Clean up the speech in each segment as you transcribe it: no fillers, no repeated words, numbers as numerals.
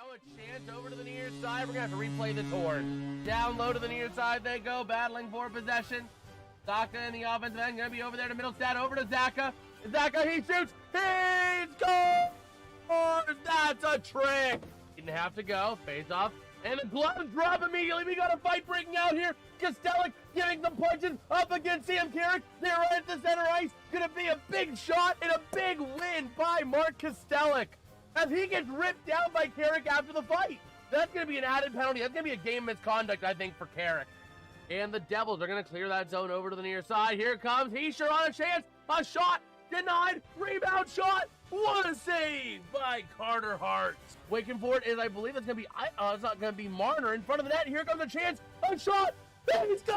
Now a chance over to the near side. We're going to have to replay the torn. Down low to the near side they go, battling for possession. Zaka in the offensive end, going to be over there to Middlestad, over to Zaka. Zaka, he shoots, he scores! That's a trick! Didn't have to go, face off, and the gloves drop immediately. We got a fight breaking out here. Kostelic giving some punches up against Sam Carrick. They're right at the center ice. Gonna be a big shot and a big win by Mark Kostelic as he gets ripped down by Carrick after the fight. That's gonna be an added penalty. That's gonna be a game misconduct, I think, for Carrick. And the Devils are gonna clear that zone over to the near side. Here it comes. He's sure on a chance. A shot denied. Rebound shot. What a save by Carter Hart. Waiting for it is, I believe, it's going to be, it's not going to be Marner in front of the net. Here comes a chance. A shot. He scores!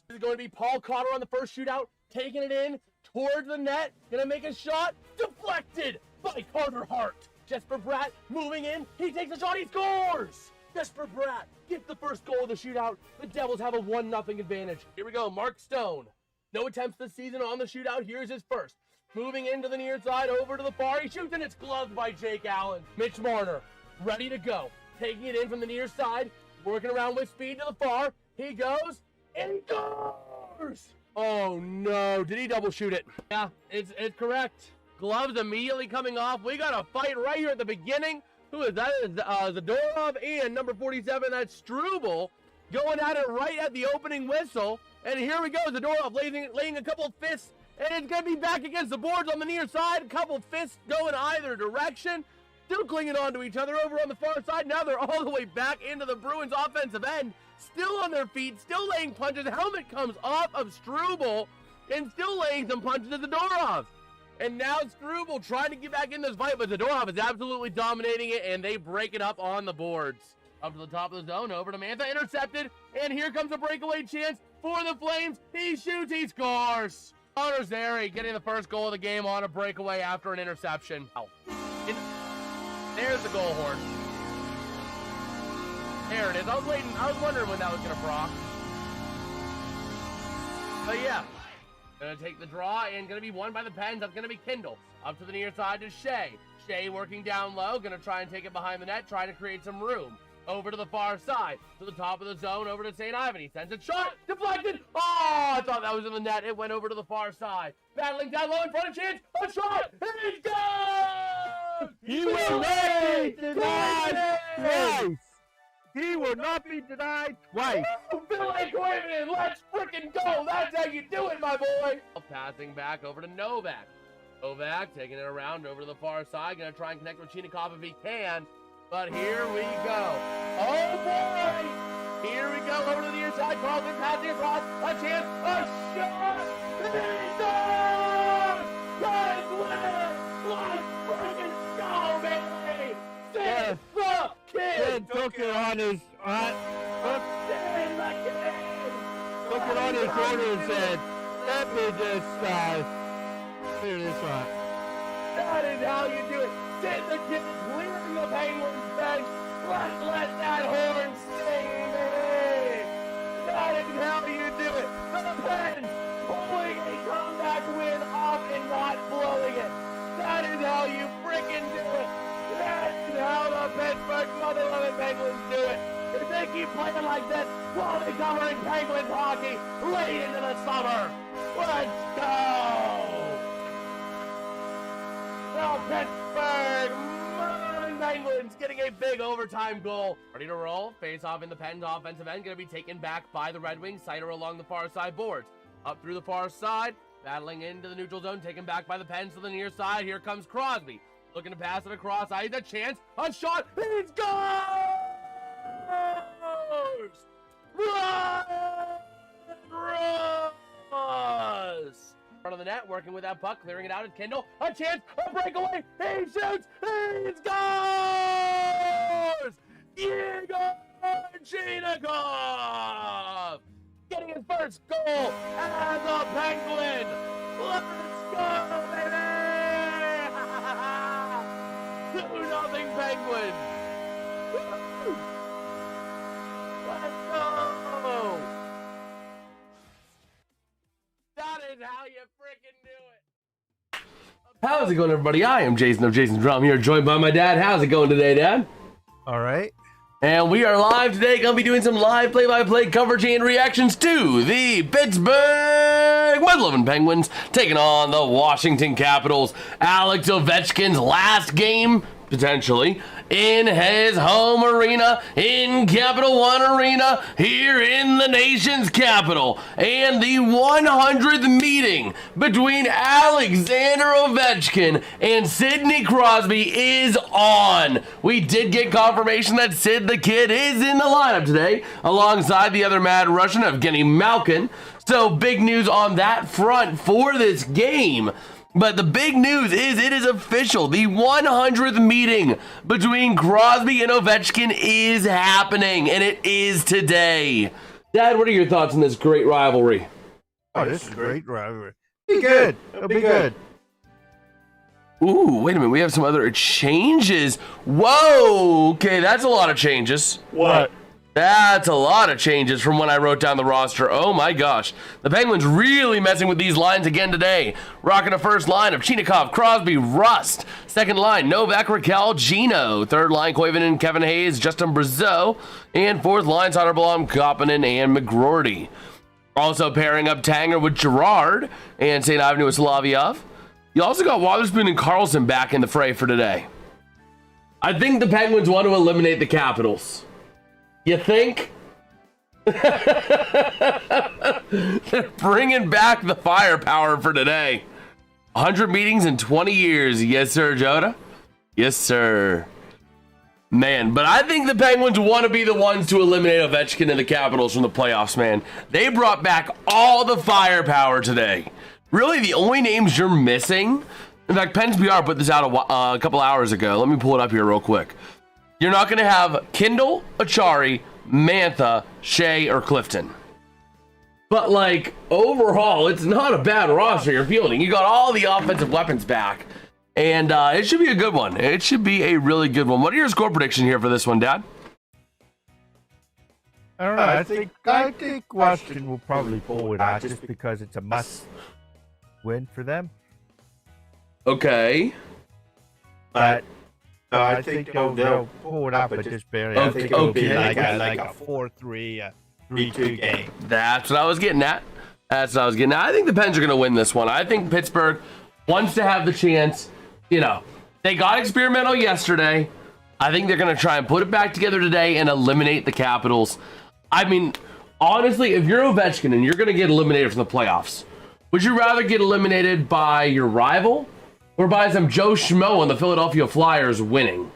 This is going to be Paul Cotter on the first shootout, taking it in towards the net. Going to make a shot. Deflected by Carter Hart. Jesper Bratt moving in. He takes a shot. He scores! Jesper Bratt gets the first goal of the shootout. The Devils have a 1-0 advantage. Here we go. Mark Stone. No attempts this season on the shootout. Here's his first. Moving into the near side, over to the far. He shoots and it's gloved by Jake Allen. Mitch Marner, ready to go. Taking it in from the near side. Working around with speed to the far. He goes and he scores! Oh no, did he double shoot it? Yeah, it's correct. Gloves immediately coming off. We got a fight right here at the beginning. Who is that? Zadorov and number 47, that's Struble, going at it right at the opening whistle. And here we go, Zadorov laying a couple of fists, and it's going to be back against the boards on the near side. A couple of fists going either direction. Still clinging on to each other over on the far side. Now they're all the way back into the Bruins offensive end. Still on their feet, still laying punches. Helmet comes off of Struble, and still laying some punches to Zadorov. And now Struble trying to get back in this fight, but Zadorov is absolutely dominating it, and they break it up on the boards. Up to the top of the zone, over to Mantha, intercepted, and here comes a breakaway chance for the Flames. He shoots, he scores. Connor Zary getting the first goal of the game on a breakaway after an interception. Oh. There's the goal horn. There it is. I was wondering when that was gonna proc. But yeah. Gonna take the draw and gonna be won by the Pens. That's gonna be Kindle. Up to the near side to Shea. Shea working down low, gonna try and take it behind the net, trying to create some room. Over to the far side, to the top of the zone, over to St. Ivan. He sends a shot, deflected. Oh, I thought that was in the net. It went over to the far side. Battling down low in front of chance. A shot, he's gone! He will not be denied twice. He will not be denied twice. Billy Quinn, let's freaking go. That's how you do it, my boy. Passing back over to Novak. Novak taking it around over to the far side. Going to try and connect with Chinikov if he can. But here we go. Oh, boy. Here we go over to the near side. Carlson passing across. A chance. A shot. He's done. Let's win. Let's freaking go, baby. Save the kid. Took it on his took it on his shoulder and said, let me just clear this one. That is how you do it. Send the kid clearing the Penguins bench. Let's let that horn sing, baby. That is how you do it. The Pens pulling a comeback win off and not blowing it. That is how you freaking do it. That is how the Pittsburgh Mother Loving Penguins do it. If they keep playing like this, we'll be covering Penguins hockey late into the summer. Let's go! The Pittsburgh Penguins getting a big overtime goal. Ready to roll. Face off in the Pens offensive end. Going to be taken back by the Red Wings. Sider along the far side boards. Up through the far side. Battling into the neutral zone. Taken back by the Pens to the near side. Here comes Crosby. Looking to pass it across. He's a chance. A shot. He scores! Ross! Front of the net, working with that puck, clearing it out at Kindle. A chance, a breakaway. He shoots. He scores! Igor Chinikov getting his first goal as a Penguin. Let's go, baby! 2-0 Penguins. Let's go! That is how you freaking do it. How's it going, everybody? I am Jason of JasonsRealm here, joined by my dad. How's it going today, Dad? All right. And we are live today, going to be doing some live play-by-play coverage and reactions to the Pittsburgh Penguins taking on the Washington Capitals. Alex Ovechkin's last game, potentially, in his home arena, in Capital One Arena, here in the nation's capital. And the 100th meeting between Alexander Ovechkin and Sidney Crosby is on. We did get confirmation that Sid the Kid is in the lineup today, alongside the other Mad Russian, Evgeny Malkin. So big news on that front for this game. But the big news is it is official. The 100th meeting between Crosby and Ovechkin is happening, and it is today. Dad, what are your thoughts on this great rivalry? Oh, this is a great rivalry. Be good. It'll be good. Ooh, wait a minute. We have some other changes. Whoa. Okay, that's a lot of changes. What? That's a lot of changes from when I wrote down the roster. Oh my gosh. The Penguins really messing with these lines again today. Rocking a first line of Chinikov, Crosby, Rust. Second line, Novak, Raquel, Gino. Third line, Koivunen, Kevin Hayes, Justin Brazeau. And fourth line, Soderblom, Koppinen, and McGroarty. Also pairing up Tanger with Gerard and St. Ivan with Slaviev. You also got Wotherspoon and Carlson back in the fray for today. I think the Penguins want to eliminate the Capitals. You think? They're bringing back the firepower for today. 100 meetings in 20 years. Yes, sir, Joda? Yes, sir. Man, but I think the Penguins want to be the ones to eliminate Ovechkin and the Capitals from the playoffs, man. They brought back all the firepower today. Really, the only names you're missing... In fact, Pens PR put this out a couple hours ago. Let me pull it up here real quick. You're not going to have Kindle, Achari, Mantha, Shea, or Clifton. But, like, overall, it's not a bad roster you're fielding. You got all the offensive weapons back. And it should be a good one. It should be a really good one. What are your score prediction here for this one, Dad? I don't know. I think Washington will probably pull it out just because it's a must win for them. Okay. But I think they'll pull it up, but just barely. I think it'll be like a 4-3, 3-2 game. That's what I was getting at. I think the Pens are going to win this one. I think Pittsburgh wants to have the chance. You know, they got experimental yesterday. I think they're going to try and put it back together today and eliminate the Capitals. I mean, honestly, if you're Ovechkin and you're going to get eliminated from the playoffs, would you rather get eliminated by your rival or by some Joe Schmo on the Philadelphia Flyers winning?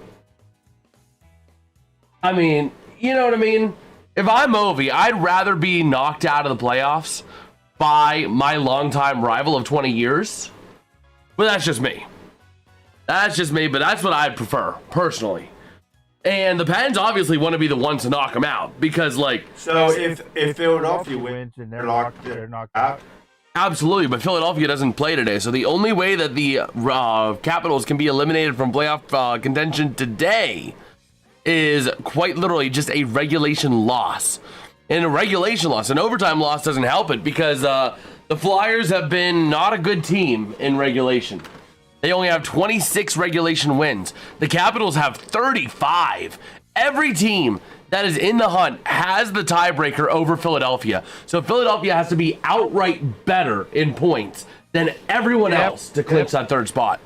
I mean, you know what I mean? If I'm Ovi, I'd rather be knocked out of the playoffs by my longtime rival of 20 years. But that's just me. But that's what I'd prefer, personally. And the Pens obviously want to be the ones to knock them out because, like... So if Philadelphia wins and they're knocked out... Absolutely, but Philadelphia doesn't play today, so the only way that the Capitals can be eliminated from playoff contention today is quite literally just a regulation loss. And a regulation loss, an overtime loss doesn't help it because the Flyers have been not a good team in regulation. They only have 26 regulation wins. The Capitals have 35. Every team that is in the hunt has the tiebreaker over Philadelphia. So Philadelphia has to be outright better in points than everyone else to clinch that third spot.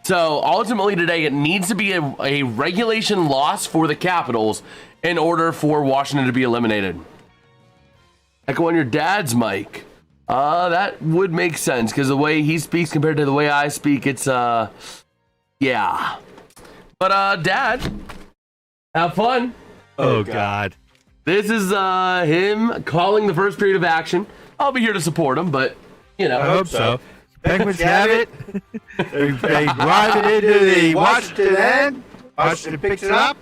So ultimately today, it needs to be a regulation loss for the Capitals in order for Washington to be eliminated. Echo on your dad's mic. That would make sense because the way he speaks compared to the way I speak, it's, yeah. But, Dad, have fun. Oh, God. This is him calling the first period of action. I'll be here to support him, but, you know. I hope so. Penguins have it. They drive it into the Washington end. Washington picks it up.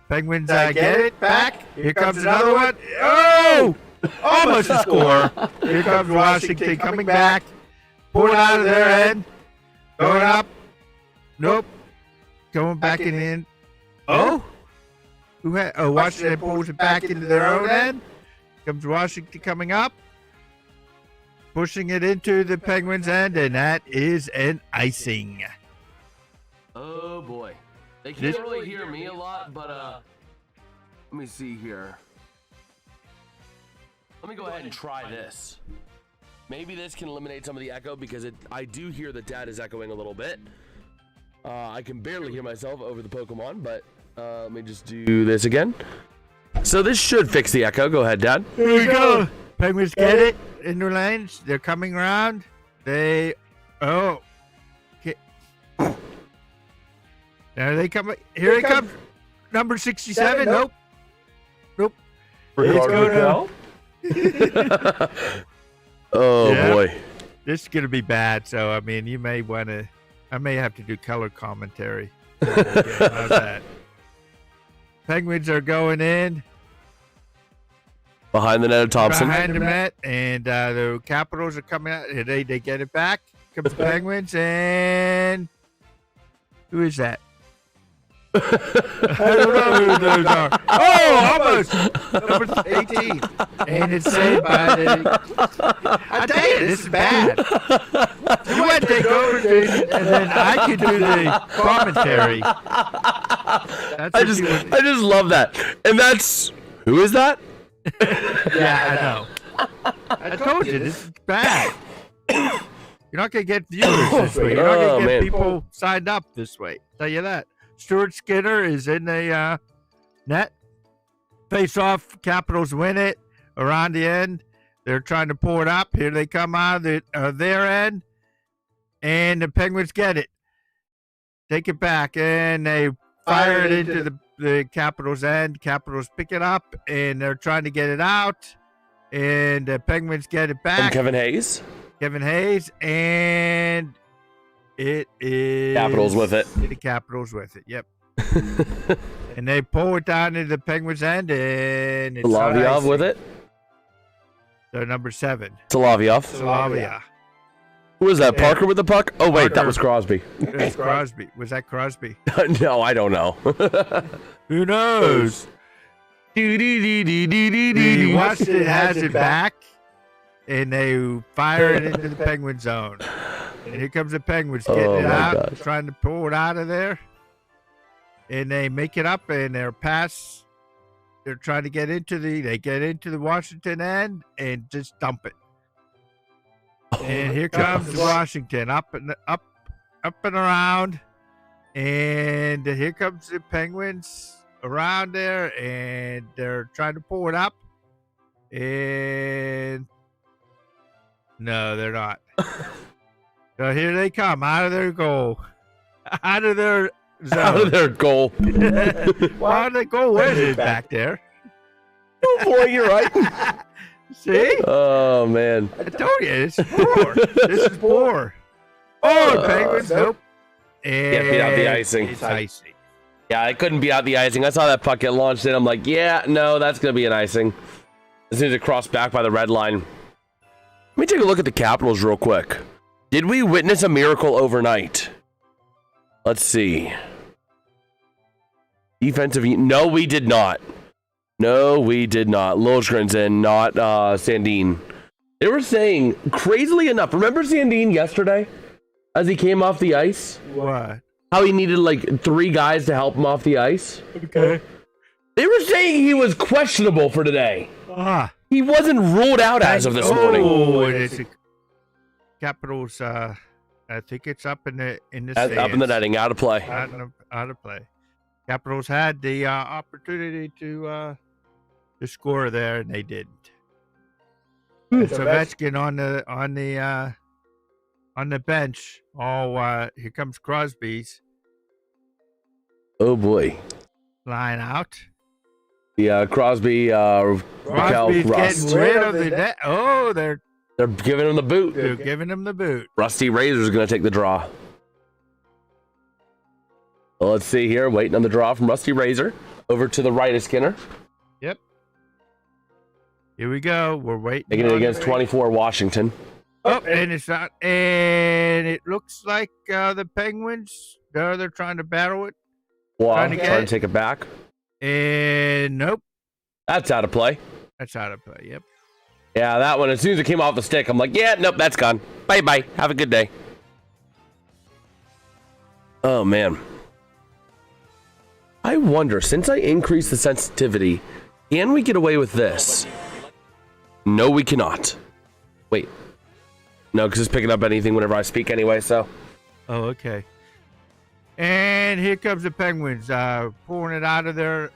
Penguins get it back. Here comes another one. Oh! Almost a score. Here comes Washington coming back. Pulling out of their end. Going up. Nope. Going back in. Oh? Washington pulls it back into their own end. Comes Washington coming up. pushing it into the Penguins' end, and that is an icing. Oh boy. They can't really hear me a lot, but let me see here. Let me go ahead and try this. Maybe this can eliminate some of the echo because I do hear that Dad is echoing a little bit. I can barely hear myself over the Pokemon, but let me just do this again. So this should fix the echo. Go ahead, Dad. Here we go. Penguins get it in their lanes. They're coming around. There they come. Here they come. Number 67. Nope. Let's go now. Oh boy. This is gonna be bad. So I mean, you may want to. I may have to do color commentary. How's that? Penguins are going in behind the net of Thompson. Behind the net, and the Capitals are coming out. They get it back. Comes the Penguins, and who is that? I don't know who those are. Oh, almost. Number 18. And it's saved by the... I tell you, this is bad. You want to take over, Jason, and then I can do the commentary. I just love that. And that's... Who is that? Yeah, I know. I told you, this is bad. You're not going to get viewers this way. You're not going to get people signed up this way. I'll tell you that. Stuart Skinner is in the net. Face off. Capitals win it around the end. They're trying to pull it up. Here they come out of their end. And the Penguins get it. Take it back. And they fire it into the Capitals' end. Capitals pick it up. And they're trying to get it out. And the Penguins get it back. From Kevin Hayes. And... it is Capitals with it. The Capitals with it. Yep. And they pull it down into the Penguins' end, and it's Solovyov with it. They're number 7. Solovyov. Who was that? Parker with the puck? Oh wait, that was Crosby. It's Crosby. Was that Crosby? No, I don't know. Who knows? Washington has it back, and they fire it into the Penguin zone. And here comes the Penguins getting it out, trying to pull it out of there. And they make it up, and their pass, they're trying to get into the Washington end and just dump it. And here comes Washington up and around. And here comes the Penguins around there, and they're trying to pull it up. And no, they're not. So here they come out of their goal. Out of their zone. Out of their goal. Why did they go? Where is it back there? Oh boy, you're right. See? Oh man. I told you, this is poor. Oh, Penguins, nope. And can't beat out the icing. It's icing. Yeah, I couldn't beat out the icing. I saw that puck get launched in. I'm like, yeah, no, that's gonna be an icing. As soon as it crossed back by the red line. Let me take a look at the Capitals real quick. Did we witness a miracle overnight? Let's see. Defensive... No, we did not. Liljegren's in, not Sandin. They were saying, crazily enough, remember Sandin yesterday? As he came off the ice? What? How he needed like 3 guys to help him off the ice? Okay. They were saying he was questionable for today. He wasn't ruled out as of this morning. Oh, it's a Capitals, I think it's up in the stands. Up in the netting, out of play. Out of play. Capitals had the opportunity to score there, and they didn't. It's Ovechkin on the bench. Oh, here comes Crosby's. Oh boy. Line out. Yeah, Crosby's getting rid of the net. Oh, they're giving him the boot. They're giving him the boot. Rusty Razor's going to take the draw. Well, let's see here. Waiting on the draw from Rusty Razor. Over to the right of Skinner. Yep. Here we go. We're waiting. Taking it against 24 Washington. Oh, and it's not. And it looks like the Penguins, they're trying to battle it. Trying to take it back. And nope. That's out of play. That's out of play, yep. Yeah, that one, as soon as it came off the stick, I'm like, yeah, nope, that's gone. Bye-bye. Have a good day. Oh, man. I wonder, since I increased the sensitivity, can we get away with this? No, we cannot. Wait. No, because it's picking up anything whenever I speak anyway, so. Oh, okay. And here comes the Penguins, pulling it out of their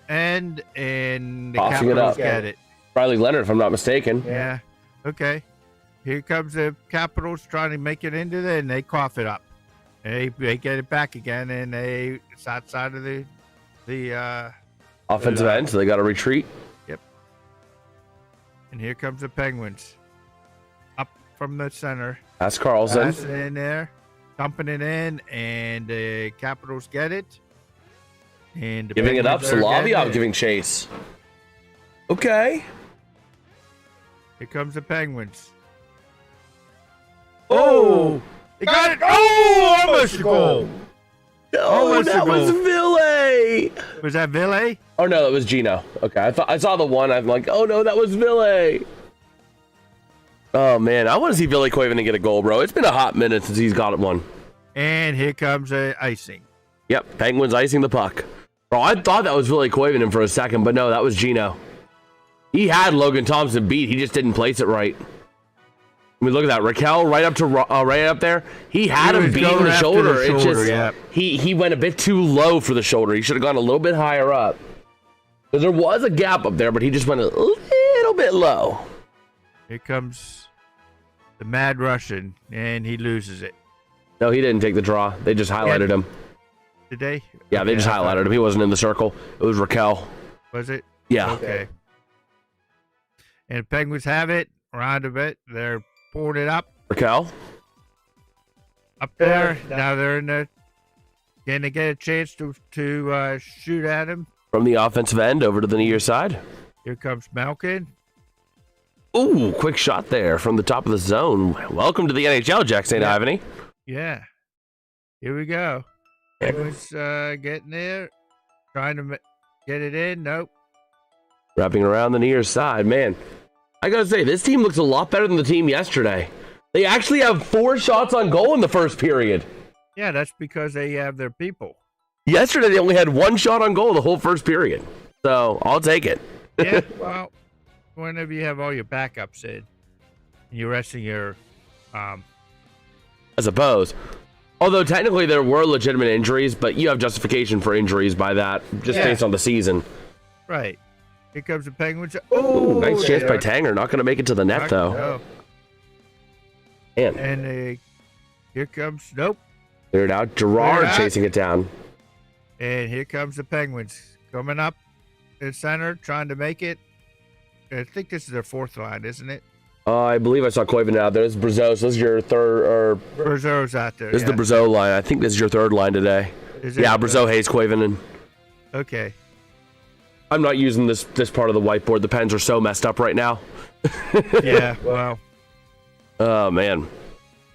end, and the Tossing it Capitals up. get it. Riley Leonard, if I'm not mistaken. Yeah. Okay. Here comes the Capitals trying to make it into there, and they cough it up. They get it back again, and it's outside of the Offensive end, so they got to retreat. Yep. And here comes the Penguins. Up from the center. That's Carlson. Passing it in there. Dumping it in, and the Capitals get it. And the Giving it up, Penguins are getting Solovyov it. giving chase. Okay. Here comes the Penguins. Oh! They got it! Oh! Almost a goal! No, Almost a that was goal. Ville. Was that Ville? Oh no, that was Gino. Okay, I saw the one. I'm like, oh no, that was Ville. Oh man, I want to see Ville Koivunen get a goal, bro. It's been a hot minute since he's got one. And here comes the icing. Yep, Penguins icing the puck. Bro, I thought that was Ville Koivunen for a second, but no, that was Gino. He had Logan Thompson beat. He just didn't place it right. I mean, look at that. Raquel right up there. He had him beat in the shoulder. It just he went a bit too low for the shoulder. He should have gone a little bit higher up. Because there was a gap up there, but he just went a little bit low. Here comes the Mad Russian, and he loses it. No, he didn't take the draw. They just highlighted him. Did they? Yeah, they just highlighted him. He wasn't in the circle. It was Raquel. Was it? Yeah. Okay. And the Penguins have it around a bit. They're pulling it up Raquel. there. Now they're in the. Can they get a chance to shoot at him? From the offensive end over to the near side. Here comes Malkin. Ooh, quick shot there from the top of the zone. Welcome to the NHL, Jack St. Ivany. Yeah. Here we go. Penguins getting there. Trying to get it in. Nope. Wrapping around the near side. Man, I gotta say, this team looks a lot better than the team yesterday. They actually have 4 shots on goal in the first period. Yeah, that's because they have their people. Yesterday, they only had 1 shot on goal the whole first period. So, I'll take it. Yeah, well, whenever you have all your backups in, you're resting your I suppose. Although, technically, there were legitimate injuries, but you have justification for injuries by that, just based on the season. right. Here comes the Penguins. Ooh, nice chance by there. Tanger. Not going to make it to the net, though. No. Man, And here comes, nope. cleared out. Gerard Cleared out. chasing it down. And here comes the Penguins coming up in center, trying to make it. I think this is their 4th line, isn't it? I believe I saw Koivunen out there. This is Brazeau. So this is your third, or Brazeau's out there. this is the Brazeau line. I think this is your 3rd line today. Is it? Yeah, Brazeau, Hayes, Koivunen. Okay. I'm not using this part of the whiteboard. The pens are so messed up right now. Yeah, well. Oh, man.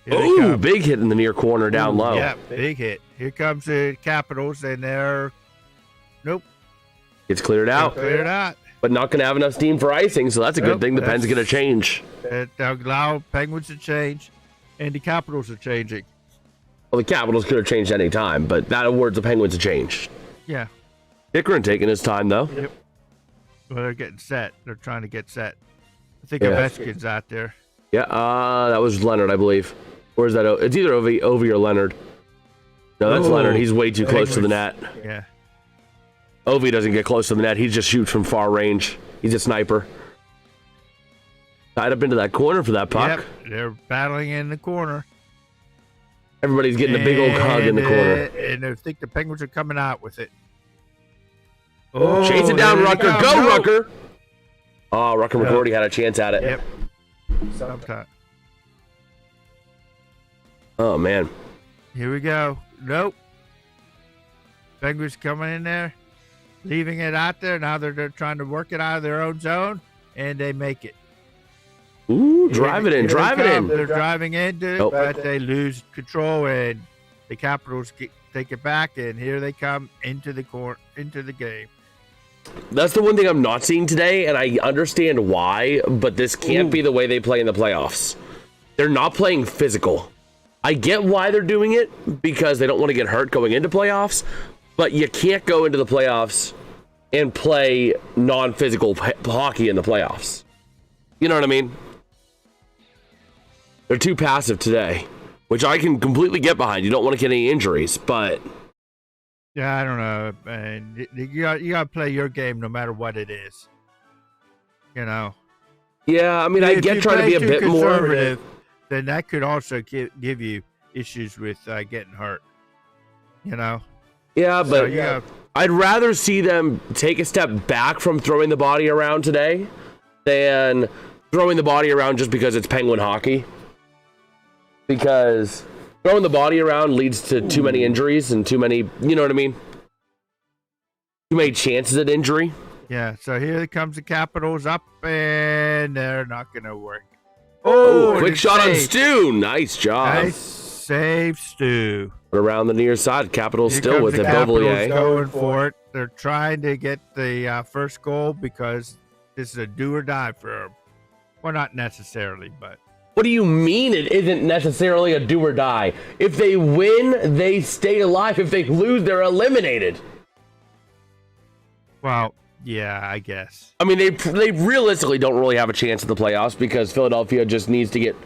Here they Ooh, come. big hit in the near corner down low. Yeah, big hit. Here comes the Capitals, and they're Gets cleared out, cleared out. but not going to have enough steam for icing, so that's a good Nope, thing. The pen's that's- going to change. They'll allow Penguins to change, and the Capitals are changing. Well, the Capitals could have changed any time, but that awards the Penguins a change. Yeah. Pickering taking his time, though. Well, they're getting set. They're trying to get set. I think Yeah. Ovechkin's out there. Yeah, that was Leonard, I believe. Or is that? It's either Ovi or Leonard. No, that's Ooh, Leonard. He's way too close to the net. Yeah. Ovi doesn't get close to the net. He just shoots from far range. He's a sniper. Tied up into that corner for that puck. Yep. They're battling in the corner. Everybody's getting a big old hug in the corner. And I think the Penguins are coming out with it. Chase it down, there they Rucker. Go, Rucker. Oh, Rucker No. McGroarty had a chance at it. Yep. Sometime. Oh, man. Here we go. Nope. Penguins coming in there, leaving it out there. Now they're trying to work it out of their own zone, and they make it. Ooh, drive it in. Here they Drive it come. in. They're driving into it, Nope. but they lose control, and the Capitals take it back, and here they come into the game. That's the one thing I'm not seeing today, and I understand why, but this can't be the way they play in the playoffs. They're not playing physical. I get why they're doing it, because they don't want to get hurt going into playoffs, but you can't go into the playoffs and play non-physical hockey in the playoffs. You know what I mean? They're too passive today, which I can completely get behind. You don't want to get any injuries, but... Yeah, I don't know, man. You got to play your game no matter what it is. You know. Yeah, I mean, I get trying to be a bit more conservative. Then that could also give you issues with getting hurt. You know. Yeah, but I'd rather see them take a step back from throwing the body around today than throwing the body around just because it's Penguin hockey. Because throwing the body around leads to too many injuries and too many, you know what I mean? Too many chances at injury. Yeah, so here comes the Capitals up, and they're not going to work. Oh, quick shot on Stu. Nice job. Nice save, Stu. Around the near side, Capitals Here still with it. Beauvillier going for it. They're trying to get the first goal because this is a do or die for them. Well, not necessarily, but... What do you mean it isn't necessarily a do or die? If they win, they stay alive. If they lose, they're eliminated. Well, yeah, I guess. I mean, they realistically don't really have a chance in the playoffs because Philadelphia just needs to get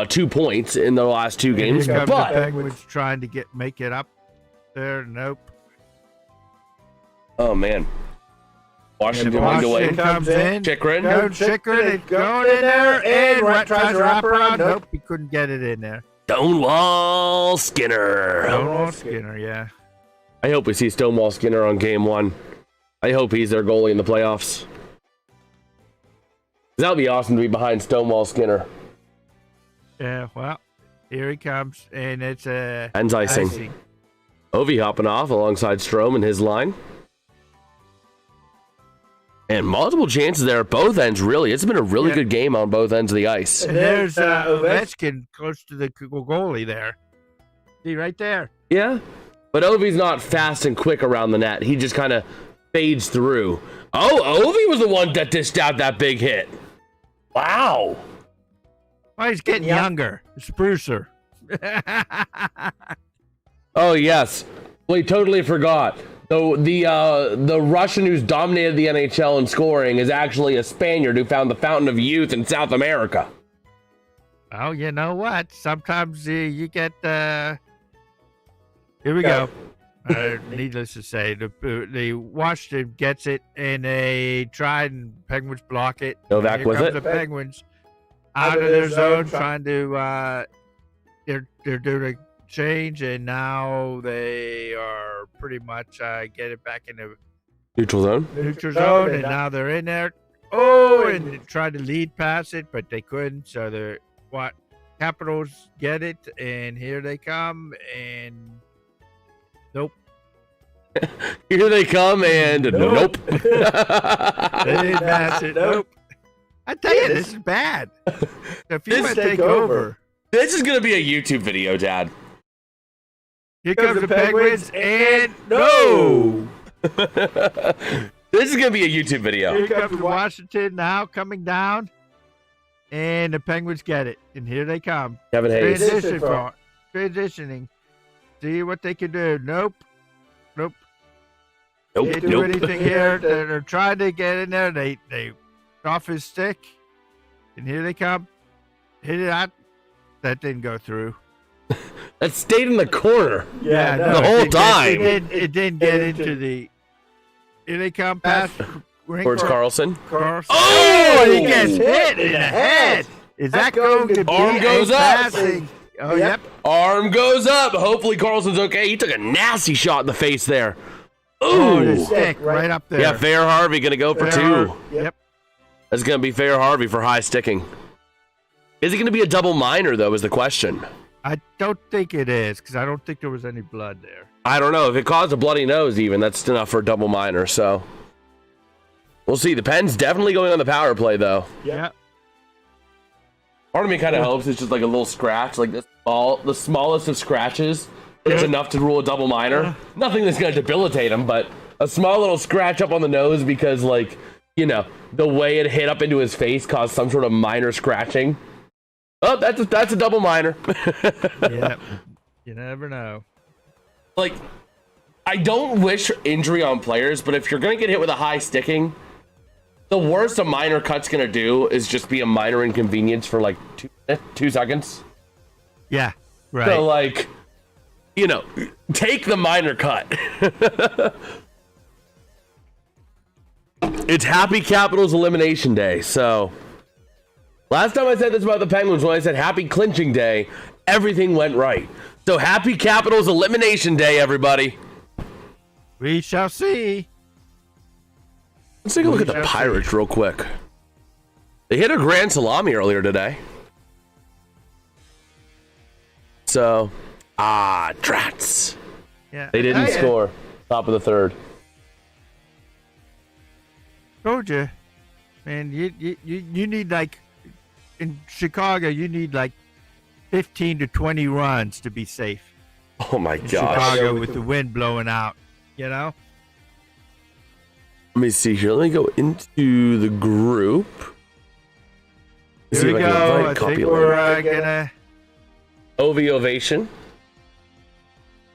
2 points in the last 2 games. Here comes But the Penguins trying to make it up there. Nope. Oh man, Washington comes in. Chikrin. No, Chikrin is going in there and tries to wrap around. Nope, he couldn't get it in there. Stonewall Skinner. Stonewall Skinner, yeah. I hope we see Stonewall Skinner on game 1. I hope he's their goalie in the playoffs. That would be awesome to be behind Stonewall Skinner. Yeah, well, here he comes, and it's Ends icing. Ovi hopping off alongside Strome in his line. And multiple chances there at both ends, really. It's been a really good game on both ends of the ice. And there's Ovechkin close to the goalie there. See, right there. Yeah, but Ovi's not fast and quick around the net. He just kind of fades through. Oh, Ovi was the one that dished out that big hit. Wow. Well, he's getting younger. Sprucer. Oh, yes. We totally forgot. The Russian who's dominated the NHL in scoring is actually a Spaniard who found the fountain of youth in South America. Oh, you know what? Sometimes you get... Here we go. Needless to say, the Washington gets it, and they try, and Penguins block it. Novak with it. The Penguins out of their zone, trying to... They're doing a change, and now they are pretty much get it back in the neutral zone, and now they're in there. Oh, and they tried to lead past it, but they couldn't. So the Capitals get it, and here they come, and nope. Here they come, and nope. They didn't pass it. Nope. I tell you, this is bad. If you want to take over. This is going to be a YouTube video, Dad. Here comes the Penguins, and no! This is going to be a YouTube video. Here comes Washington now coming down, and the Penguins get it. And here they come. Kevin Hayes. Transitioning. See what they can do. Nope. Nope. Can't do anything here. They're trying to get in there. They off his stick, and here they come. Hit it out. That didn't go through. That stayed in the corner. Yeah, no, the whole time. It didn't get into the. Here they come past towards Carlson. Oh, he gets hit in the head. Is that going to be arm goes up? Passing? Oh, yep. Arm goes up. Hopefully Carlson's okay. He took a nasty shot in the face there. Ooh, oh, the stick right up there. Yeah, Fair Harvey gonna go for 2. Yep. That's gonna be Fair Harvey for high sticking. Is it gonna be a double minor though? Is the question. I don't think it is, because I don't think there was any blood there. I don't know. If it caused a bloody nose even, that's enough for a double minor, so. We'll see. The Pens definitely going on the power play, though. Yeah. Part of me kind of hopes it's just like a little scratch, like the smallest of scratches. It's enough to rule a double minor. Nothing that's going to debilitate him, but a small little scratch up on the nose because, like, you know, the way it hit up into his face caused some sort of minor scratching. Oh, that's a double minor. Yeah, you never know. Like, I don't wish injury on players, but if you're gonna get hit with a high sticking, the worst a minor cut's gonna do is just be a minor inconvenience for like 2 seconds. Yeah, right. So, like, you know, take the minor cut. It's Happy Capitals Elimination Day, so last time I said this about the Penguins, when I said Happy Clinching Day, everything went right. So Happy Capitals Elimination Day, everybody. We shall see. Let's take a look at the Pirates real quick. They hit a grand salami earlier today. So, drats. Yeah, They didn't score. Top of the third. Told you, man. You need, like, in Chicago, you need like 15 to 20 runs to be safe. Oh my In gosh. Chicago with the wind blowing out, you know. Let me see here. Let me go into the group. Here we go. I think we're gonna. Ovation.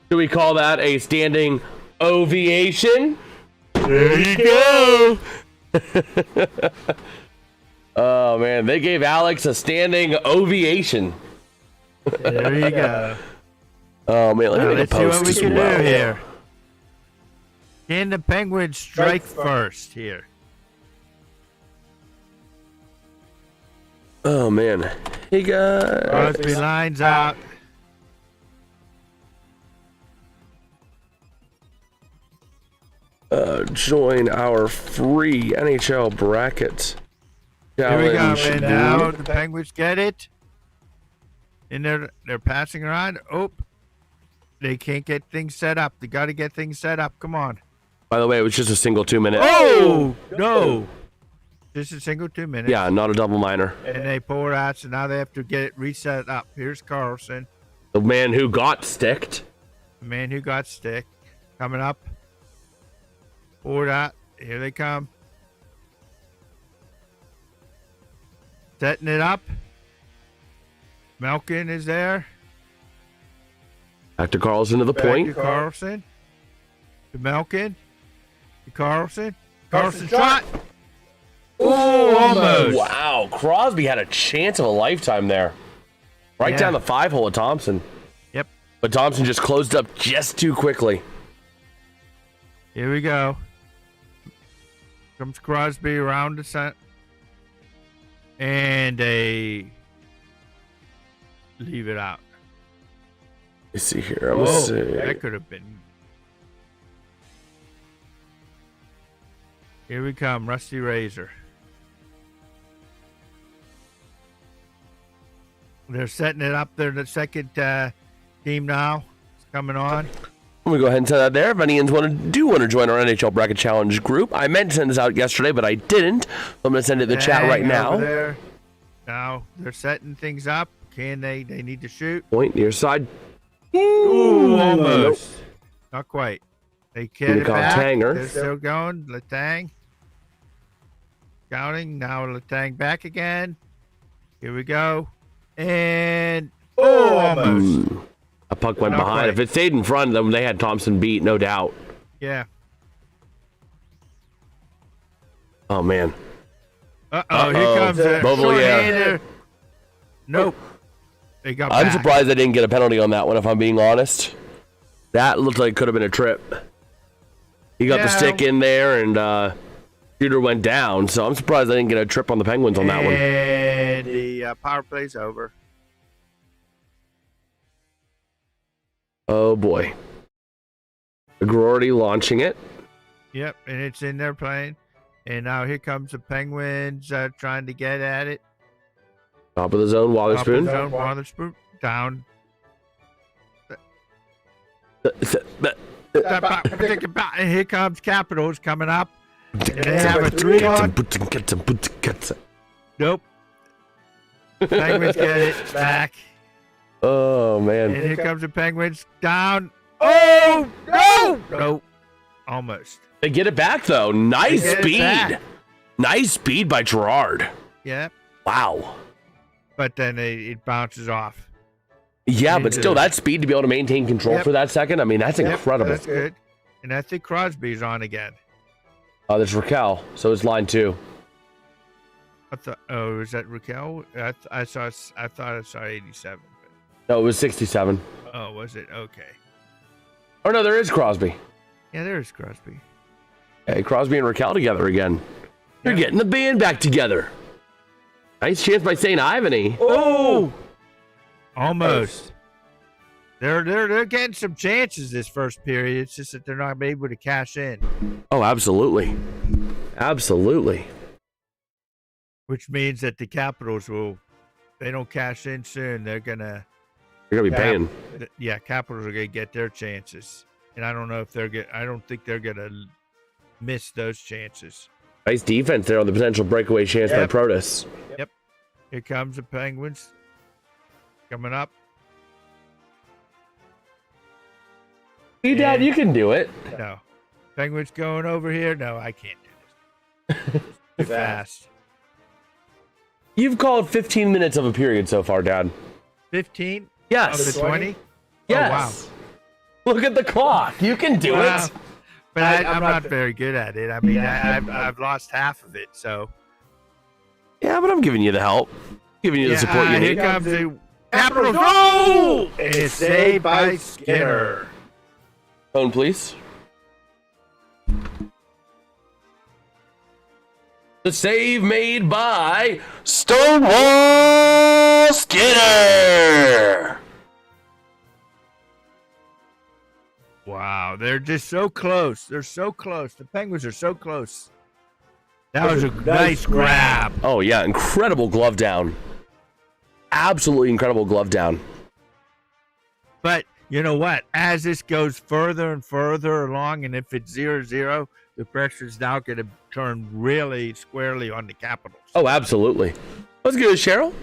Do we call that a standing ovation? There you go. Oh man, they gave Alex a standing ovation. There you go. Oh man, let me make a Let's see post what we as can well. do here. Can the Penguins strike first here? Oh man, hey guys. Crosby lines out. Join our free NHL bracket Here we go, challenge. man. Now the Penguins get it. And they're passing around. Oh, they can't get things set up. They got to get things set up. Come on. By the way, it was just a single 2-minute. Oh, no. Just a single 2 minutes. Yeah, not a double minor. And they pull it out, so now they have to get it reset up. Here's Carlson, The man who got sticked. the man who got stick. Coming up. Pull it out. Here they come. Setting it up. Malkin is there. Back to Carlson to the Back point. to Carlson. To Malkin. To Carlson. Carlson shot. Oh, almost. Wow, Crosby had a chance of a lifetime there. Right Yeah. down the 5-hole of Thompson. Yep. But Thompson just closed up just too quickly. Here we go. Comes Crosby around the center. And they leave it out. Let's see here. I'm gonna see. That could have been. Here we come, Rusty Razor. They're setting it up there. The second team now is coming on. I'm gonna go ahead and tell that there. If any want to join our NHL Bracket Challenge group, I meant to send this out yesterday, but I didn't. So I'm gonna send it in the chat right Hang over now. there. Now they're setting things up. Can they? They need to shoot. Point near side. Ooh, almost. Not quite. They get it call back. Tanger. They're still going. Letang. Counting. Now Letang back again. Here we go. And almost. A puck went Not behind. quite. If it stayed in front of them, they had Thompson beat, no doubt. Yeah. Oh man. Uh-oh. Here comes a Beauvillier. shorthander. Nope. They got I'm back. surprised they didn't get a penalty on that one, if I'm being honest. That looked like it could have been a trip. He got the Yeah. stick in there, and shooter went down, so I'm surprised they didn't get a trip on the Penguins on that one. And the power play's over. Oh boy. Grorty launching it. Yep, and it's in there playing. And now here comes the Penguins trying to get at it. Top of the zone, Watherspoon. Down, Watherspoon. Down. And here comes Capitals coming up. And they have a 3-on. Nope. Penguins get it back. Oh man. And here comes the Penguins down. Oh, no! Nope. Almost. They get it back, though. Nice They get it speed. back. Nice speed by Gerard. Yeah. Wow. But then it bounces off. Yeah, but still, that speed to be able to maintain control for that second, I mean, that's incredible. That's good. And I think Crosby's on again. There's Raquel, so it's line 2. Is that Raquel? I thought I saw 87. No, it was 67. Oh, was it? Okay. Oh, no, there is Crosby. Yeah, there's Crosby. Hey, Crosby and Raquel together again. You're getting the band back together. Nice chance by St. Ivany. Oh! Almost. They're getting some chances this first period. It's just that they're not able to cash in. Oh, absolutely. Absolutely. Which means that the Capitals they don't cash in soon, they're going to be paying. Yeah, Capitals are going to get their chances. And I don't know if I don't think they're going to miss those chances. Nice defense there on the potential breakaway chance by Protus. Yep. Here comes the Penguins. Coming up. You, Dad, you can do it. No. Penguins going over here. No, I can't do this. Too fast. You've called 15 minutes of a period so far, Dad. 15? Yes. Of the 20? Yes. Oh, wow. Look at the clock. You can do it. But I'm not very good at it. I mean, I've lost half of it, so. Yeah, but I'm giving you the help. Giving you the support you need. Here comes the Capitals. Oh! And it's saved by Skinner. Phone, please. The save made by Stonewall Skinner. Wow, they're just so close. They're so close. The Penguins are so close. That was a nice grab. Oh, yeah. Incredible glove down. Absolutely incredible glove down. But you know what? As this goes further and further along, and if it's 0-0, the pressure is now going to turn really squarely on the Capitals. Oh, absolutely. Let's go, Cheryl.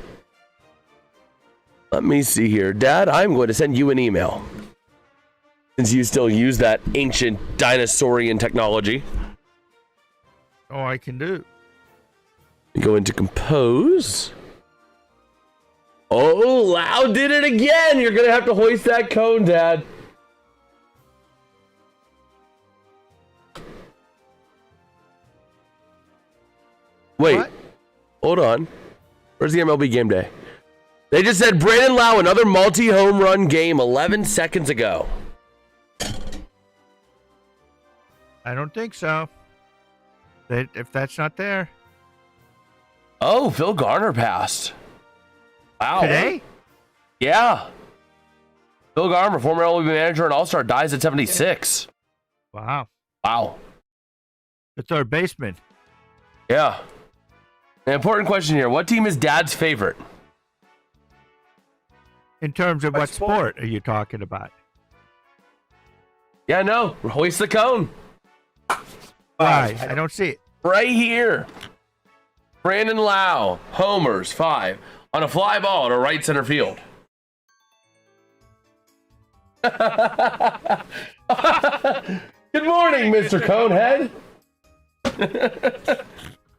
Let me see here. Dad, I'm going to send you an email. Since you still use that ancient dinosaurian technology. Oh, I can do. Go into compose. Oh, Lau did it again. You're going to have to hoist that cone, Dad. Wait. What? Hold on. Where's the MLB game day? They just said Brandon Lau, another multi-home run game 11 seconds ago. I don't think so. If that's not there. Oh, Phil Garner passed. Wow. Today? Yeah. Phil Garner, former MLB manager and all-star, dies at 76. Wow. Wow. The third baseman. Yeah. An important question here. What team is Dad's favorite? In terms of what sport are you talking about? Yeah, no. Hoist the cone. Why? I don't see it. Right here. Brandon Lau, homers, 5. On a fly ball to right center field. Good morning, Mr. Conehead.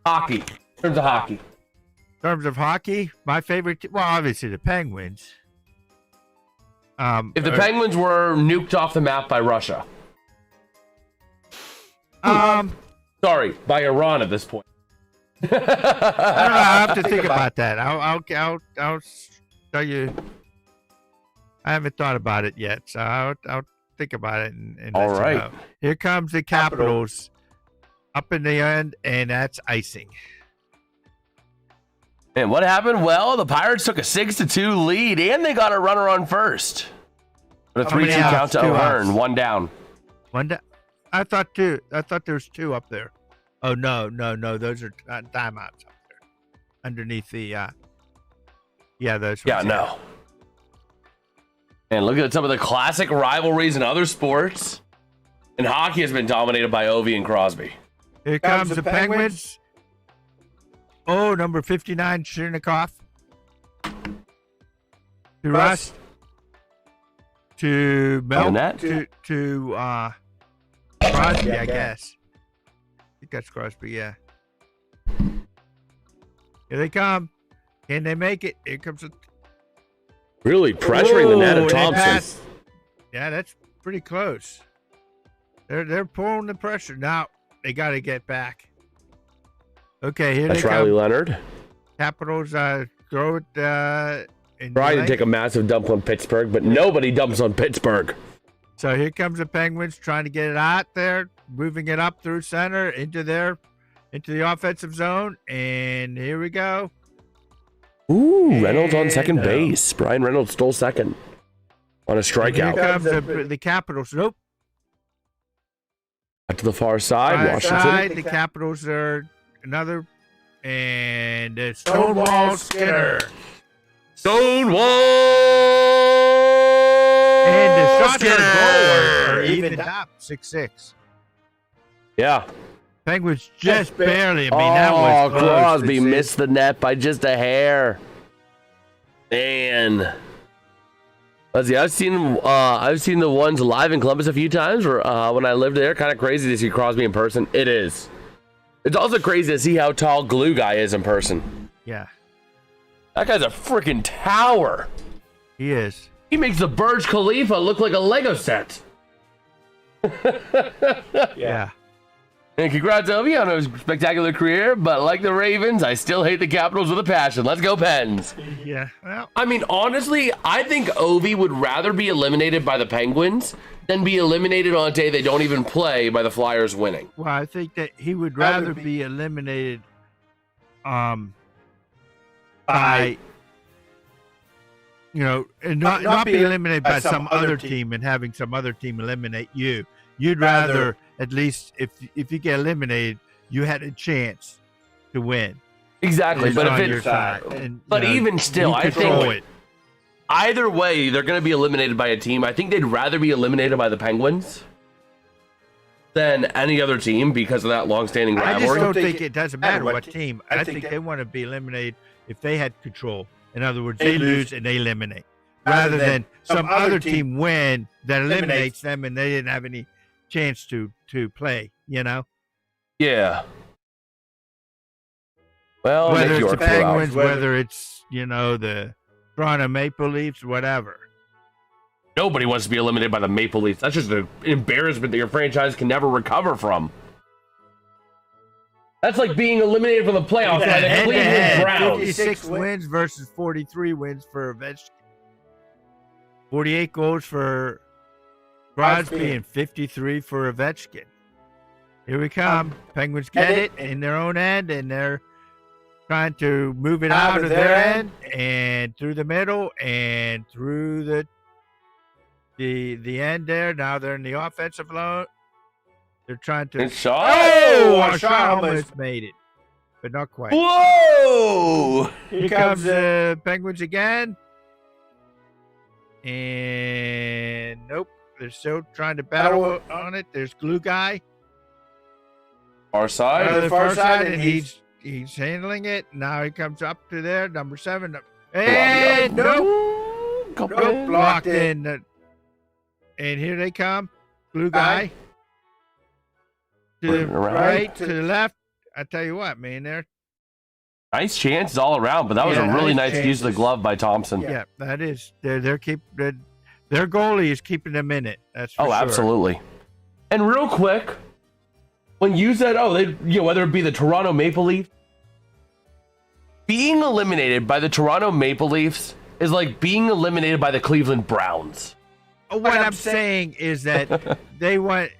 Hockey. In terms of hockey. In terms of hockey, my favorite, well, obviously the Penguins. If the Penguins were nuked off the map by Russia. Sorry, by Iran at this point. I don't know. I have to think about that. I'll tell you. I haven't thought about it yet, so I'll think about it and all let right. you know. Here comes the Capitals up in the end, and that's icing. And what happened? Well, the Pirates took a 6-2 lead, and they got a runner on first. But a 3-2 count to O'Hearn, one down. One down. I thought two. I thought there was two up there. Oh no! Those are timeouts up there, underneath the. Yeah, those. Yeah, no. And look at some of the classic rivalries in other sports. And hockey has been dominated by Ovi and Crosby. Here comes the Penguins. Oh, number 59, Chirnikov. To Rust. To Mel. net. To Crosby, I guess. I think that's Crosby, yeah. Here they come. Can they make it? Here comes a... Really pressuring the net of Thompson. Yeah, that's pretty close. They're pulling the pressure. Now they got to get back. Okay, here That's they Riley come. Leonard. Capitals throw it in Trying to lane. take a massive dump on Pittsburgh, but nobody dumps on Pittsburgh. So here comes the Penguins trying to get it out there, moving it up through center into the offensive zone, and here we go. Ooh, Reynolds on second And, base. Brian Reynolds stole second on a Here strikeout. comes the Capitals. Nope. Up to the far side, Right Washington. side, the Capitals are another, and Stonewall Skinner. Stonewall And the shots on Skinner. goal are evened up 6-6. Yeah. Penguins just barely. I mean, that was close. Crosby 6-6. missed the net by just a hair. Man. Let's see. I've seen the ones live in Columbus a few times. When I lived there, kind of crazy to see Crosby in person. It is. It's also crazy to see how tall Glue Guy is in person. Yeah, That guy's a freaking tower. he is. He makes the Burj Khalifa look like a Lego set. Yeah. And congrats, Ovi, on a spectacular career. But like the Ravens, I still hate the Capitals with a passion. Let's go, Pens. Yeah. Well, I mean, honestly, I think Ovi would rather be eliminated by the Penguins than be eliminated on a day they don't even play by the Flyers winning. I think that he would rather be eliminated by, and not be eliminated by some other team and having some other team eliminate you. You'd rather, at least, if you get eliminated, you had a chance to win. Exactly, but on if your it, side. And, but even still, you I control think it. either way, they're going to be eliminated by a team. I think they'd rather be eliminated by the Penguins than any other team because of that long-standing I just rivalry. don't think it doesn't matter what team. I think they want to be eliminated if they had control. In other words, they lose and they eliminate, rather than some other team win that eliminates them and they didn't have any chance to play. Yeah. Well, Whether Nick it's the York, 4 hours. Penguins, whether it's the Toronto Maple Leafs, whatever. Nobody wants to be eliminated by the Maple Leafs. That's just an embarrassment that your franchise can never recover from. That's like being eliminated from the playoffs by the Cleveland Browns. 56 wins versus 43 wins for Ovechkin. 48 goals for Crosby and 53 for Ovechkin. Here we come. Penguins get it in their own end, and they're trying to move it out of their end and through the middle and through the end there. Now they're in the offensive zone. They're trying to. Shot. Oh, a shot almost made it, but not quite. Whoa! Here comes the Penguins again. And nope, they're still trying to battle on it. There's Glue Guy. Far side. The far side, and he's handling it. Now he comes up to there, number 7. And nope, blocked in. And here they come, Glue Guy. To the right, to the left. I tell you what, man, they're Nice chances all around, but that was a really nice use of the glove by Thompson. yeah, that is. Their goalie is keeping them in it. That's for sure. Absolutely. And real quick, when you said, whether it be the Toronto Maple Leafs, being eliminated by the Toronto Maple Leafs is like being eliminated by the Cleveland Browns. What I'm saying is that they want,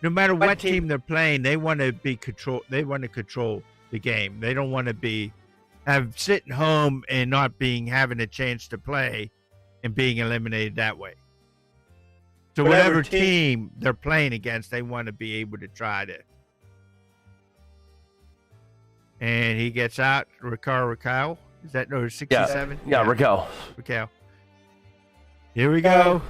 no matter what team they're playing, they want to be control. They want to control the game. They don't want to have sitting home and not having a chance to play and being eliminated that way. So whatever team they're playing against, they want to be able to try to. And he gets out. Raquel. Is that no 67? Yeah, Raquel. Here we go.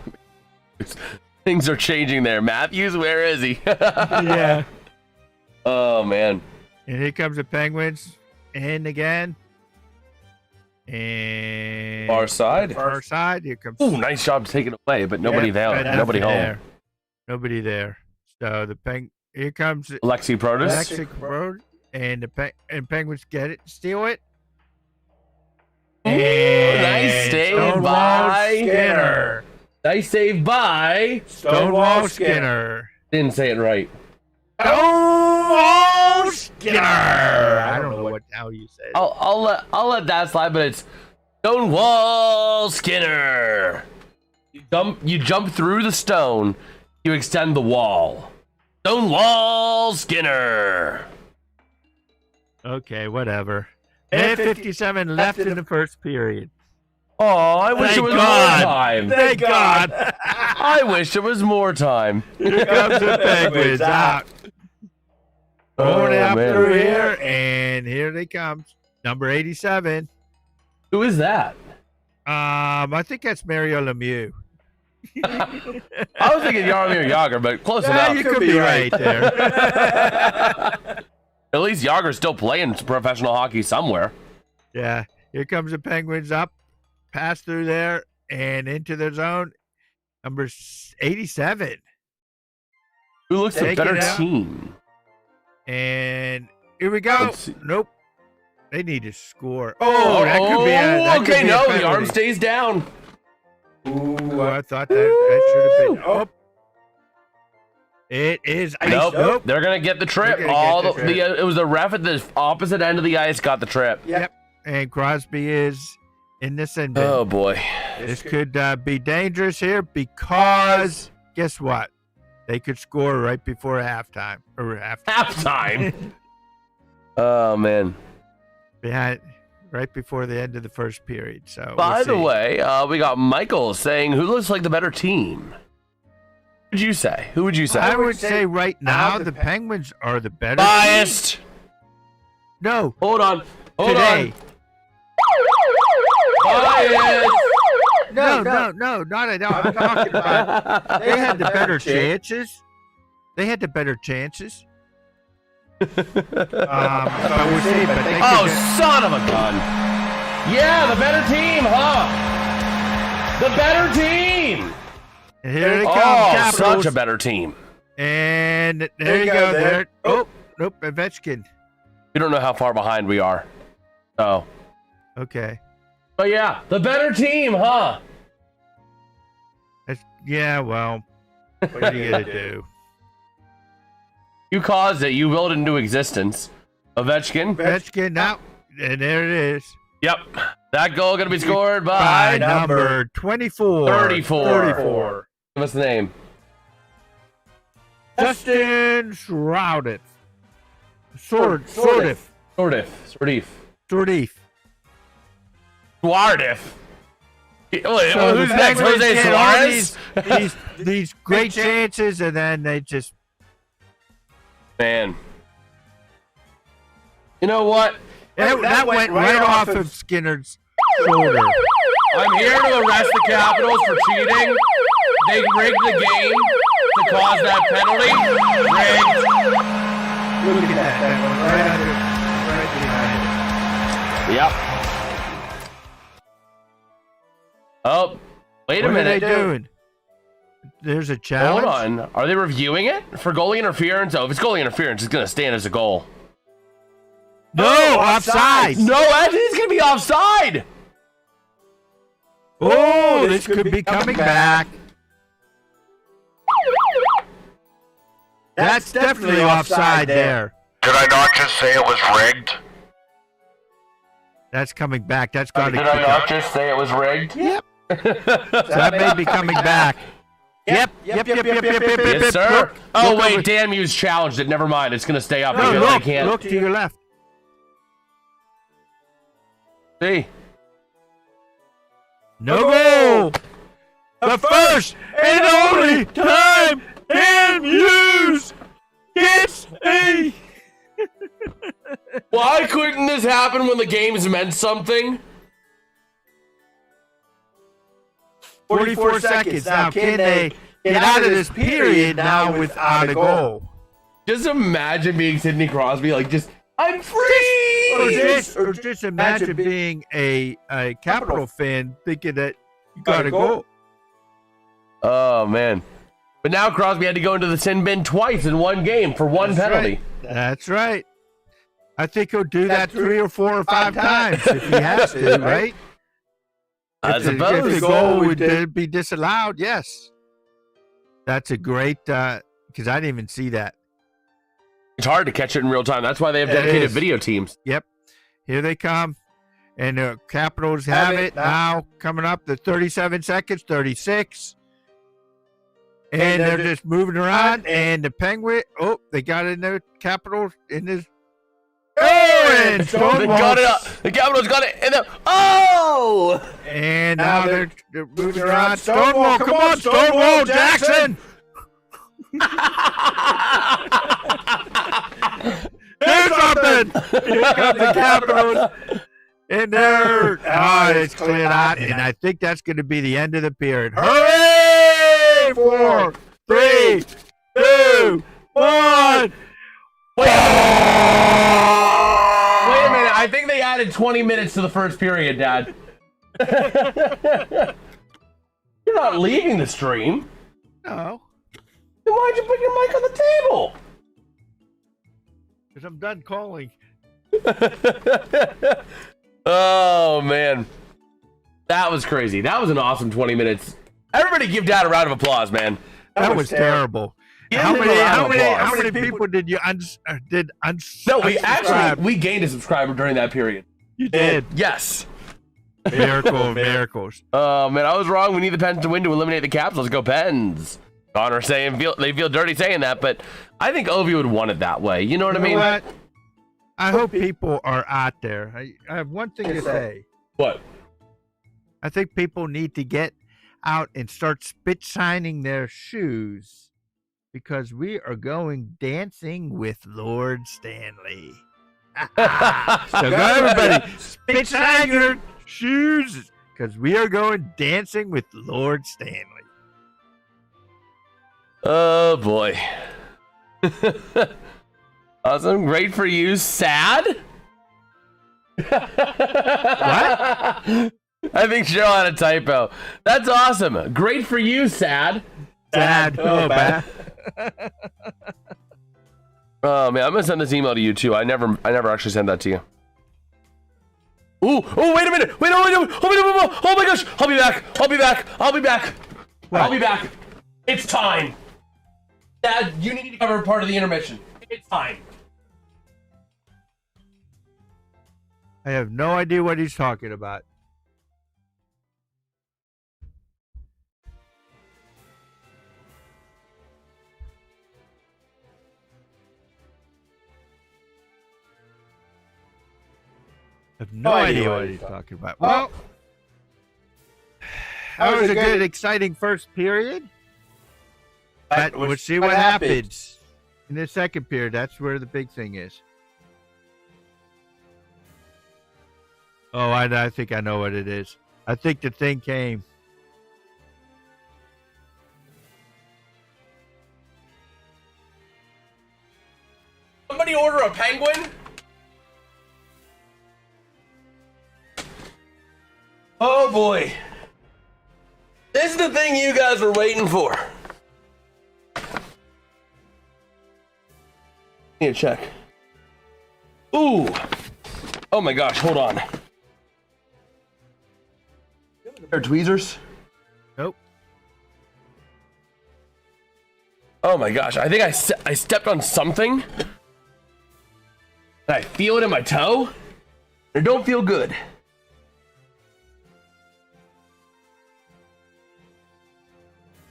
Things are changing there. Matthews, where is he? Yeah. Oh, man. And here comes the Penguins. And again. And Far side. Far side. Here comes. Ooh, nice job taking away, but nobody there. Nobody home. Nobody there. So here comes Lexi Protus. Lexi Road, and Penguins get it, steal it. Ooh, And nice save Stonewall by Skinner. Nice save by Stonewall Skinner. Didn't say it right. Stonewall Skinner. I don't know how you say it. I'll let that slide, but it's Stonewall Skinner. You jump through the stone, you extend the wall. Stonewall Skinner. Okay, whatever. And 57 left in the first period. Oh, I wish it was more time. Thank God. I wish it was more time. Here comes the Penguins out. Going out man. through here, and here they come. Number 87. Who is that? I think that's Mario Lemieux. I was thinking Jaromir Jagr, but close enough. You could be right there. At least Jagr's still playing professional hockey somewhere. Yeah, here comes the Penguins up, pass through there, and into the zone. Number 87. Who looks a Take better it out. team? And here we go. Let's see. Nope. They need to score. Oh, that could be a okay, no, the arm penalty. stays down. Ooh, I thought that should have been. Oh, it is ice. Nope, they're gonna get the trip. They're gonna get the trip. It was the ref at the opposite end of the ice got the trip. Yep. And Crosby is in this end. Oh boy, This could be dangerous here because guess what? They could score right before halftime or after halftime. Oh man. behind right before the end of the first period. So By we'll the see. way, we got Michael saying who looks like the better team. Who would you say? Who would you say? I would say right now the Penguins are the better. Biased. team. No, Hold on. Hold today. on. Biased. No, not at all. I'm talking about they had the better chances. They had the better chances. But we'll see. But they Oh, could- son of a gun. Yeah, the better team, huh? The better team. and here they come, Oh, Capitals. such a better team. And there you go. There. Oh, nope, Ovechkin. We don't know how far behind we are. Oh. Okay. But yeah, the better team, huh? Yeah. Well, what are you gonna do? You caused it. You willed it into existence. Ovechkin. Ovechkin now, and there it is. Yep. That goal going to be scored by number 24. 34. Give us the name. Justin Shrouded. Sordif. Sordif. Suarez. Wait, So who's the next? Penguins Jose get all Suarez? these great chances, and then they just Man. You know what? that went right off of Skinner's shoulder. I'm here to arrest the Capitals for cheating. They rigged the game to cause that penalty. Rigged. Look at that. That went right behind it. Yep. Oh, wait a What are they minute. doing? There's a challenge. Hold on. Are they reviewing it for goalie interference? Oh, if it's goalie interference, it's going to stand as a goal. No, offside. No, actually, it's going to be offside. Oh, this could be coming back. That's definitely offside there. Did I not just say it was rigged? That's coming back. That's got to Did I not just say it was rigged? Yep. That may be coming back. Yep. Yes, sir. Look, Oh, look wait, over- damn you's challenged it. Never mind. It's going to stay up No, because I look, can't look to your left. see. No goal. The first and only time in Hughes gets a. Why couldn't this happen when the game's meant something? 44 seconds. Now, can they get out of this period now without a goal? Just imagine being Sidney Crosby, like, just, I'm free! Or just imagine being a Capital fan thinking that you got a goal. Oh, man. But now Crosby had to go into the sin bin twice in one game for one penalty. Right. That's right. I think he'll do that 3 or 4 or 5 times if he has to, right? I If suppose. the goal would be disallowed, yes. That's a great, because I didn't even see that. It's hard to catch it in real time. That's why they have It dedicated is. video teams. Yep. Here they come. And the Capitals have it now. Coming up to 37 seconds, 36. And they're just moving around. And the Penguin, they got it in the Capitals in this. Oh, and They Stonewall. got it up. The Capitals got it. And And now they're moving around. Stonewall, come on, Stonewall Jackson. Do something. Here comes the Capitals. And there, it's cleared out. And I think that's going to be the end of the period. Hooray! 4, 3, 2, 1. Wait a minute. I think they added 20 minutes to the first period, Dad. You're not leaving the stream. No, Then why'd you put your mic on the table? because I'm done calling. Oh, man. That was crazy. That was an awesome 20 minutes. Everybody give Dad a round of applause, man. That was terrible. Give How him a many, round how, of many, applause. how many people did you did No, we unsubscribe? we gained a subscriber during that period. You did. Yes. Miracle of miracles. Oh, man, I was wrong. We need the Pens to win to eliminate the Caps. Let's go, Pens. Connor saying they feel dirty saying that, but I think Ovi would want it that way. You know what I You know mean? what? I hope people are out there. I have one thing to say. What? I think people need to get out and start spit shining their shoes because we are going dancing with Lord Stanley. So go everybody, spit shine your shoes because we are going dancing with Lord Stanley. Oh, boy. Awesome. Great for you. Sad? What? I think Cheryl had a typo. That's awesome. Great for you, sad. Sad. Oh, bad. Oh, man, I'm gonna send this email to you too. I never actually sent that to you. Ooh, oh, wait a minute. Wait, oh my gosh. I'll be back. What? I'll be back. It's time. Dad, you need to cover part of the intermission. It's time. I have no idea what he's talking about. I have no idea what he's talking about. Well, that was a good, exciting first period. But we'll see what happens in the second period. That's where the big thing is. Oh, I think I know what it is. I think the thing came. Somebody order a penguin? Oh boy. This is the thing you guys were waiting for. Need a check. Ooh. Oh my gosh, hold on. Are tweezers? Nope. Oh my gosh, I think I stepped on something. And I feel it in my toe. It don't feel good.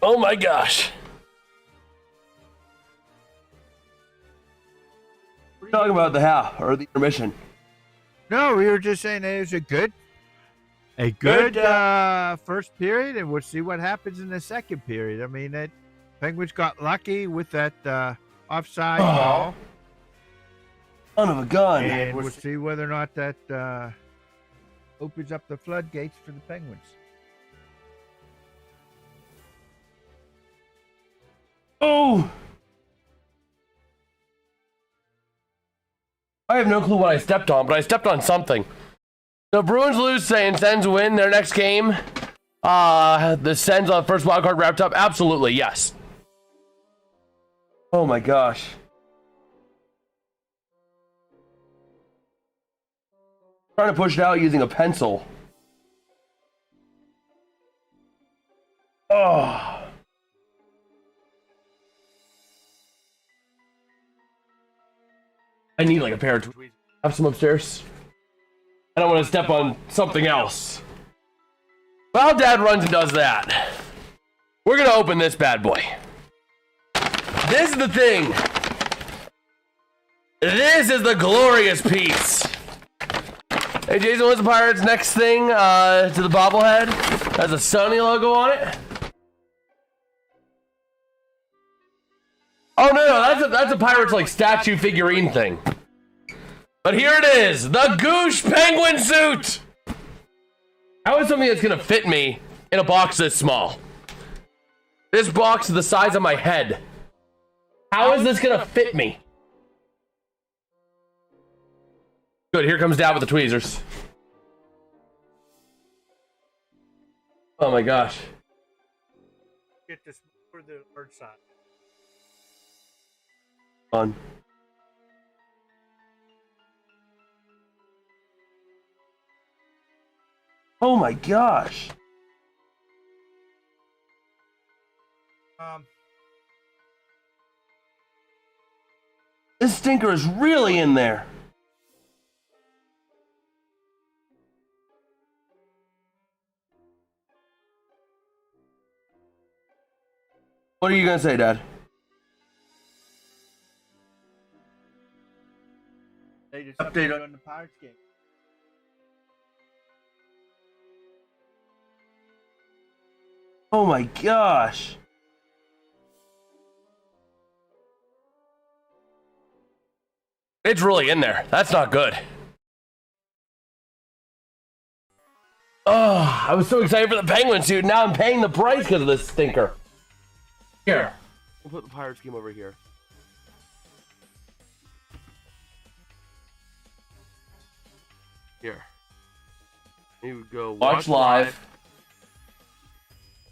Oh my gosh. What are you talking about, the half or the intermission? No, we were just saying it was a good first period, and we'll see what happens in the second period. I mean, that Penguins got lucky with that offside ball, Son of a gun. and we'll see whether or not that opens up the floodgates for the Penguins. Oh! I have no clue what I stepped on, but I stepped on something. So Bruins lose, saying Sens win their next game. The Sens on first wild card wrapped up. Absolutely, yes. Oh my gosh. Trying to push it out using a pencil. Oh. I need like a pair of tweezers. Have some upstairs. I don't want to step on something else. While Dad runs and does that, we're gonna open this bad boy. This is the thing. This is the glorious piece. Hey Jason, what's the Pirates' next thing to the bobblehead? Has a Sony logo on it. Oh no, that's a Pirates like statue figurine thing. But here it is, the Goosh Penguin suit. How is something that's gonna fit me in a box this small? This box is the size of my head. How is this gonna fit me? Good, here comes Dad with the tweezers. Oh my gosh. Get this for the hard side. On. Oh my gosh. This stinker is really in there. What are you gonna say, Dad? They just update on the Pirates game. Oh my gosh. It's really in there. That's not good. Oh, I was so excited for the Penguin suit. Now I'm paying the price because of this stinker. Here. We'll put the Pirates game over here. Here. You go watch live.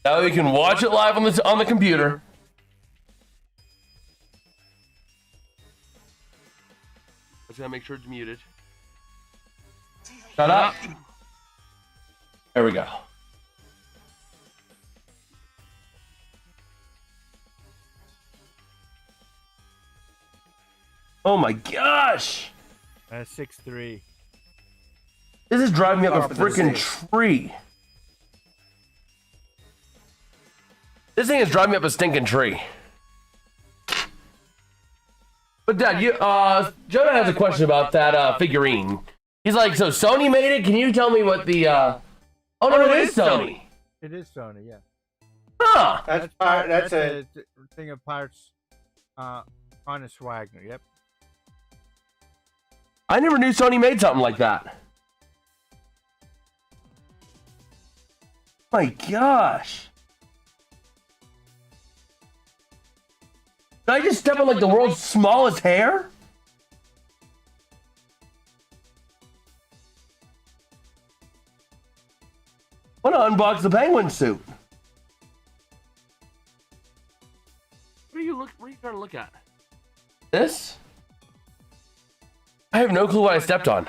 Now you can watch it live on the computer. I just gotta make sure it's muted. Shut up. There we go. Oh my gosh! 6-3. This is driving me up a freaking tree. This thing is driving me up a stinking tree. But Dad, Jonah has a question about that figurine. He's like, so Sony made it? Can you tell me what the Oh no, it is Sony. It is Sony, yeah. Huh. That's a thing of Pirates on a Swagner, yep. I never knew Sony made something like that. My gosh. Did I just step on like the world's smallest hair? I want to unbox the Penguin suit. What are you trying to look at? This? I have no clue what I stepped on.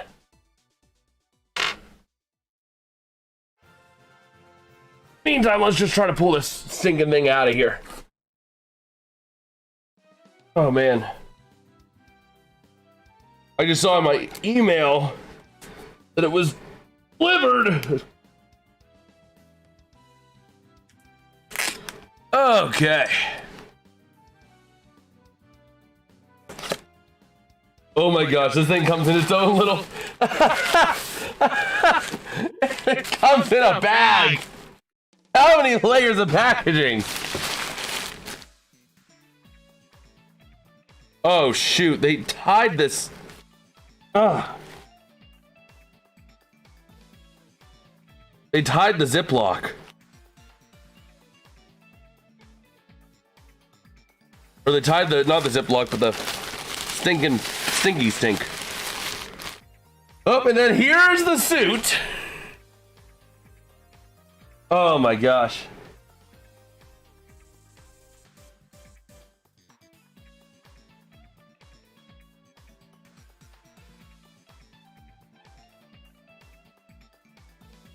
Meantime, let's just try to pull this stinking thing out of here. Oh man. I just saw in my email that it was delivered. Okay. Oh my gosh, this thing comes in its own little... It comes in a bag. How many layers of packaging? Oh shoot, they tied this. They tied the Ziploc. Or they tied the, not the Ziploc, but the stinky stink. Oh, and then here's the suit. Oh my gosh.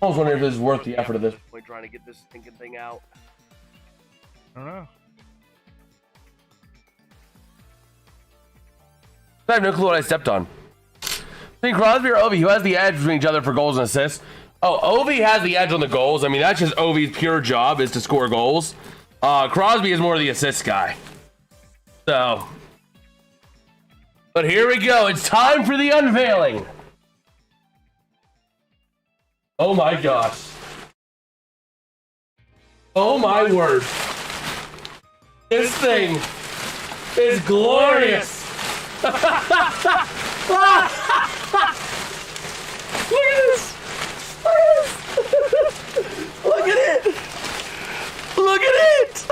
I was wondering if this is worth the effort of this point, trying to get this stinking thing out. I don't know. I have no clue what I stepped on. Between Crosby or Ovi, who has the edge between each other for goals and assists? Oh, Ovi has the edge on the goals. I mean, that's just Ovi's pure job is to score goals. Crosby is more the assist guy. So, but here we go. It's time for the unveiling. Oh my gosh. Oh my word. This thing is glorious. Look at this. Look at it. Look at it.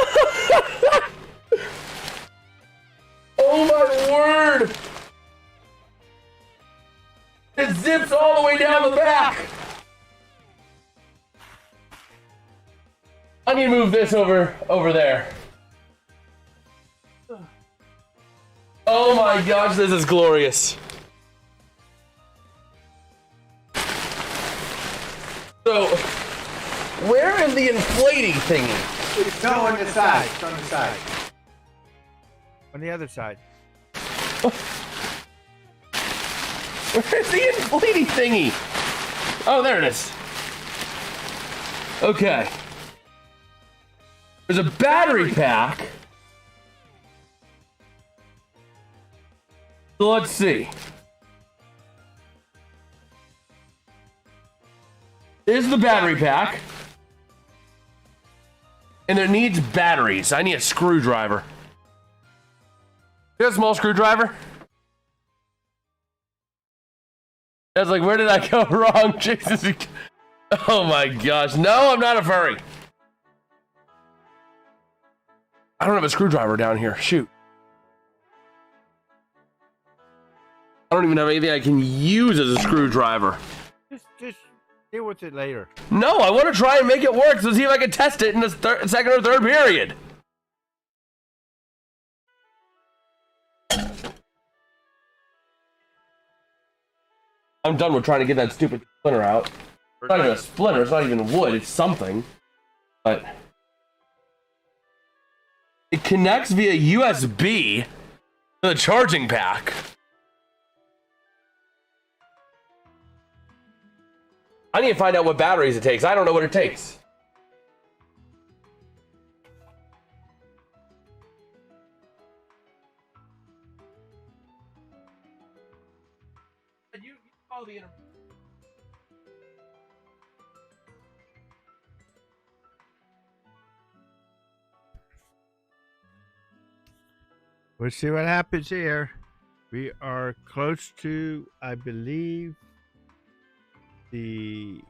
Oh my word. It zips all the way down the back. I need to move this over there. Oh my gosh, this is glorious. So, where is the inflating thingy? It's on the side. It's on the side. On the other side. Where's the inflating thingy? Oh, there it is. Okay. There's a battery pack. So let's see. This is the battery pack. And it needs batteries. I need a screwdriver. You got a small screwdriver? I was like, where did I go wrong? Jesus. Oh my gosh. No, I'm not a furry. I don't have a screwdriver down here. Shoot. I don't even have anything I can use as a screwdriver. Just deal with it later. No, I want to try and make it work to see if I can test it in the second or third period. I'm done with trying to get that stupid splinter out. It's not even a splinter, it's not even wood, it's something. But it connects via USB to the charging pack. I need to find out what batteries it takes. I don't know what it takes. You call the intermission. We'll see what happens here. We are close to, I believe, the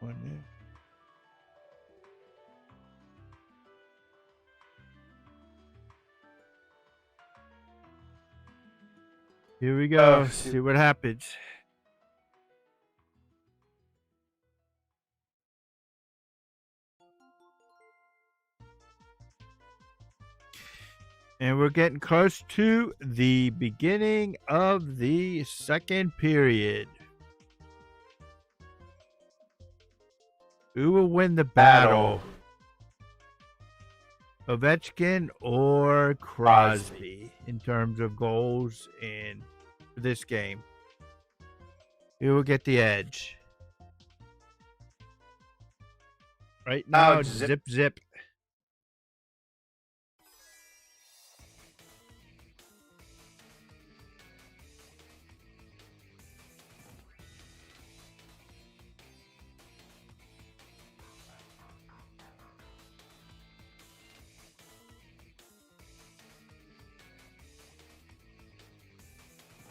one there. Here we go. See what happens. And we're getting close to the beginning of the second period. Who will win the battle? Ovechkin or Crosby in terms of goals in this game? Who will get the edge? Right now, it's zip.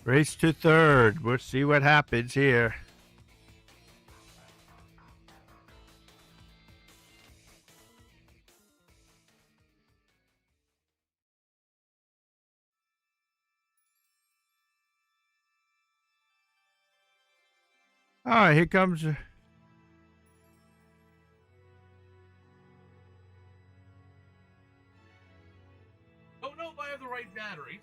Race to third. We'll see what happens here. All right, here comes. Don't know if I have the right batteries.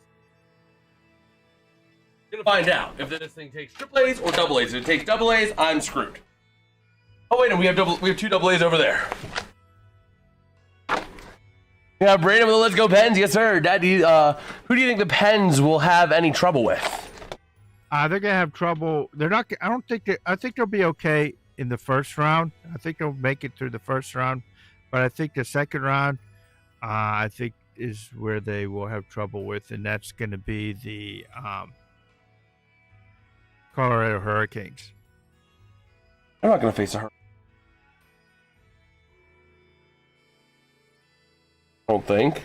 Gonna find out if this thing takes triple A's or double A's. If it takes double A's, I'm screwed. Oh wait, no, we have two double A's over there. Yeah, Brandon with the Let's Go Pens, yes sir. Daddy, who do you think the Pens will have any trouble with? They're gonna have trouble. They're not. I don't think. I think they'll be okay in the first round. I think they'll make it through the first round, but I think the second round, I think is where they will have trouble with, and that's going to be the Colorado Hurricanes. I'm not gonna face a hurricane. I don't think.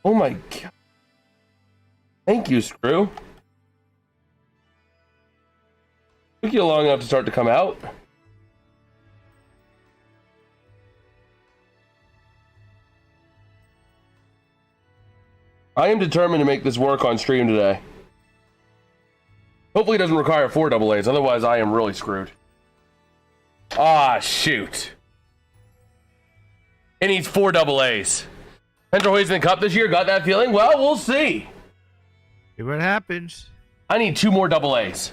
Oh my god. Thank you, Screw. Took you long enough to start to come out. I am determined to make this work on stream today. Hopefully it doesn't require 4 double A's, otherwise I am really screwed. Ah, shoot. It needs 4 double A's. Pens are hoisting the cup this year, got that feeling? Well, we'll see. See what happens. I need 2 more double A's.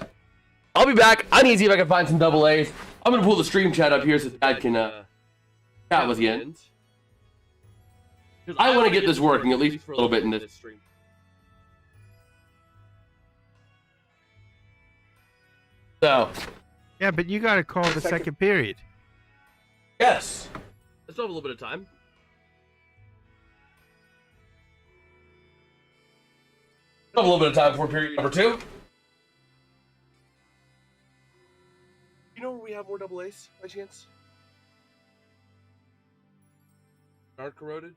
I'll be back. I need to see if I can find some double A's. I'm going to pull the stream chat up here so Dad can chat with you. I want to get this working, at least for a little bit in this stream. So. Yeah, but you got to call the second period. Yes. I still have a little bit of time. I have a little bit of time before period number 2. You know where we have more double A's by chance? Aren't corroded?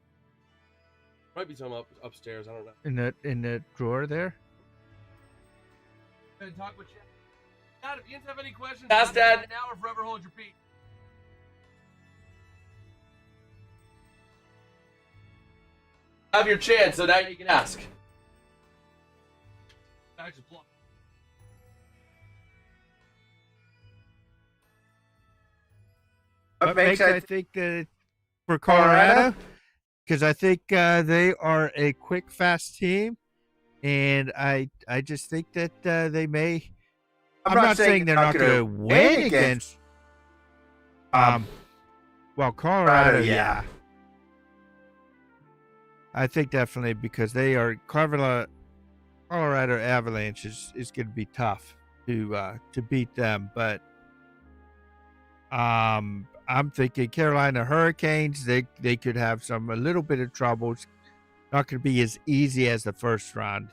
Might be some upstairs. I don't know. In the drawer there. Go ahead and talk with you. Dad, if you have any questions, ask Dad now or forever hold your peace. Have your chance, so now you can ask. What makes I think that for Colorado, because I think they are a quick, fast team, and I just think that they may. I'm not saying they're not going to win against. Well, Colorado, yeah. I think definitely because they are Colorado Avalanche is going to be tough to beat them, but I'm thinking Carolina Hurricanes they could have a little bit of trouble. It's not going to be as easy as the first round,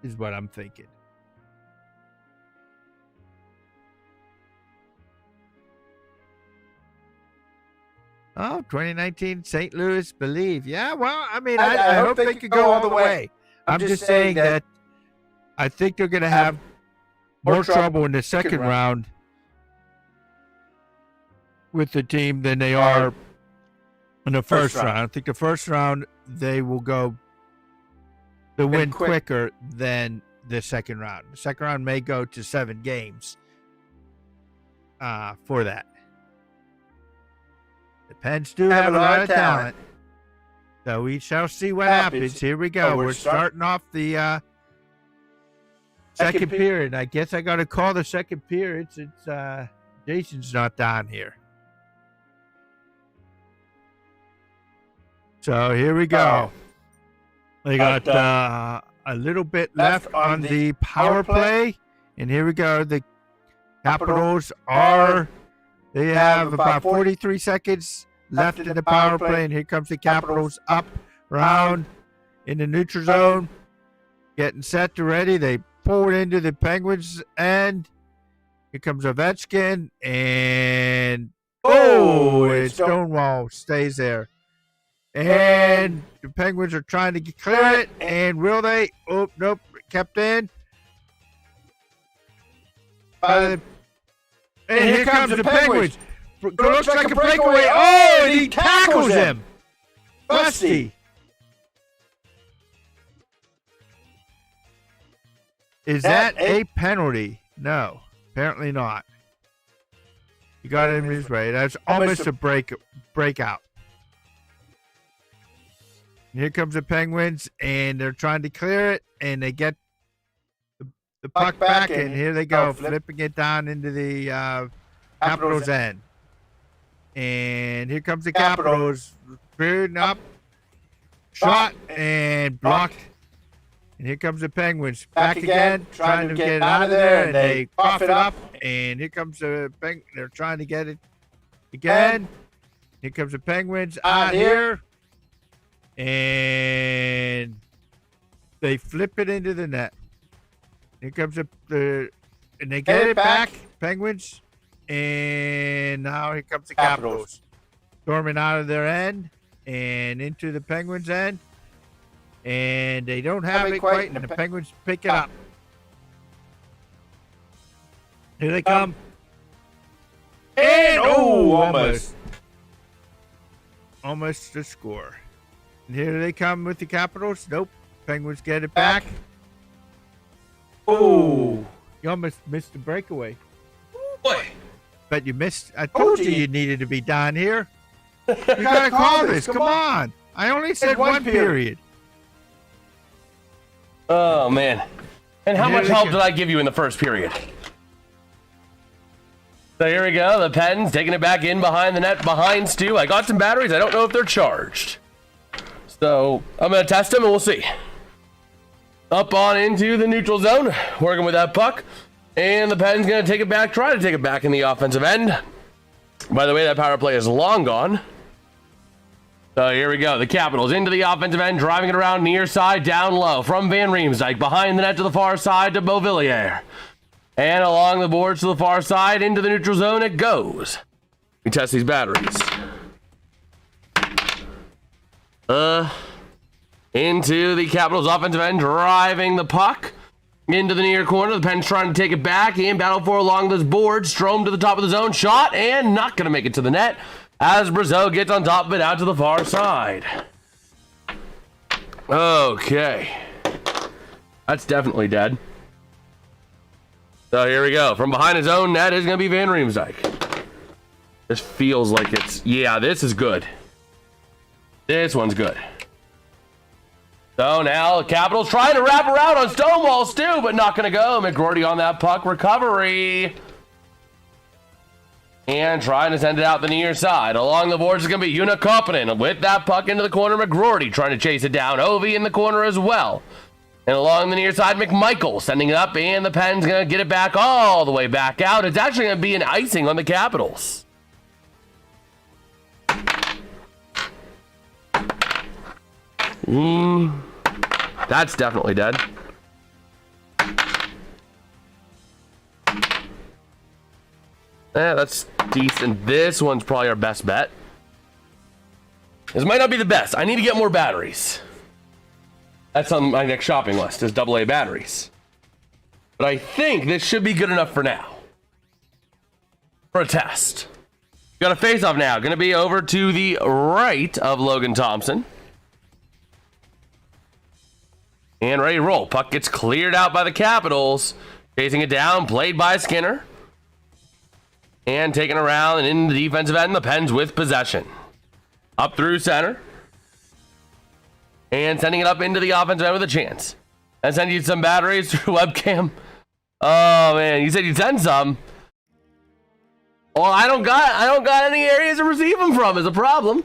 is what I'm thinking. Oh, 2019 St. Louis believe. Yeah, well, I mean, I hope they could go all the way. I'm just saying that I think they're going to have more trouble in the second round with the team than they are in the first round. I think the first round they will win quicker than the second round. The second round may go to 7 games for that. The Pens do have a lot of talent. So we shall see what happens. Here we go. We're starting off the second period. I guess I got to call the second period since Jason's not down here. So here we go. They got a little bit left on the power play. And here we go. The Capitals they have about 43 seconds left in the power play. And here comes the Capitals up, round in the neutral zone. Getting set to ready. They pull it into the Penguins. And here comes Ovechkin. And it's Stonewall stays there. And the Penguins are trying to clear it. And will they? Oh, nope. Kept in. And here comes the Penguins. Looks like a breakaway. Oh, and he tackles him. Busty. Is that a penalty? No, apparently not. You got it in his way. That's almost a breakout. And here comes the Penguins, and they're trying to clear it, and they get the puck back, and here they go, flipping it down into the Capitals' end. And here comes the Capitals, spearing up, shot, and blocked. And here comes the Penguins, back again, trying to get it out of there, and they cough it up. And here comes the Penguins, they're trying to get it again. Here comes the Penguins out here. And they flip it into the net. Here comes and they get it back, Penguins. And now here comes the Capitals. Storming out of their end and into the Penguins' end. And they don't have it quite, and the Penguins pick it up. Here they come. And, almost. Almost the score. And here they come with the Capitals. Nope. Penguins get it back. Oh, you almost missed the breakaway. Boy. But you missed. I told you needed to be down here. You gotta call this. Come on. I only said one period. Oh, man. And how much help did I give you in the first period? So here we go. The Pens taking it back in behind the net, behind Stu. I got some batteries. I don't know if they're charged. So I'm going to test them and we'll see. Up on into the neutral zone, working with that puck. And the Pens going to take it back, try to take it back in the offensive end. By the way, that power play is long gone. So here we go. The Capitals into the offensive end, driving it around near side, down low from Van Riemsdyk, behind the net to the far side to Beauvillier. And along the boards to the far side, into the neutral zone it goes. We test these batteries. Into the Capitals offensive end, driving the puck into the near corner. The Pens trying to take it back in battle for along this board. Strome to the top of the zone, shot, and not going to make it to the net as Brazeau gets on top of it out to the far side. Okay. That's definitely dead. So here we go. From behind his own net is going to be Van Riemsdyk. This feels like it's... Yeah, this is good. This one's good. So now the Capitals trying to wrap around on Stonewall Stu, but not going to go. McGroarty on that puck recovery. And trying to send it out the near side. Along the boards is going to be Unakoppinen with that puck into the corner. McGroarty trying to chase it down. Ovi in the corner as well. And along the near side, McMichael sending it up. And the Pens going to get it back all the way back out. It's actually going to be an icing on the Capitals. That's definitely dead. Yeah, that's decent. This one's probably our best bet. This might not be the best. I need to get more batteries. That's on my next shopping list, is AA batteries. But I think this should be good enough for now. For a test. Got a face-off now. Going to be over to the right of Logan Thompson. And ready to roll. Puck gets cleared out by the Capitals. Chasing it down, played by Skinner. And taken around and in the defensive end, the Pens with possession. Up through center. And sending it up into the offensive end with a chance. And send you some batteries through webcam. Oh man, you said you'd send some. Well, I don't got any areas to receive them from is a problem.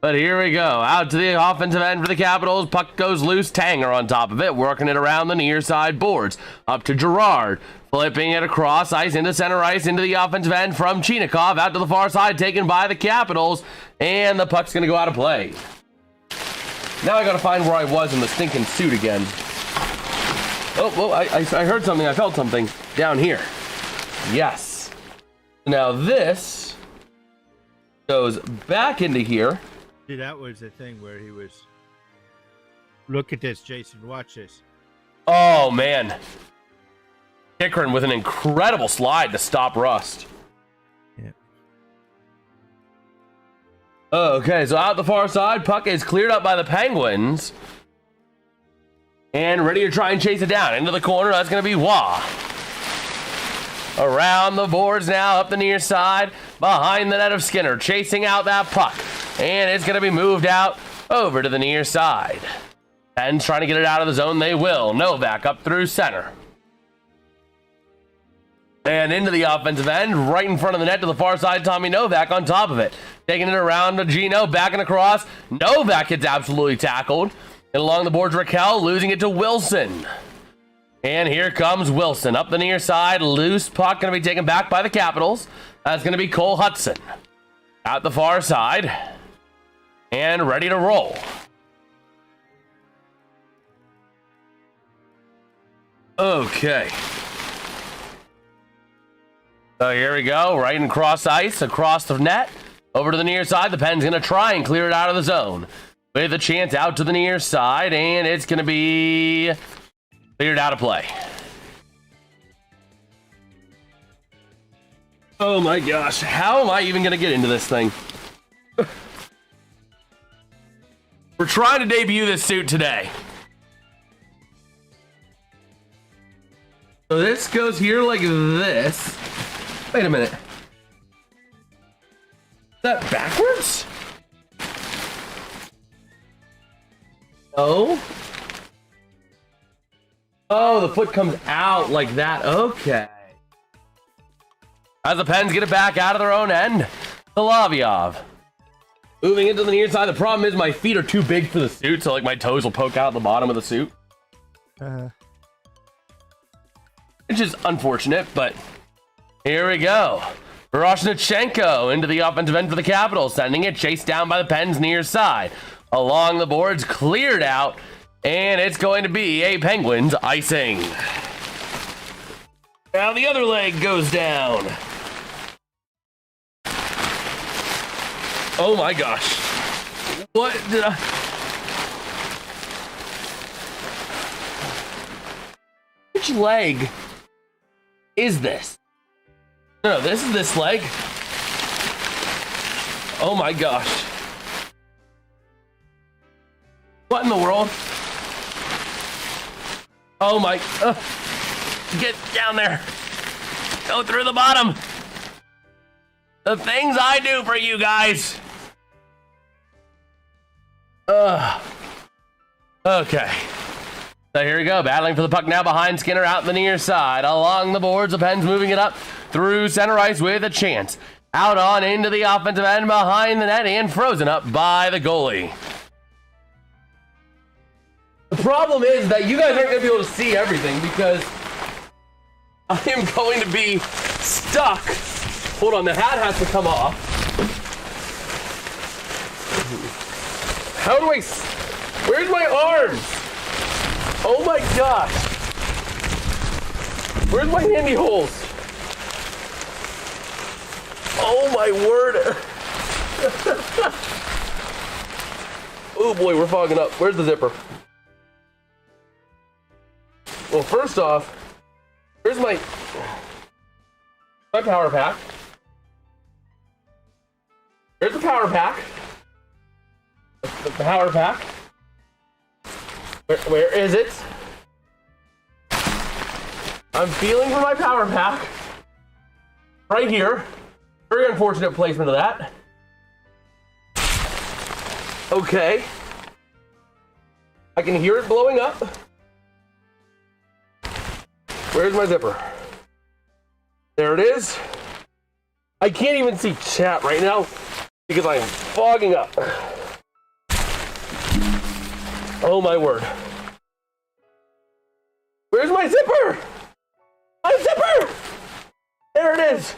But here we go. Out to the offensive end for the Capitals. Puck goes loose. Tanger on top of it. Working it around the near side boards. Up to Girard. Flipping it across ice into center ice into the offensive end from Chinakhov. Out to the far side. Taken by the Capitals. And the puck's going to go out of play. Now I got to find where I was in the stinking suit again. Oh, I heard something. I felt something down here. Yes. Now this goes back into here. See, that was the thing where he was. Look at this, Jason. Watch this. Oh, man. Hickren with an incredible slide to stop Rust. Yeah. Okay, so out the far side, puck is cleared up by the Penguins. And ready to try and chase it down. Into the corner, that's going to be Wah. Around the boards now, up the near side, behind the net of Skinner, chasing out that puck. And it's going to be moved out over to the near side. And trying to get it out of the zone, they will. Novak up through center. And into the offensive end, right in front of the net to the far side, Tommy Novak on top of it. Taking it around to Gino, backing across. Novak gets absolutely tackled. And along the boards, Raquel losing it to Wilson. And here comes Wilson up the near side. Loose puck going to be taken back by the Capitals. That's going to be Cole Hudson. Out the far side. And ready to roll. Okay. So here we go. Right in cross ice. Across the net. Over to the near side. The Pen's going to try and clear it out of the zone. With a chance out to the near side, and it's going to be cleared out of play. Oh my gosh, how am I even going to get into this thing? We're trying to debut this suit today. So this goes here like this. Wait a minute. Is that backwards? Oh. Oh, the foot comes out like that. Okay. As the Pens get it back out of their own end, Solovyov. Moving into the near side. The problem is my feet are too big for the suit, so like my toes will poke out the bottom of the suit. Which is unfortunate, but here we go. Veroshnachenko into the offensive end for the Capitals, sending it chased down by the Pens near side. Along the boards, cleared out, and it's going to be a Penguins icing. Now the other leg goes down. Oh my gosh. What did I... Which leg is this? No, this is this leg. Oh my gosh. What in the world? Oh my... get down there. Go through the bottom. The things I do for you guys. Okay. So here we go. Battling for the puck now behind Skinner out the near side. Along the boards, the Pens moving it up through center ice with a chance. Out on into the offensive end behind the net and frozen up by the goalie. The problem is that you guys aren't going to be able to see everything because I am going to be stuck. Hold on, the hat has to come off. How do I... Where's my arms? Oh my gosh. Where's my handy holes? Oh my word. Oh boy, we're fogging up. Where's the zipper? Well, first off, where's my power pack? Where's the power pack? The power pack? Where is it? I'm feeling for my power pack. Right here. Very unfortunate placement of that. Okay. I can hear it blowing up. Where's my zipper? There it is. I can't even see chat right now because I'm fogging up. Oh my word. Where's my zipper? My zipper! There it is.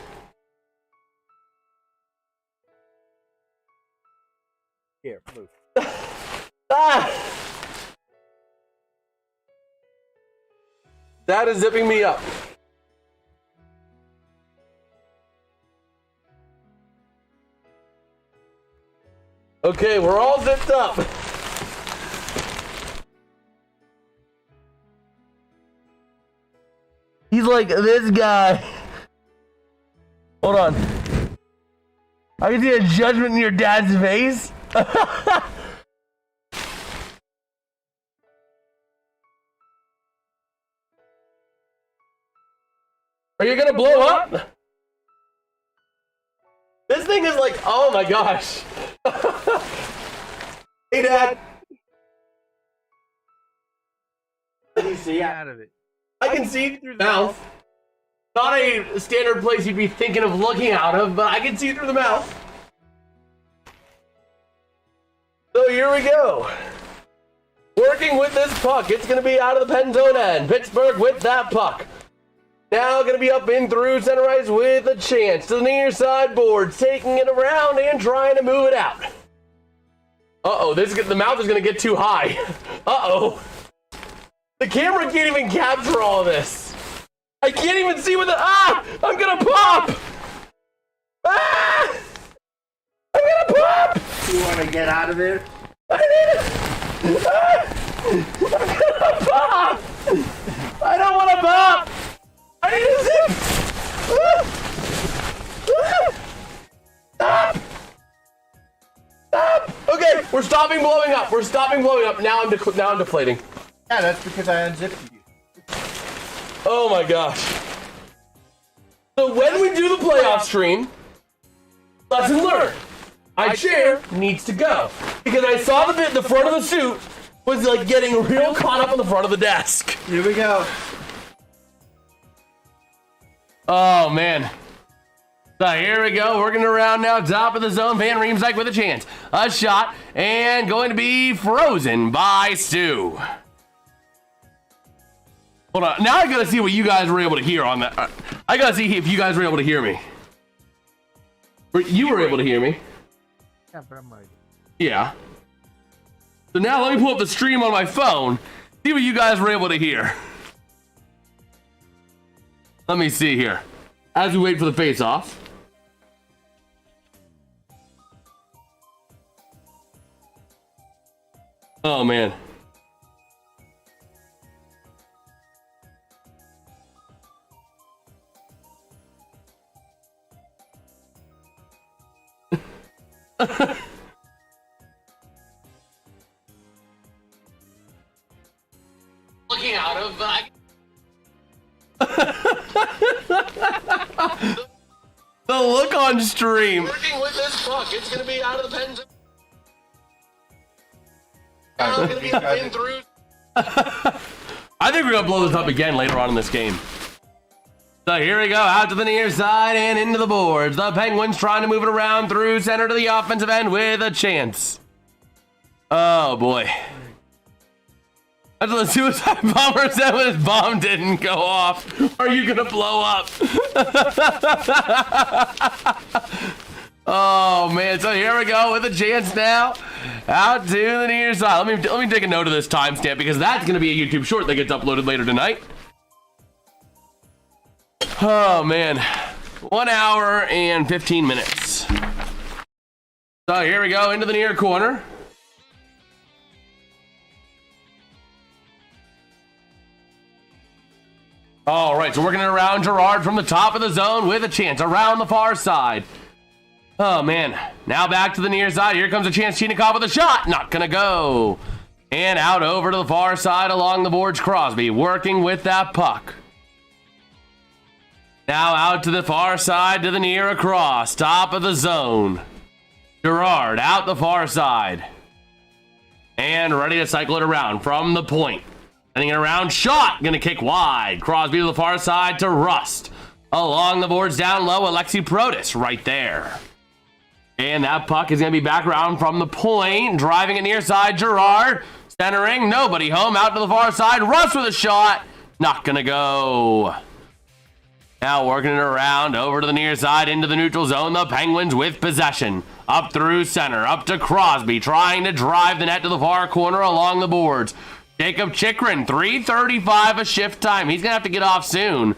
Here, move. Ah! That is zipping me up. Okay, we're all zipped up. He's like this guy. Hold on. I can see a judgment in your dad's face. Are you gonna blow up? This thing is like, oh my gosh. Hey, Dad. Can you see Out of it. I can see through the mouth. Not a standard place you'd be thinking of looking out of, but I can see through the mouth. So here we go. Working with this puck. It's going to be out of the pen zone end. Pittsburgh with that puck. Now going to be up in through center ice with a chance to the near side boards, taking it around and trying to move it out. Uh-oh, the mouth is going to get too high. Uh-oh. The camera can't even capture all of this. I can't even see what I'm going to pop. Ah! I'm going to pop. You want to get out of there? I need it. I'm going to pop. I don't want to pop. I need to zip! Stop! Stop! Okay, we're stopping blowing up. We're stopping blowing up. Now I'm deflating. Yeah, that's because I unzipped you. Oh my gosh. So when we do the playoff stream, lesson learned. My chair needs to go. Because I saw the front of the suit was like getting real caught up on the front of the desk. Here we go. Oh, man. So here we go, working around now, top of the zone. Van Riemsdyk with a chance. A shot, and going to be frozen by Stu. Hold on, now I gotta see what you guys were able to hear on that. I gotta see if you guys were able to hear me. You were able to hear me. Yeah, but I'm right. Yeah. So now let me pull up the stream on my phone, see what you guys were able to hear. Let me see here. As we wait for the face-off. Oh, man. Looking out of the look on stream. Working with this puck, it's gonna be out of the pen zone. Gonna be in through. I think we're gonna blow this up again later on in this game. So here we go, out to the near side and into the boards. The Penguins trying to move it around through center to the offensive end with a chance. Oh boy. That's what the suicide bomber said when his bomb didn't go off. Are you gonna blow up? Oh man, so here we go with a chance now. Out to the near side. Let me take a note of this timestamp because that's gonna be a YouTube short that gets uploaded later tonight. Oh man. 1 hour and 15 minutes. So here we go into the near corner. All right, so working it around Gerard from the top of the zone with a chance around the far side. Oh, man. Now back to the near side. Here comes a chance. Chinakhov with a shot. Not going to go. And out over to the far side along the boards. Crosby working with that puck. Now out to the far side to the near across. Top of the zone. Gerard out the far side. And ready to cycle it around from the point. Sending it around, shot, gonna kick wide. Crosby to the far side to Rust. Along the boards down low, Alexi Protas right there. And that puck is gonna be back around from the point. Driving it near side, Gerard. Centering, nobody home, out to the far side. Rust with a shot, not gonna go. Now working it around, over to the near side, into the neutral zone. The Penguins with possession. Up through center, up to Crosby, trying to drive the net to the far corner along the boards. Jacob Chikrin, 3:35 a shift time. He's going to have to get off soon.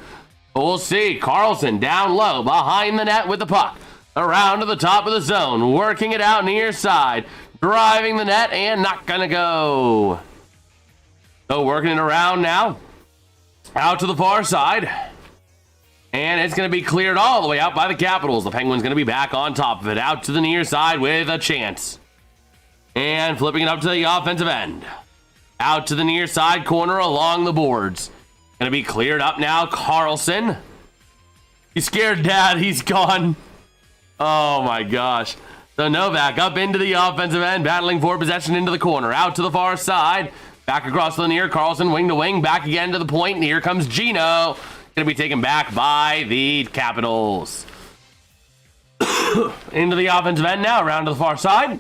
But we'll see. Carlson down low behind the net with the puck. Around to the top of the zone, working it out near side, driving the net, and not gonna go. So working it around now, out to the far side. And it's going to be cleared all the way out by the Capitals. The Penguins going to be back on top of it, out to the near side with a chance. And flipping it up to the offensive end. Out to the near side corner along the boards. Going to be cleared up now, Carlson. He's scared, Dad. He's gone. Oh, my gosh. So Novak up into the offensive end, battling for possession into the corner. Out to the far side. Back across the near. Carlson wing to wing. Back again to the point. And here comes Gino. Going to be taken back by the Capitals. Into the offensive end now. Around to the far side.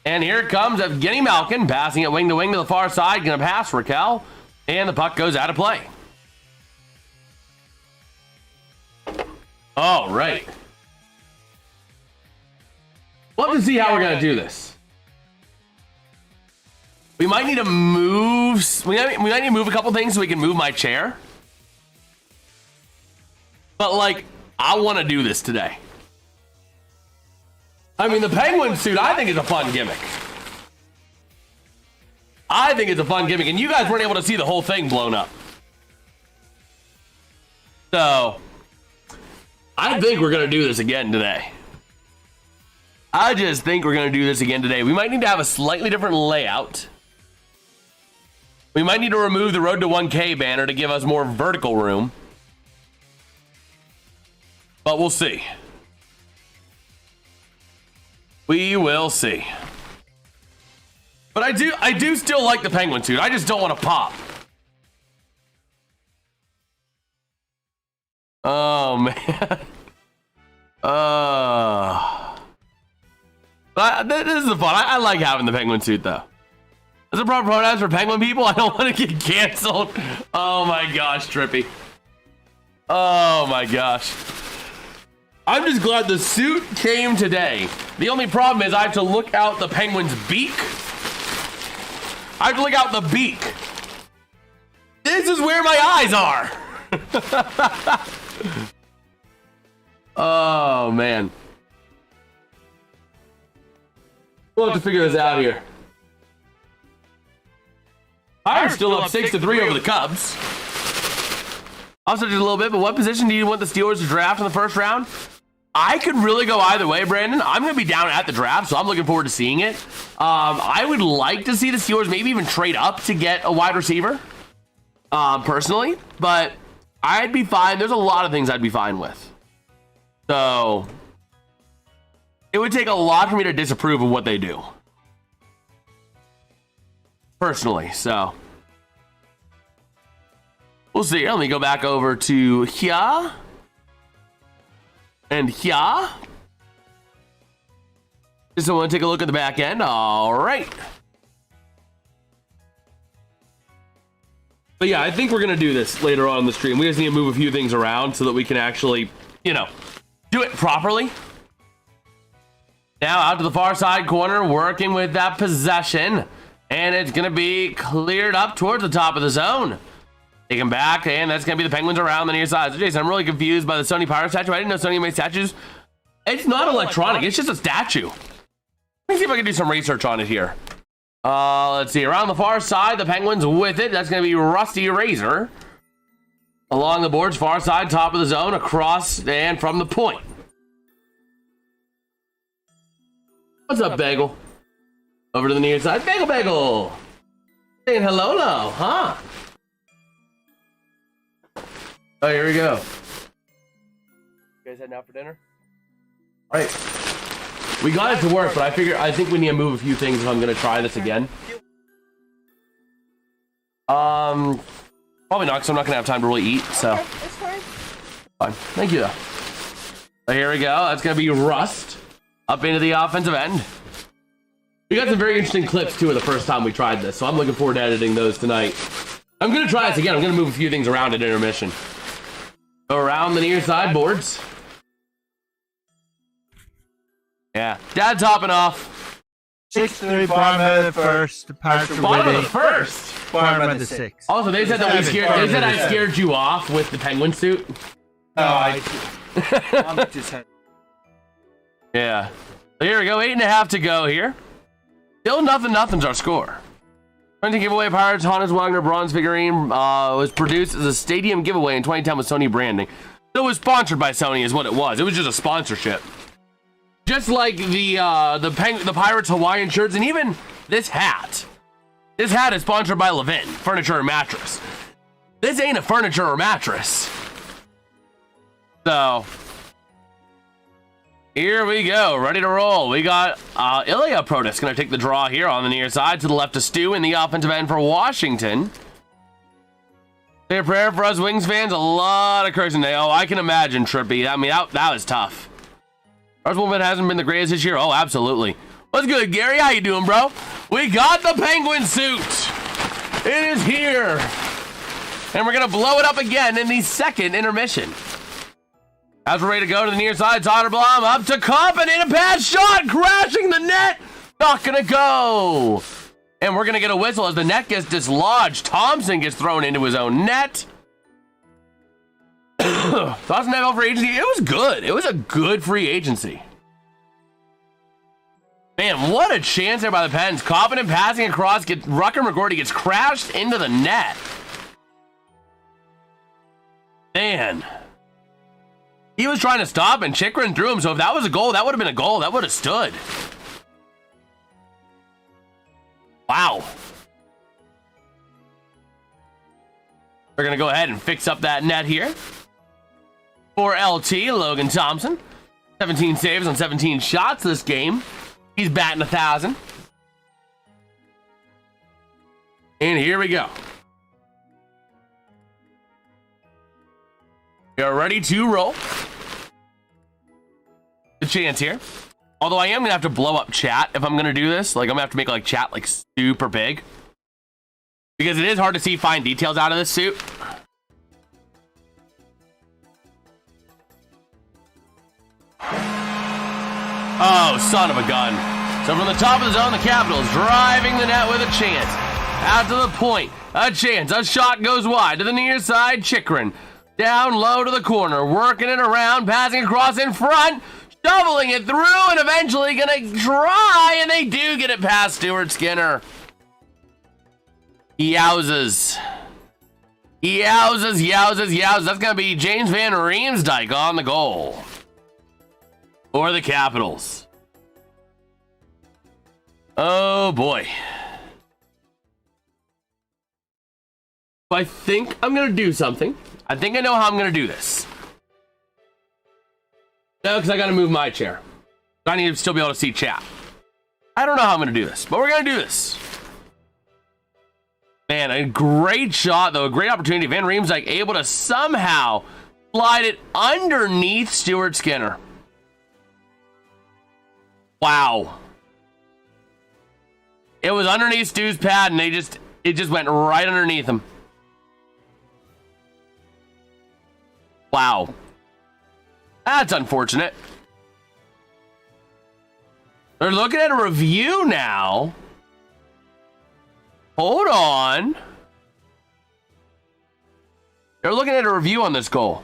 And here comes Evgeny Malkin. Passing it wing to wing to the far side. Going to pass Raquel. And the puck goes out of play. All right. We'll have to see how we're going to do this. We might need to move. We might need to move a couple things so we can move my chair. But, like, I want to do this today. I mean, the Penguin suit, I think, is a fun gimmick. I think it's a fun gimmick, and you guys weren't able to see the whole thing blown up. So, I think we're going to do this again today. I just think we're going to do this again today. We might need to have a slightly different layout. We might need to remove the Road to 1K banner to give us more vertical room. But we'll see. We will see. But I do still like the Penguin suit. I just don't want to pop. Oh, man. But this is the fun. I like having the Penguin suit, though. Is there proper pronouns for Penguin people? I don't want to get canceled. Oh, my gosh, Trippy. Oh, my gosh. I'm just glad the suit came today. The only problem is I have to look out the Penguin's beak. I have to look out the beak. This is where my eyes are. Oh, man. We'll have to figure this out here. Pirates still up 6-3 over the Cubs. Also, just a little bit, but what position do you want the Steelers to draft in the first round? I could really go either way, Brandon. I'm going to be down at the draft, so I'm looking forward to seeing it. I would like to see the Steelers maybe even trade up to get a wide receiver, personally, but I'd be fine. There's a lot of things I'd be fine with. So, it would take a lot for me to disapprove of what they do. Personally, so. We'll see. Let me go back over to here. And here. Just want to take a look at the back end. All right. But yeah, I think we're going to do this later on in the stream. We just need to move a few things around so that we can actually, you know, do it properly. Now out to the far side corner, working with that possession. And it's going to be cleared up towards the top of the zone. Take him back, and that's going to be the Penguins around the near side. So, Jason, I'm really confused by the Sony Pirate statue. I didn't know Sony made statues. It's not electronic. It's just a statue. Let me see if I can do some research on it here. Let's see. Around the far side, the Penguins with it. That's going to be Rusty Razor. Along the boards, far side, top of the zone, across, and from the point. What's up, Bagel? Over to the near side. Bagel, Bagel! Saying hello, huh? Oh, here we go. You guys heading out for dinner? All right. We got it to work, but I think we need to move a few things if I'm going to try this again. Probably not, because I'm not going to have time to really eat, so. Okay, it's fine. Fine. Thank you, though. So here we go. That's going to be Rust up into the offensive end. We got some very interesting clips, too, of the first time we tried this, so I'm looking forward to editing those tonight. I'm going to try this again. I'm going to move a few things around at intermission. Go around the near side boards. Yeah. Dad's hopping off. 6-3, bottom of the first. Bottom of the first. Bottom of the sixth. Also, they said that I scared you off with the Penguin suit. No, Yeah. So here we go. 8.5 to go here. Still nothing's our score. Trying to give away Pirates Hannes Wagner bronze figurine was produced as a stadium giveaway in 2010 with Sony branding. So it was sponsored by Sony is what it was. It was just a sponsorship. Just like the Pirates Hawaiian shirts and even this hat. This hat is sponsored by Levin, Furniture and Mattress. This ain't a furniture or mattress. So, here we go, ready to roll. We got Ilya Protas going to take the draw here on the near side to the left of Stu in the offensive end for Washington. Say a prayer for us Wings fans, a lot of cursing today. Oh, I can imagine, Trippy. I mean, that was tough. Our movement hasn't been the greatest this year. Oh, absolutely. What's good, Gary? How you doing, bro? We got the Penguin suit. It is here. And we're going to blow it up again in the second intermission. As we're ready to go to the near side, Soderblom up to Kopp and in a bad shot, crashing the net. Not going to go. And we're going to get a whistle as the net gets dislodged. Thompson gets thrown into his own net. Thoughts on that free agency? It was good. It was a good free agency. Man, what a chance there by the Pens. Confident passing across. Rucker McGorty gets crashed into the net. Man. He was trying to stop and Chikrin threw him. So if that was a goal, that would have been a goal. That would have stood. Wow. We're going to go ahead and fix up that net here. For LT, Logan Thompson. 17 saves on 17 shots this game. He's batting 1,000. And here we go. We are ready to roll. The chance here. Although I am going to have to blow up chat if I'm going to do this. Like, I'm going to have to make, like, chat, like, super big. Because it is hard to see fine details out of this suit. Oh, son of a gun. So from the top of the zone, the Capitals driving the net with a chance. Out to the point. A chance. A shot goes wide to the near side. Chikrin. Down low to the corner. Working it around. Passing across in front. Shoveling it through and eventually going to try. And they do get it past Stuart Skinner. Yowzas. Yowzas, yowzas, yowzas. That's going to be James Van Riemsdyk on the goal. For the Capitals. Oh boy. I think I'm gonna do something. I think I know how I'm gonna do this. No, because I gotta move my chair. I need to still be able to see chat. I don't know how I'm gonna do this, but we're gonna do this. Man, a great shot though, a great opportunity. Van Riemsdyk able to somehow slide it underneath Stuart Skinner. Wow. It was underneath Stu's pad and it just went right underneath him. Wow. That's unfortunate. They're looking at a review now. Hold on. They're looking at a review on this goal.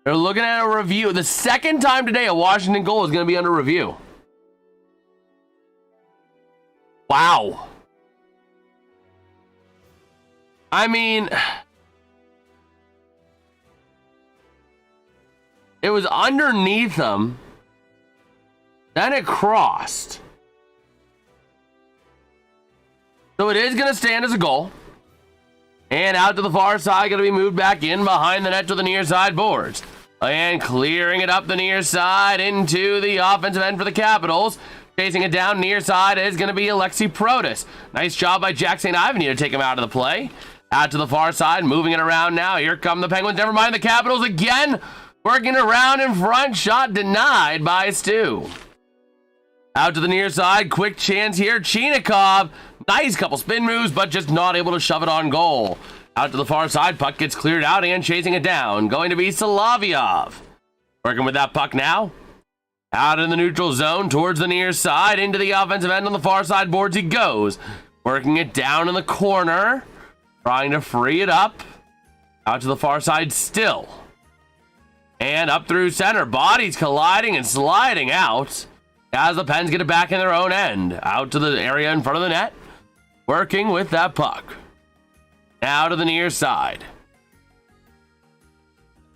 They're looking at a review. The second time today a Washington goal is going to be under review. Wow. I mean, it was underneath them. Then it crossed. So it is going to stand as a goal. And out to the far side, going to be moved back in behind the net to the near side boards. And clearing it up the near side into the offensive end for the Capitals. Chasing it down near side is going to be Alexi Protas. Nice job by Jack St. Ivany to take him out of the play. Out to the far side, moving it around now. Here come the Penguins. Never mind the Capitals again. Working around in front. Shot denied by Stu. Out to the near side. Quick chance here. Chinikov. Nice couple spin moves, but just not able to shove it on goal. Out to the far side, puck gets cleared out and chasing it down. Going to be Solovyov. Working with that puck now. Out in the neutral zone towards the near side. Into the offensive end on the far side boards he goes. Working it down in the corner. Trying to free it up. Out to the far side still. And up through center. Bodies colliding and sliding out as the Pens get it back in their own end. Out to the area in front of the net. Working with that puck. Now to the near side.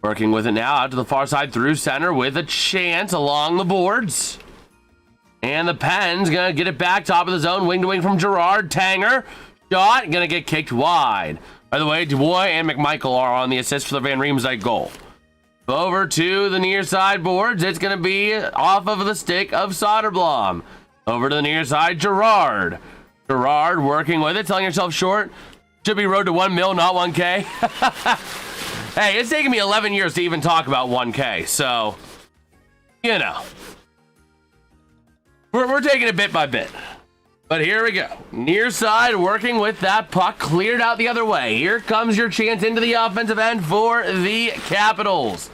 Working with it now out to the far side through center with a chance along the boards. And the Pens going to get it back top of the zone. Wing to wing from Gerard. Tanger. Shot. Going to get kicked wide. By the way, Dubois and McMichael are on the assist for the Van Riemsdyk goal. Over to the near side boards. It's going to be off of the stick of Soderblom. Over to the near side, Gerard. Gerard working with it, telling yourself short. Should be road to 1 mil, not 1K. Hey, it's taken me 11 years to even talk about 1K, so, you know. We're taking it bit by bit. But here we go. Near side working with that puck. Cleared out the other way. Here comes your chance into the offensive end for the Capitals.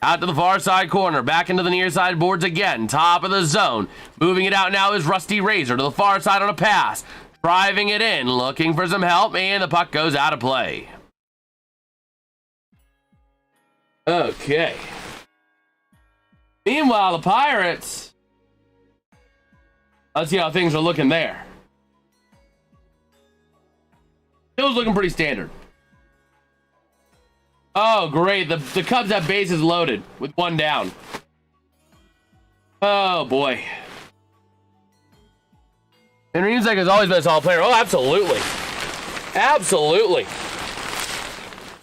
Out to the far side corner. Back into the near side boards again. Top of the zone. Moving it out now is Rusty Razor to the far side on a pass. Driving it in. Looking for some help. And the puck goes out of play. Okay. Meanwhile, the Pirates... Let's see how things are looking there. It was looking pretty standard. Oh, great. The Cubs have bases loaded with one down. Oh, boy. And Riemsdyk has always been a solid player. Oh, absolutely. Absolutely.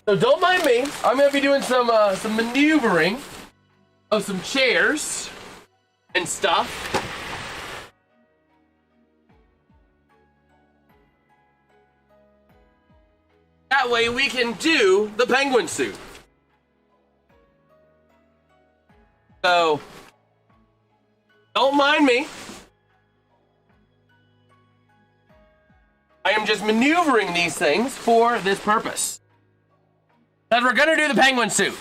So don't mind me. I'm going to be doing some maneuvering of some chairs and stuff. That way we can do the Penguin suit. So, don't mind me. I am just maneuvering these things for this purpose. That we're gonna do the Penguin suit.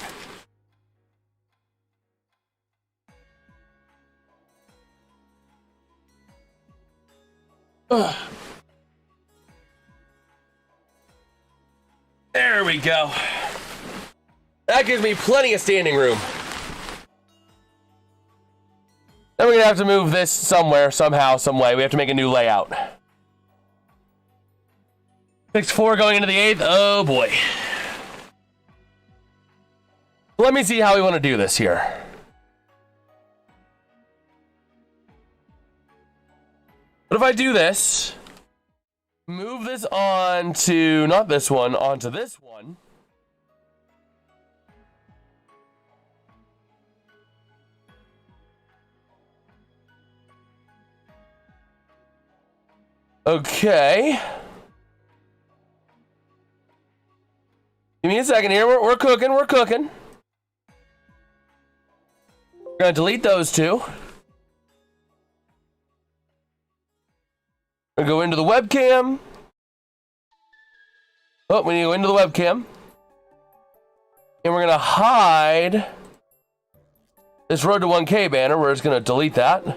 Ugh. There we go. That gives me plenty of standing room. Then we're gonna have to move this somewhere, somehow, some way. We have to make a new layout. 6-4 going into the 8th. Oh boy. Let me see how we want to do this here. What if I do this? Move this on to, not this one, onto this one. Okay. Give me a second here. We're cooking. We're cooking. We're going to delete those two. We're going to go into the webcam. Oh, we need to go into the webcam. And we're going to hide this Road to 1K banner. We're just going to delete that.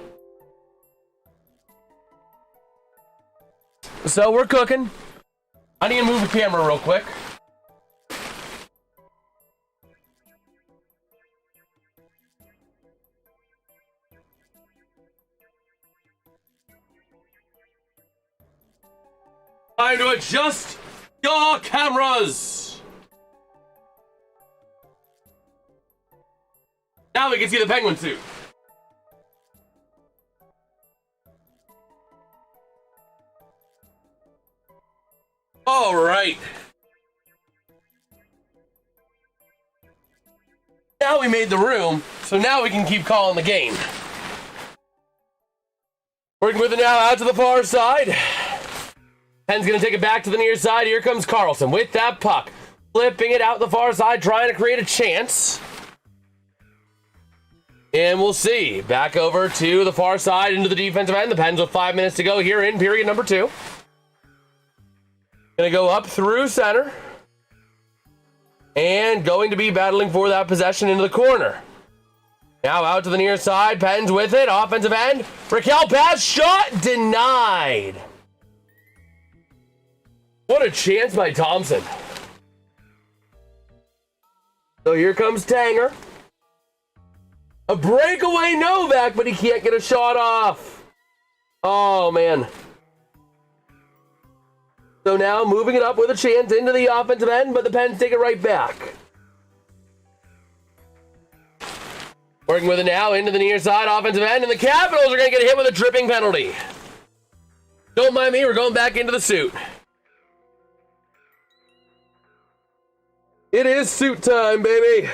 So we're cooking. I need to move the camera real quick. Time to adjust your cameras. Now we can see the Penguin suit. All right. Now we made the room, so now we can keep calling the game. Working with it now out to the far side. Penn's going to take it back to the near side. Here comes Carlson with that puck. Flipping it out the far side, trying to create a chance. And we'll see. Back over to the far side into the defensive end. The Pens with 5 minutes to go here in period number 2. Going to go up through center. And going to be battling for that possession into the corner. Now out to the near side. Pens with it. Offensive end. Raquel pass. Shot denied. What a chance by Thompson. So here comes Tanger. A breakaway Novak, but he can't get a shot off. Oh, man. So now moving it up with a chance into the offensive end, but the Pens take it right back. Working with it now into the near side offensive end, and the Capitals are going to get hit with a tripping penalty. Don't mind me, we're going back into the suit. It is suit time, baby.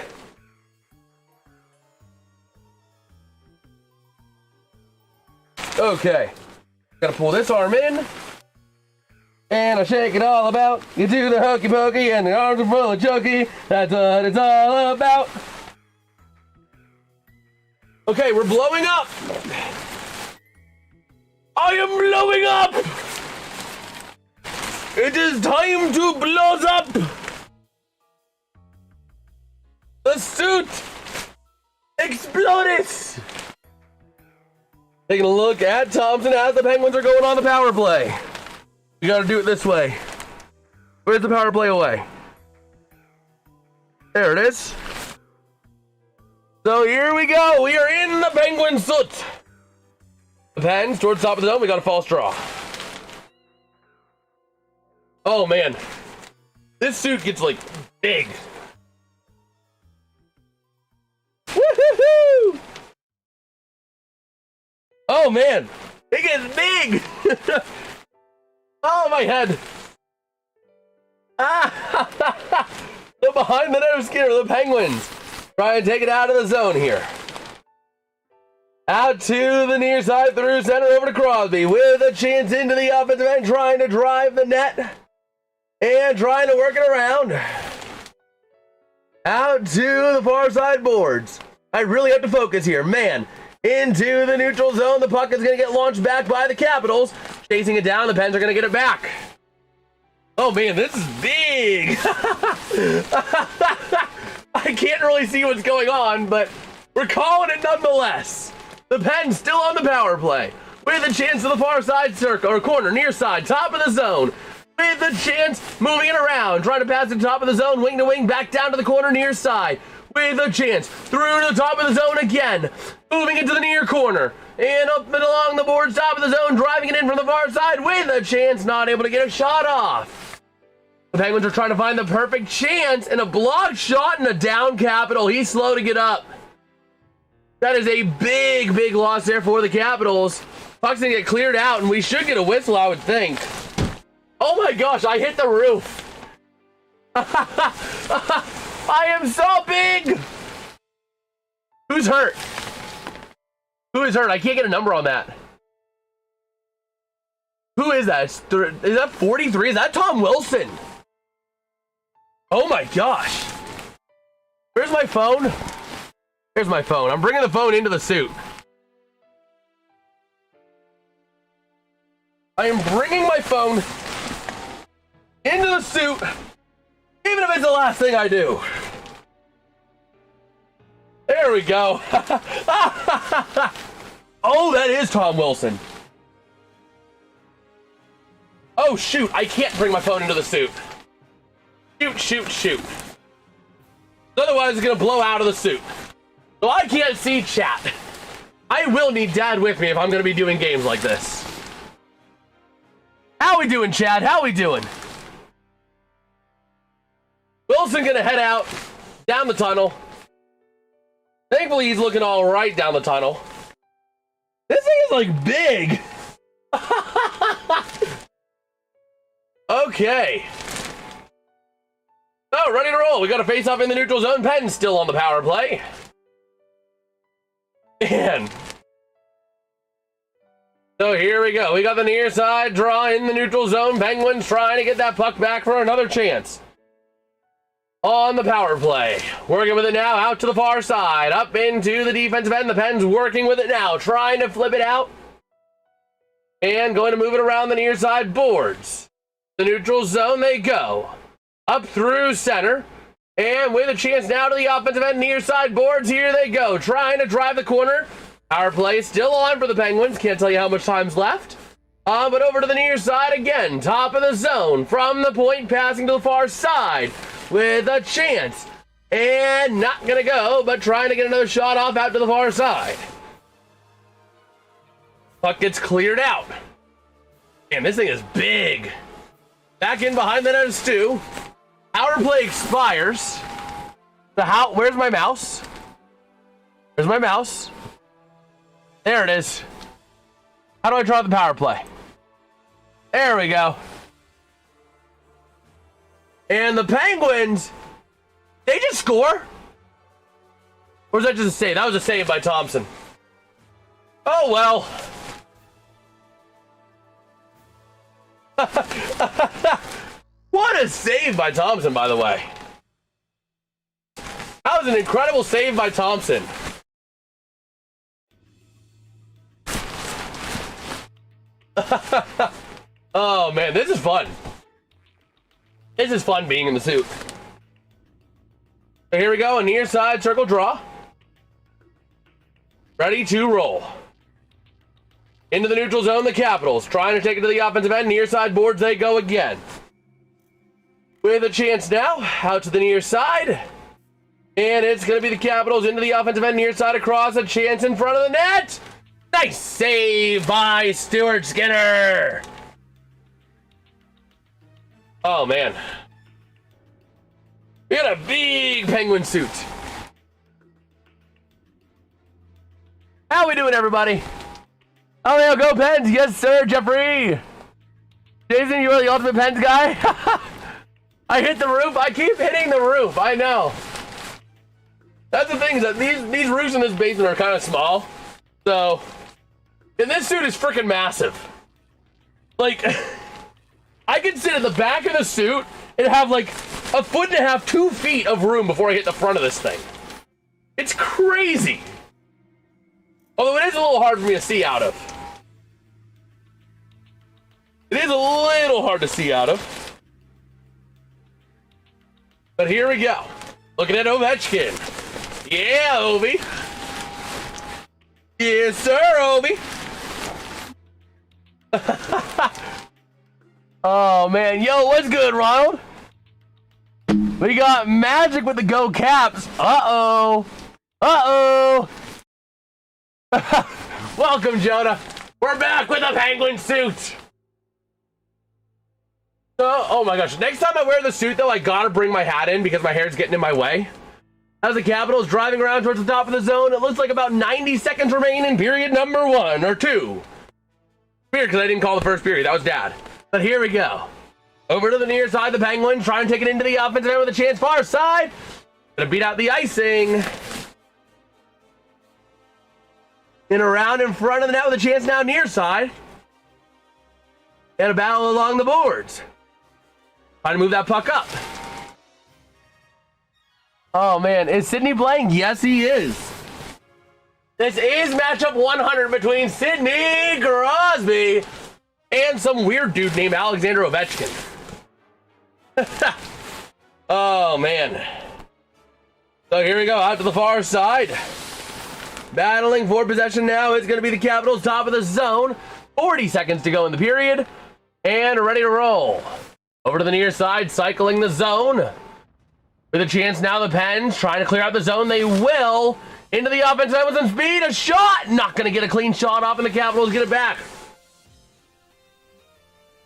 Okay. Gotta pull this arm in. And I shake it all about. You do the hokey pokey and the arms are full of chokey. That's what it's all about. Okay, we're blowing up. I am blowing up. It is time to blow up. The suit explodes. Taking a look at Thompson as the Penguins are going on the power play. You gotta do it this way. Where's the power play away? There it is. So here we go. We are in the Penguin soot. The Pens towards the top of the zone. We got a false draw. Oh man, this suit gets like big. Woo-hoo-hoo! Oh man, it gets big. Oh my head. The behind the net skinner, the Penguins try to take it out of the zone here. Out to the near side through center over to Crosby with a chance into the offensive end, trying to drive the net and trying to work it around. Out to the far side boards. I really have to focus here, man. Into the neutral zone. The puck is going to get launched back by the Capitals. Chasing it down. The Pens are going to get it back. Oh, man, this is big. I can't really see what's going on, but we're calling it nonetheless. The Pens still on the power play. With a chance to the far side circle, or corner, near side, top of the zone. With a chance, moving it around. Trying to pass the top of the zone, wing to wing, back down to the corner, near side. With a chance, through to the top of the zone again. Moving into the near corner. And up and along the boards, top of the zone, driving it in from the far side. With a chance, not able to get a shot off. The Penguins are trying to find the perfect chance. And a blocked shot and a down Capital. He's slow to get up. That is a big, big loss there for the Capitals. Puck's gonna get cleared out, and we should get a whistle, I would think. Oh my gosh, I hit the roof. I am so big! Who's hurt? Who is hurt? I can't get a number on that. Who is that? Is that 43? Is that Tom Wilson? Oh my gosh. Where's my phone? Here's my phone. I'm bringing the phone into the suit. I am bringing my phone into the suit, even if it's the last thing I do. There we go. Oh, that is Tom Wilson. Oh, shoot. I can't bring my phone into the suit. Shoot, shoot, shoot. Otherwise, it's going to blow out of the suit. So I can't see chat. I will need Dad with me if I'm going to be doing games like this. How we doing, Chad? How we doing? Wilson gonna head out down the tunnel. Thankfully, he's looking all right down the tunnel. This thing is like big. Okay. Oh, ready to roll. We got a face-off in the neutral zone. Pens still on the power play. Man. So here we go. We got the near side draw in the neutral zone. Penguins trying to get that puck back for another chance. On the power play. Working with it now out to the far side. Up into the defensive end. The Pens working with it now. Trying to flip it out. And going to move it around the near side boards. The neutral zone they go. Up through center. And with a chance now to the offensive end near side boards. Here they go. Trying to drive the corner. Power play still on for the Penguins. Can't tell you how much time's left. But over to the near side again. Top of the zone. From the point, passing to the far side. With a chance And not going to go, but trying to get another shot off out to the far side. Puck gets cleared out. Damn, this thing is big. Back in behind the net is Stu. Power play expires. Where's my mouse? Where's my mouse? There it is. How do I draw the power play? There we go. And the Penguins, they just score? Or was that just a save? That was a save by Thompson. Oh, well. What a save by Thompson, by the way. That was an incredible save by Thompson. Oh, man, this is fun. This is fun being in the suit. So here we go, a near side circle draw. Ready to roll. Into the neutral zone, the Capitals trying to take it to the offensive end. Near side boards, they go again. With a chance now, out to the near side. And it's going to be the Capitals into the offensive end, near side across, a chance in front of the net. Nice save by Stuart Skinner. Oh, man. We got a big Penguin suit. How we doing, everybody? Oh, yeah, go Pens. Yes, sir, Jeffrey. Jason, you are the ultimate Pens guy. I hit the roof. I keep hitting the roof. I know. That's the thing, is that these roofs in this basement are kind of small. So, and this suit is freaking massive. Like, I can sit at the back of the suit and have like 1.5 feet, 2 feet of room before I hit the front of this thing. It's crazy. Although it is a little hard for me to see out of. It is a little hard to see out of. But here we go. Looking at Ovechkin. Yeah, Ovi. Yes, sir, Ovi. Oh, man. Yo, what's good, Ronald? We got Magic with the Go Caps. Uh-oh. Uh-oh. Welcome, Jonah. We're back with a Penguin suit. Oh my gosh. Next time I wear the suit, though, I gotta bring my hat in because my hair's getting in my way. As the Capitals driving around towards the top of the zone, it looks like about 90 seconds remain in period number 1 or 2. Weird, because I didn't call the first period. That was Dad. But here we go. Over to the near side, the Penguins trying to take it into the offensive end with a chance far side. Gonna beat out the icing. And around in front of the net with a chance now near side. And a battle along the boards. Trying to move that puck up. Oh, man. Is Sidney playing? Yes, he is. This is matchup 100 between Sidney Crosby and some weird dude named Alexander Ovechkin. Oh, man. So here we go. Out to the far side. Battling for possession now. It's going to be the Capitals top of the zone. 40 seconds to go in the period. And ready to roll. Over to the near side, cycling the zone. With a chance now, the Pens trying to clear out the zone. They will. Into the offensive end with some speed. A shot. Not going to get a clean shot off, and the Capitals get it back.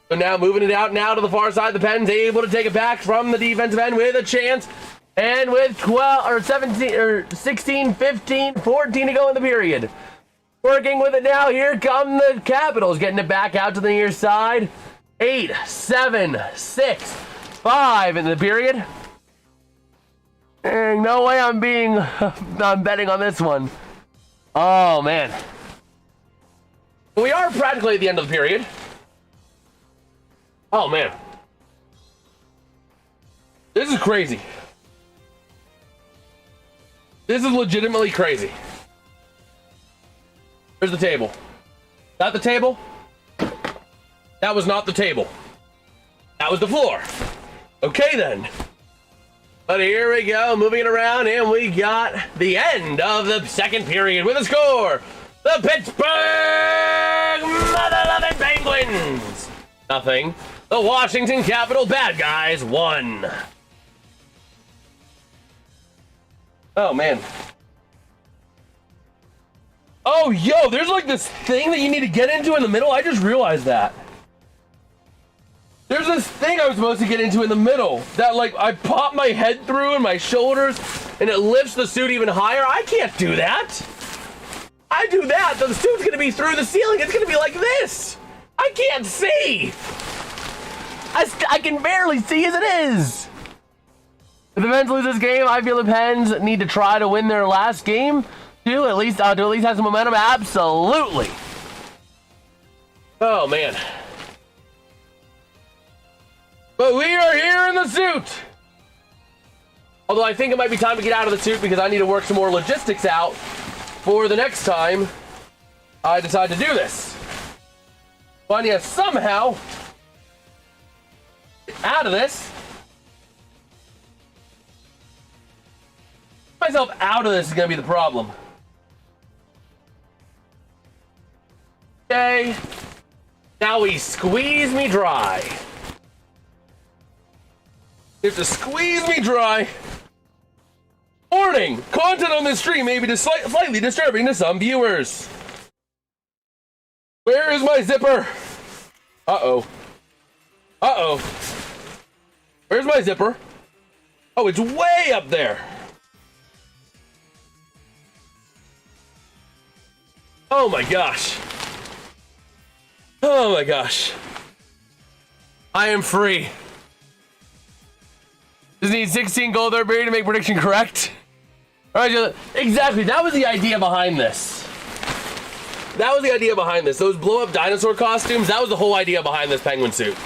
So now moving it out now to the far side. The Pens able to take it back from the defensive end with a chance. And with 12 or 17 or 16, 15, 14 to go in the period. Working with it now. Here come the Capitals getting it back out to the near side. 8, 7, 6, 5 in the period. And no way I'm betting on this one. Oh, man. We are practically at the end of the period. Oh, man. This is crazy. This is legitimately crazy. Where's the table? Is that the table? That was not the table. That was the floor. Okay, then. But here we go, moving it around, and we got the end of the second period with a score. The Pittsburgh Mother-Loving Penguins, 0. The Washington Capital Bad Guys, 1. Oh, man. Oh, yo, there's like this thing that you need to get into in the middle. I just realized that. There's this thing I was supposed to get into in the middle that like I pop my head through and my shoulders and it lifts the suit even higher. I can't do that. I do that, the suit's gonna be through the ceiling. It's gonna be like this. I can't see. I can barely see as it is. If the Pens lose this game, I feel the Pens need to try to win their last game to at least have some momentum. Absolutely. Oh man. But we are here in the suit. Although I think it might be time to get out of the suit because I need to work some more logistics out for the next time I decide to do this. But I need to somehow get out of this. Myself out of this is going to be the problem. Okay. Now he squeeze me dry. You have to squeeze me dry. Warning! Content on this stream may be slightly disturbing to some viewers. Where is my zipper? Uh-oh. Uh-oh. Where's my zipper? Oh, it's way up there. Oh my gosh. Oh my gosh. I am free. Just need 16 gold or berry to make prediction correct. All right, exactly. That was the idea behind this. That was the idea behind this. Those blow-up dinosaur costumes, that was the whole idea behind this penguin suit.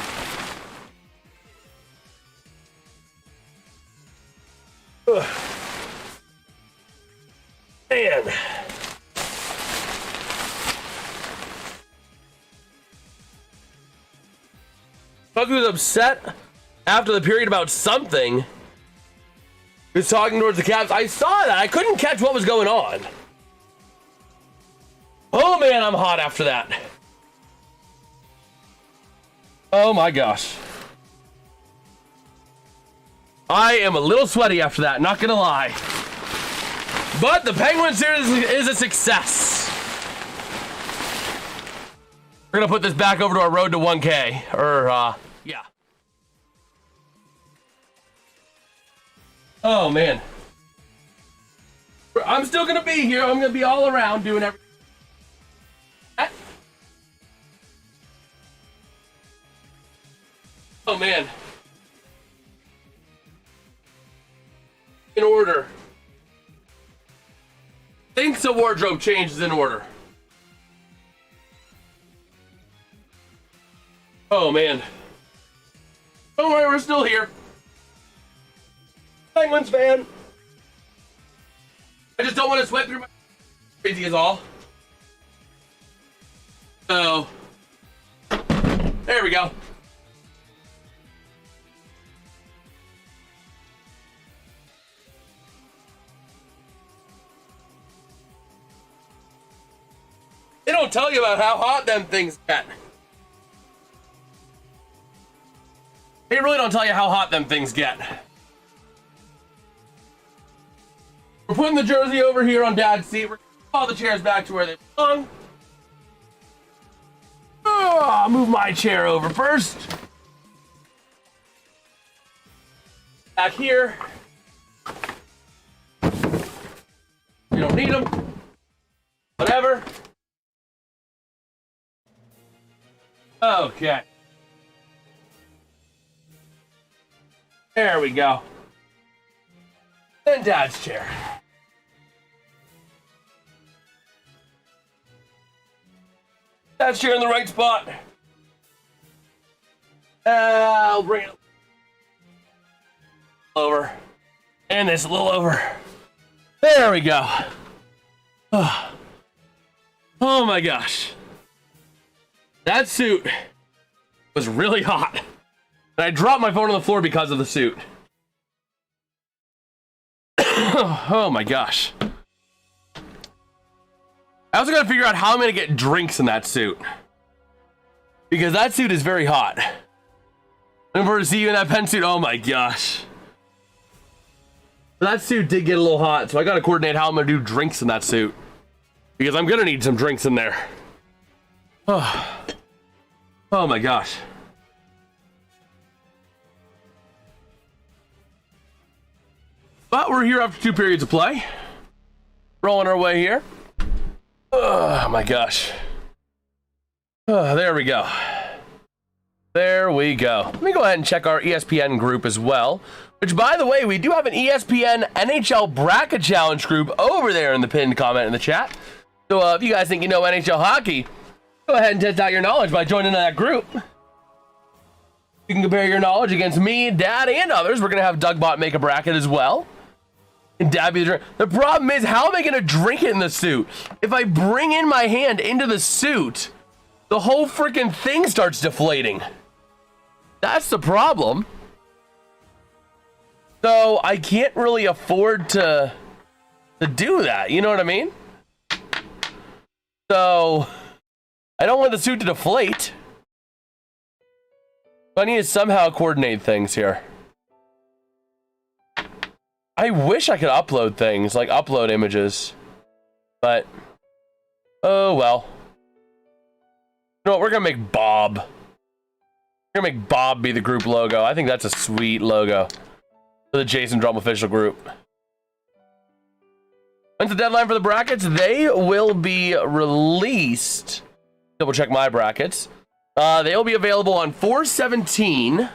Ugh. Man. Puck was upset after the period about something. He was talking towards the Caps. I saw that. I couldn't catch what was going on. Oh man, I'm hot after that. Oh my gosh. I am a little sweaty after that, not gonna lie. But the Penguin series is a success. We're gonna put this back over to our road to 1K. Yeah. Oh man. I'm still gonna be here. I'm gonna be all around doing everything. Oh man. In order. Thinks the wardrobe change is in order. Oh man. Don't worry, we're still here. Penguins fan. I just don't want to sweat through my crazy is all. So there we go. They don't tell you about how hot them things get. They really don't tell you how hot them things get. We're putting the jersey over here on Dad's seat. We're putting all the chairs back to where they belong. Oh, I'll move my chair over first. Back here. You don't need them. Whatever. Okay. There we go. Then Dad's chair. Dad's chair in the right spot. I'll bring it over. And this a little over. There we go. Oh my gosh. That suit was really hot. And I dropped my phone on the floor because of the suit. Oh my gosh. I also gotta figure out how I'm gonna get drinks in that suit. Because that suit is very hot. And for to see you in that pen suit, oh my gosh. But that suit did get a little hot, so I got to coordinate how I'm going to do drinks in that suit. Because I'm going to need some drinks in there. Oh, oh my gosh. But we're here after 2 periods of play. Rolling our way here. Oh my gosh. Oh, there we go. There we go. Let me go ahead and check our ESPN group as well. Which, by the way, we do have an ESPN NHL Bracket Challenge group over there in the pinned comment in the chat. So if you guys think you know NHL hockey, go ahead and test out your knowledge by joining that group. You can compare your knowledge against me, Dad, and others. We're going to have Dougbot make a bracket as well. And Dad be the drink. The problem is, how am I going to drink it in the suit? If I bring in my hand into the suit, the whole freaking thing starts deflating. That's the problem. So I can't really afford to do that. You know what I mean? So I don't want the suit to deflate. So I need to somehow coordinate things here. I wish I could upload things, like upload images. But, oh well. You know what, we're gonna make Bob. We're gonna make Bob be the group logo. I think that's a sweet logo for the JasonsRealm official group. When's the deadline for the brackets? They will be released. Double check my brackets. They will be available on 4/17,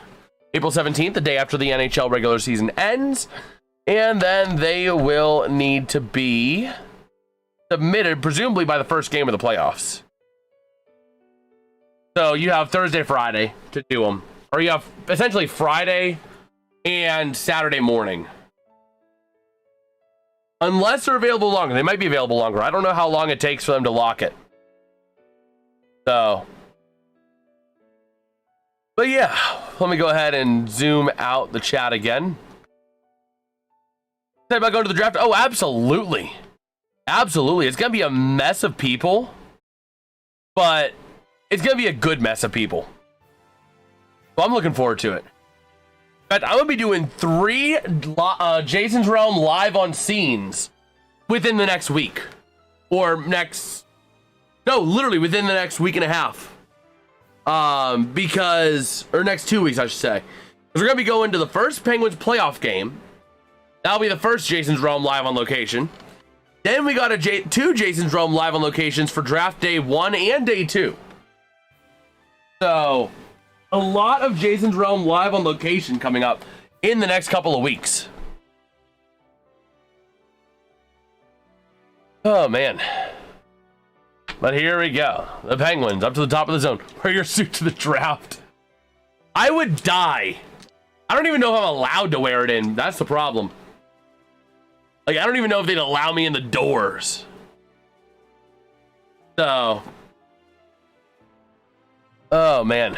April 17th, the day after the NHL regular season ends. And then they will need to be submitted, presumably by the first game of the playoffs. So you have Thursday, Friday to do them. Or you have essentially Friday and Saturday morning. Unless they're available longer. They might be available longer. I don't know how long it takes for them to lock it. So. But yeah, let me go ahead and zoom out the chat again. About going to the draft? Oh, absolutely. Absolutely. It's going to be a mess of people. But it's going to be a good mess of people. So I'm looking forward to it. In fact, I'm going to be doing 3 JasonsRealm live on scenes within the next week. Or next... No, literally within the next week and a half. Because... Or next 2 weeks, I should say. Because we're going to be going to the first Penguins playoff game. That'll be the first JasonsRealm live on location. Then we got 2 JasonsRealm live on locations for draft day 1 and day 2. So, a lot of JasonsRealm live on location coming up in the next couple of weeks. Oh, man. But here we go. The Penguins up to the top of the zone. Wear your suit to the draft. I would die. I don't even know if I'm allowed to wear it in. That's the problem. Like, I don't even know if they'd allow me in the doors. So. Oh, man.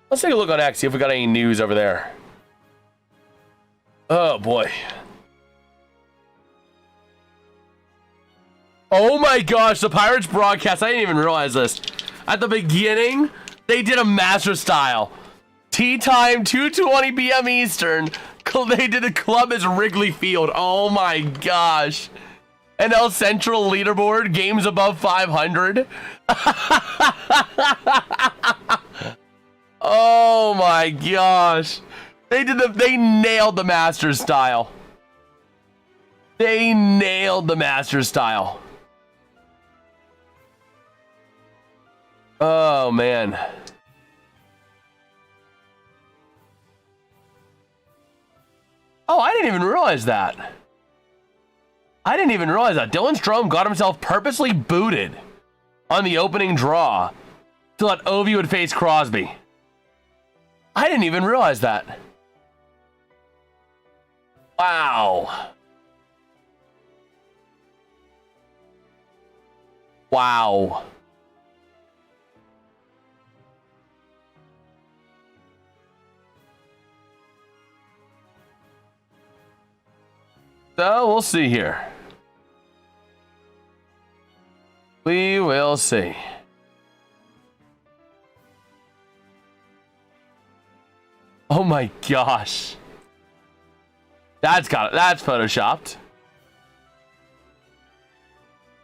Let's take a look on X, see if we got any news over there. Oh, boy. Oh, my gosh. The Pirates broadcast. I didn't even realize this. At the beginning, they did a master style. Tea time, 2:20 p.m. Eastern. They did a club as Wrigley Field. Oh my gosh. NL Central leaderboard, games above 500. Oh my gosh. They nailed the Masters style. They nailed the Masters style. Oh man. Oh, I didn't even realize that. Dylan Strome got himself purposely booted on the opening draw to let Ovi would face Crosby. I didn't even realize that. Wow. Wow. So we'll see here. We will see. Oh my gosh. That's photoshopped.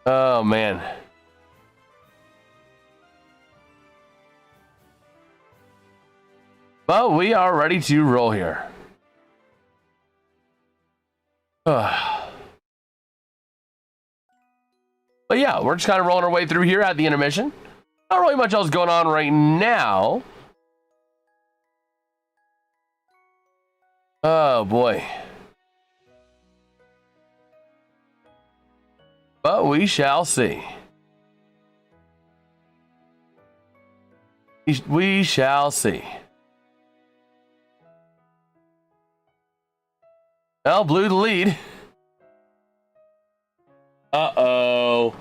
Oh man. But we are ready to roll here. But yeah, we're just kind of rolling our way through here at the intermission. Not really much else going on right now. Oh boy. But we shall see. We shall see. Well, blew the lead. Uh-oh.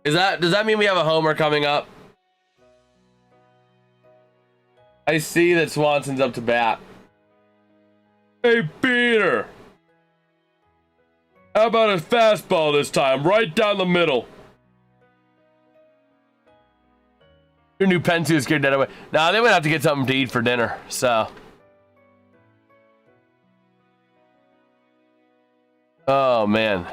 Does that mean we have a homer coming up? I see that Swanson's up to bat. Hey, Peter. How about a fastball this time? Right down the middle. Your new Pensu scared that away. Nah, they would have to get something to eat for dinner, so. Oh, man.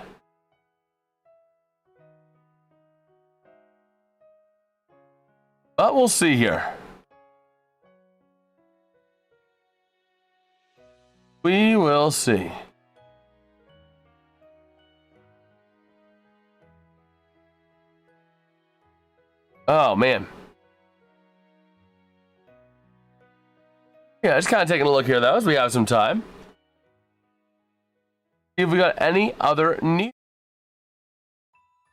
But we'll see here. We will see. Oh, man. Yeah, just kind of taking a look here, though, as we have some time. See if we got any other news.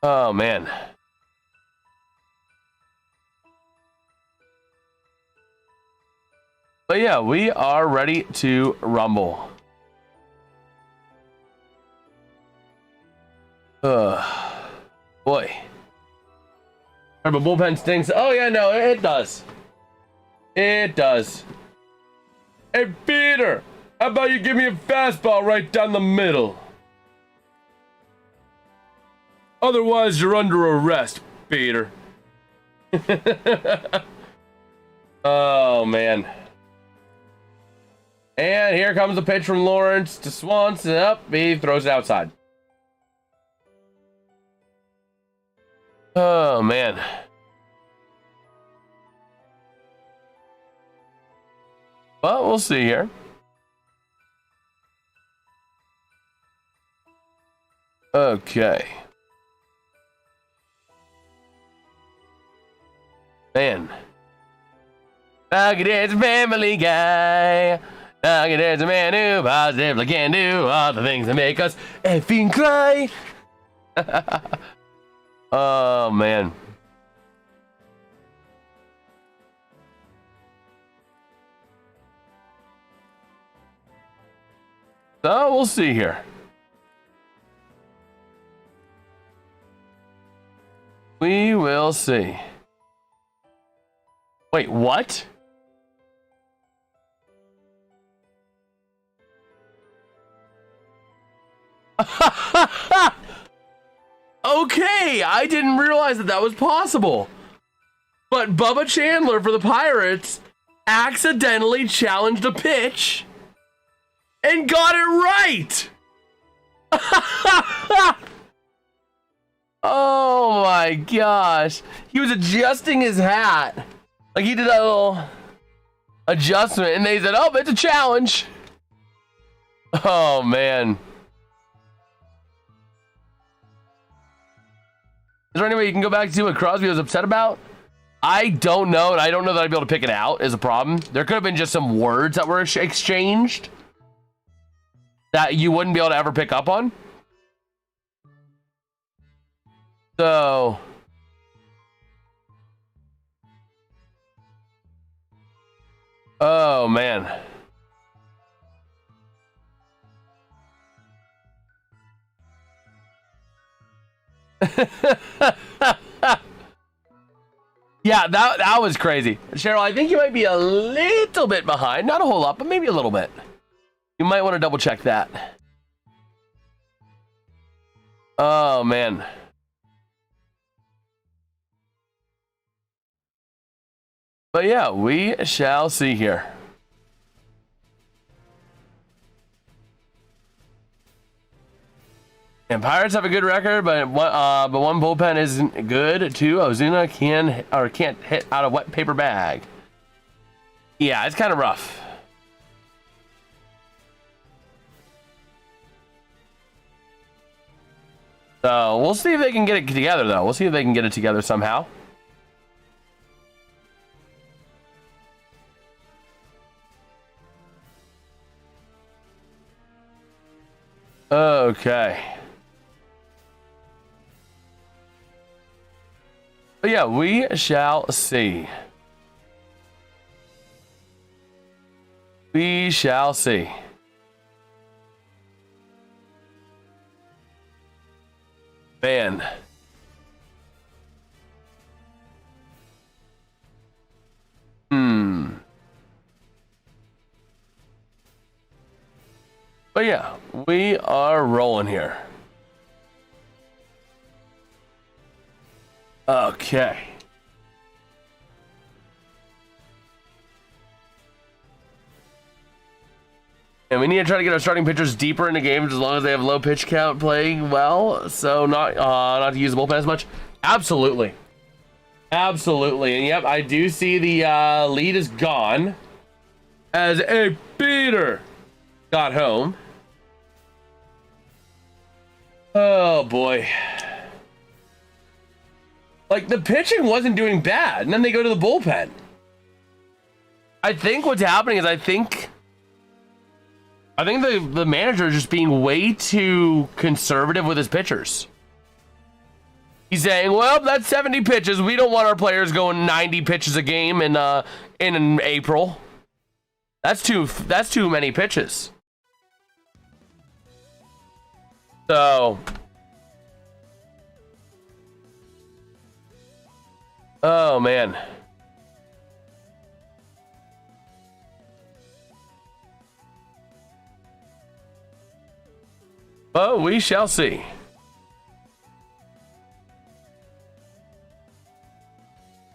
Oh, man. But yeah, we are ready to rumble. Boy. Our bullpen stinks. Oh yeah, no, it does. It does. Hey, Peter, how about you give me a fastball right down the middle? Otherwise, you're under arrest, Peter. Oh, man. And here comes a pitch from Lawrence to Swanson. Up, he throws it outside. Oh, man. But we'll see here. Okay. Man. Look at this Family Guy. Look at this man who positively can do all the things that make us effing cry. Oh, man. So we'll see here. We will see. Wait, what? Okay, I didn't realize that was possible. But Bubba Chandler for the Pirates accidentally challenged a pitch and got it right. Oh my gosh. He was adjusting his hat. Like he did a little adjustment and they said, oh, it's a challenge. Oh man. Is there any way you can go back and see what Crosby was upset about? I don't know, and I don't know that I'd be able to pick it out is a problem. There could have been just some words that were exchanged that you wouldn't be able to ever pick up on. So... oh, man. Yeah, that was crazy. Cheryl, I think you might be a little bit behind. Not a whole lot, but maybe a little bit. You might want to double check that. Oh, man. But yeah, we shall see here. And Pirates have a good record, but one bullpen isn't good. Two, Ozuna can't hit out a wet paper bag. Yeah, it's kind of rough. So we'll see if they can get it together, though. We'll see if they can get it together somehow. Okay. But yeah, we shall see. We shall see. Man. But yeah, we are rolling here. Okay. And we need to try to get our starting pitchers deeper into games as long as they have low pitch count playing well. So not to use the bullpen as much. Absolutely. Absolutely. And yep, I do see the lead is gone. As a beater got home. Oh boy. Like, the pitching wasn't doing bad, and then they go to the bullpen. I think what's happening is I think the manager is just being way too conservative with his pitchers. He's saying, well, that's 70 pitches. We don't want our players going 90 pitches a game in April. That's too many pitches. So, oh man. Oh, we shall see.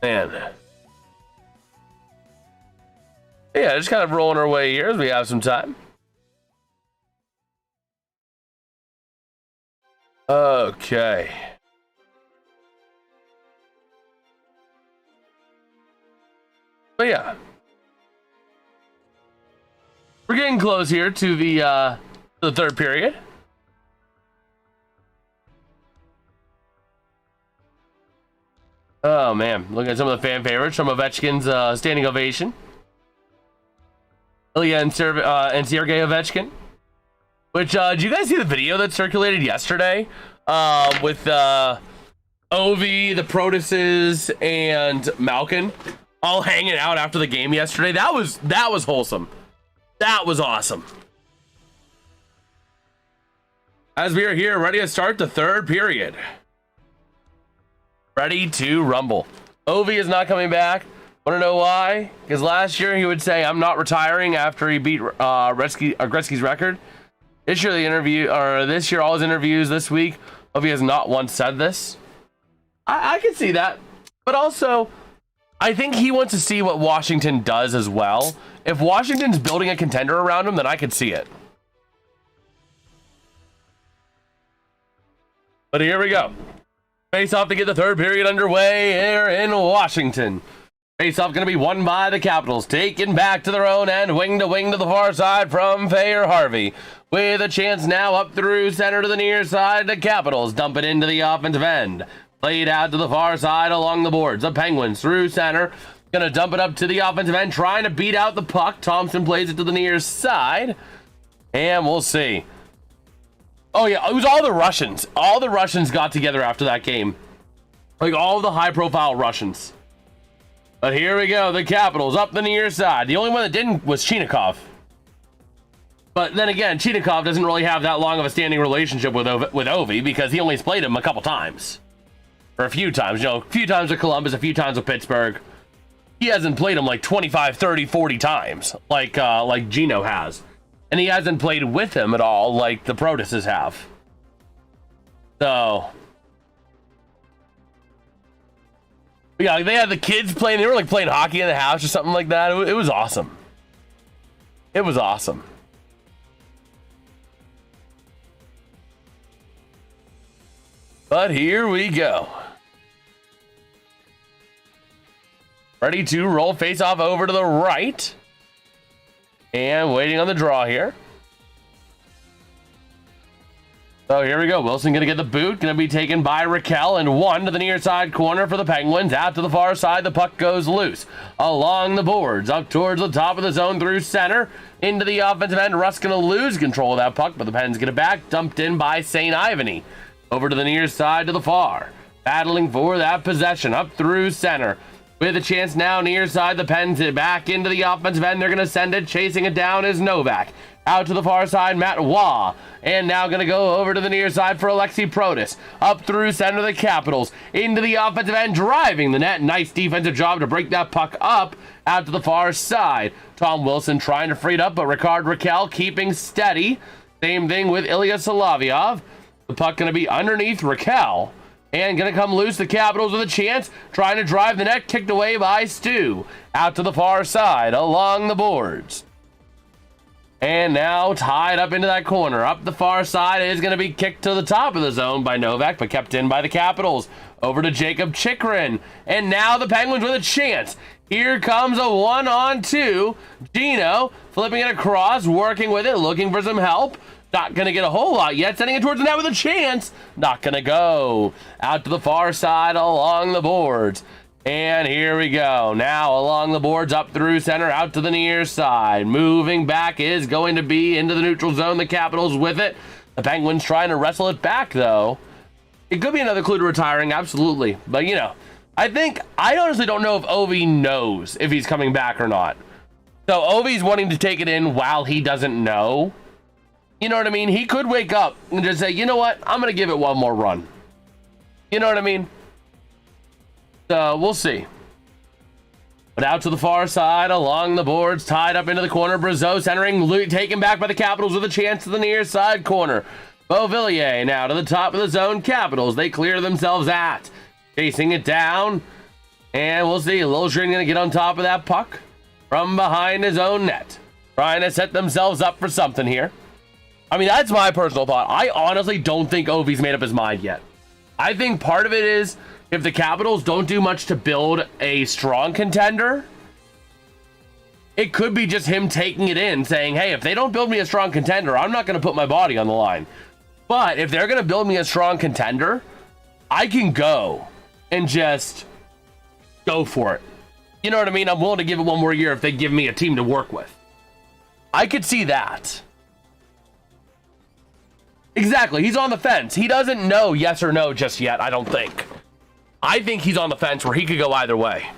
Man. Yeah, just kind of rolling our way here as we have some time. Okay. But yeah. We're getting close here to the third period. Oh man, look at some of the fan favorites from Ovechkin's standing ovation. Ilya and Sergei Ovechkin. Which, did you guys see the video that circulated yesterday? With Ovi, the Protuses, and Malkin all hanging out after the game yesterday. That was wholesome. That was awesome. As we are here, ready to start the third period. Ready to rumble. Ovi is not coming back. Want to know why? Because last year he would say, I'm not retiring after he beat Gretzky's record. This year, all his interviews this week, Ovi has not once said this. I can see that. But also, I think he wants to see what Washington does as well. If Washington's building a contender around him, then I could see it. But here we go. Face off to get the third period underway here in Washington. Face off going to be won by the Capitals. Taken back to their own end, wing to the far side from Thayer Harvey. With a chance now up through center to the near side. The Capitals dump it into the offensive end. Played out to the far side along the boards. The Penguins through center. Going to dump it up to the offensive end, trying to beat out the puck. Thompson plays it to the near side. And we'll see. Oh yeah, it was all the Russians. All the Russians got together after that game. Like all the high-profile Russians. But here we go, the Capitals up the near side. The only one that didn't was Chinakhov. But then again, Chinakhov doesn't really have that long of a standing relationship with Ovi because he only played him a couple times. Or a few times, you know, a few times with Columbus, a few times with Pittsburgh. He hasn't played him like 25, 30, 40 times like Gino has. And he hasn't played with him at all like the Protuses have. So, yeah, they had the kids playing. They were like playing hockey in the house or something like that. It was awesome. It was awesome. But here we go. Ready to roll face-off over to the right. And waiting on the draw here. So here we go. Wilson going to get the boot. Going to be taken by Raquel. And one to the near side corner for the Penguins. Out to the far side. The puck goes loose. Along the boards. Up towards the top of the zone through center. Into the offensive end. Russ going to lose control of that puck. But the Pens get it back. Dumped in by St. Ivany. Over to the near side to the far. Battling for that possession. Up through center. With a chance now near side. The Pens back into the offensive end. They're going to send it. Chasing it down is Novak. Out to the far side, Matt Waugh. And now going to go over to the near side for Alexi Protas. Up through center of the Capitals. Into the offensive end, driving the net. Nice defensive job to break that puck up. Out to the far side. Tom Wilson trying to free it up, but Ricard Raquel keeping steady. Same thing with Ilya Solovyov. The puck going to be underneath Raquel. And going to come loose. The Capitals with a chance. Trying to drive the net. Kicked away by Stu. Out to the far side. Along the boards. And now tied up into that corner. Up the far side is going to be kicked to the top of the zone by Novak, but kept in by the Capitals. Over to Jacob Chikrin. And now the Penguins with a chance. Here comes a 1-on-2. Gino flipping it across, working with it, looking for some help. Not going to get a whole lot yet. Sending it towards the net with a chance. Not going to go. Out to the far side along the boards. And here we go. Now along the boards, up through center, out to the near side. Moving back is going to be into the neutral zone. The Capitals with it. The Penguins trying to wrestle it back, though. It could be another clue to retiring, absolutely. But, you know, I honestly don't know if Ovi knows if he's coming back or not. So Ovi's wanting to take it in while he doesn't know. You know what I mean? He could wake up and just say, you know what? I'm going to give it one more run. You know what I mean? So we'll see. But out to the far side, along the boards, tied up into the corner. Brazeau centering, taken back by the Capitals with a chance to the near side corner. Beauvillier now to the top of the zone. Capitals, they clear themselves at. Chasing it down. And we'll see. Liljegren going to get on top of that puck from behind his own net. Trying to set themselves up for something here. I mean, that's my personal thought. I honestly don't think Ovi's made up his mind yet. I think part of it is if the Capitals don't do much to build a strong contender, it could be just him taking it in, saying, hey, if they don't build me a strong contender, I'm not going to put my body on the line. But if they're going to build me a strong contender, I can go and just go for it. You know what I mean? I'm willing to give it one more year if they give me a team to work with. I could see that. Exactly. He's on the fence. He doesn't know yes or no just yet, I don't think. I think he's on the fence where he could go either way.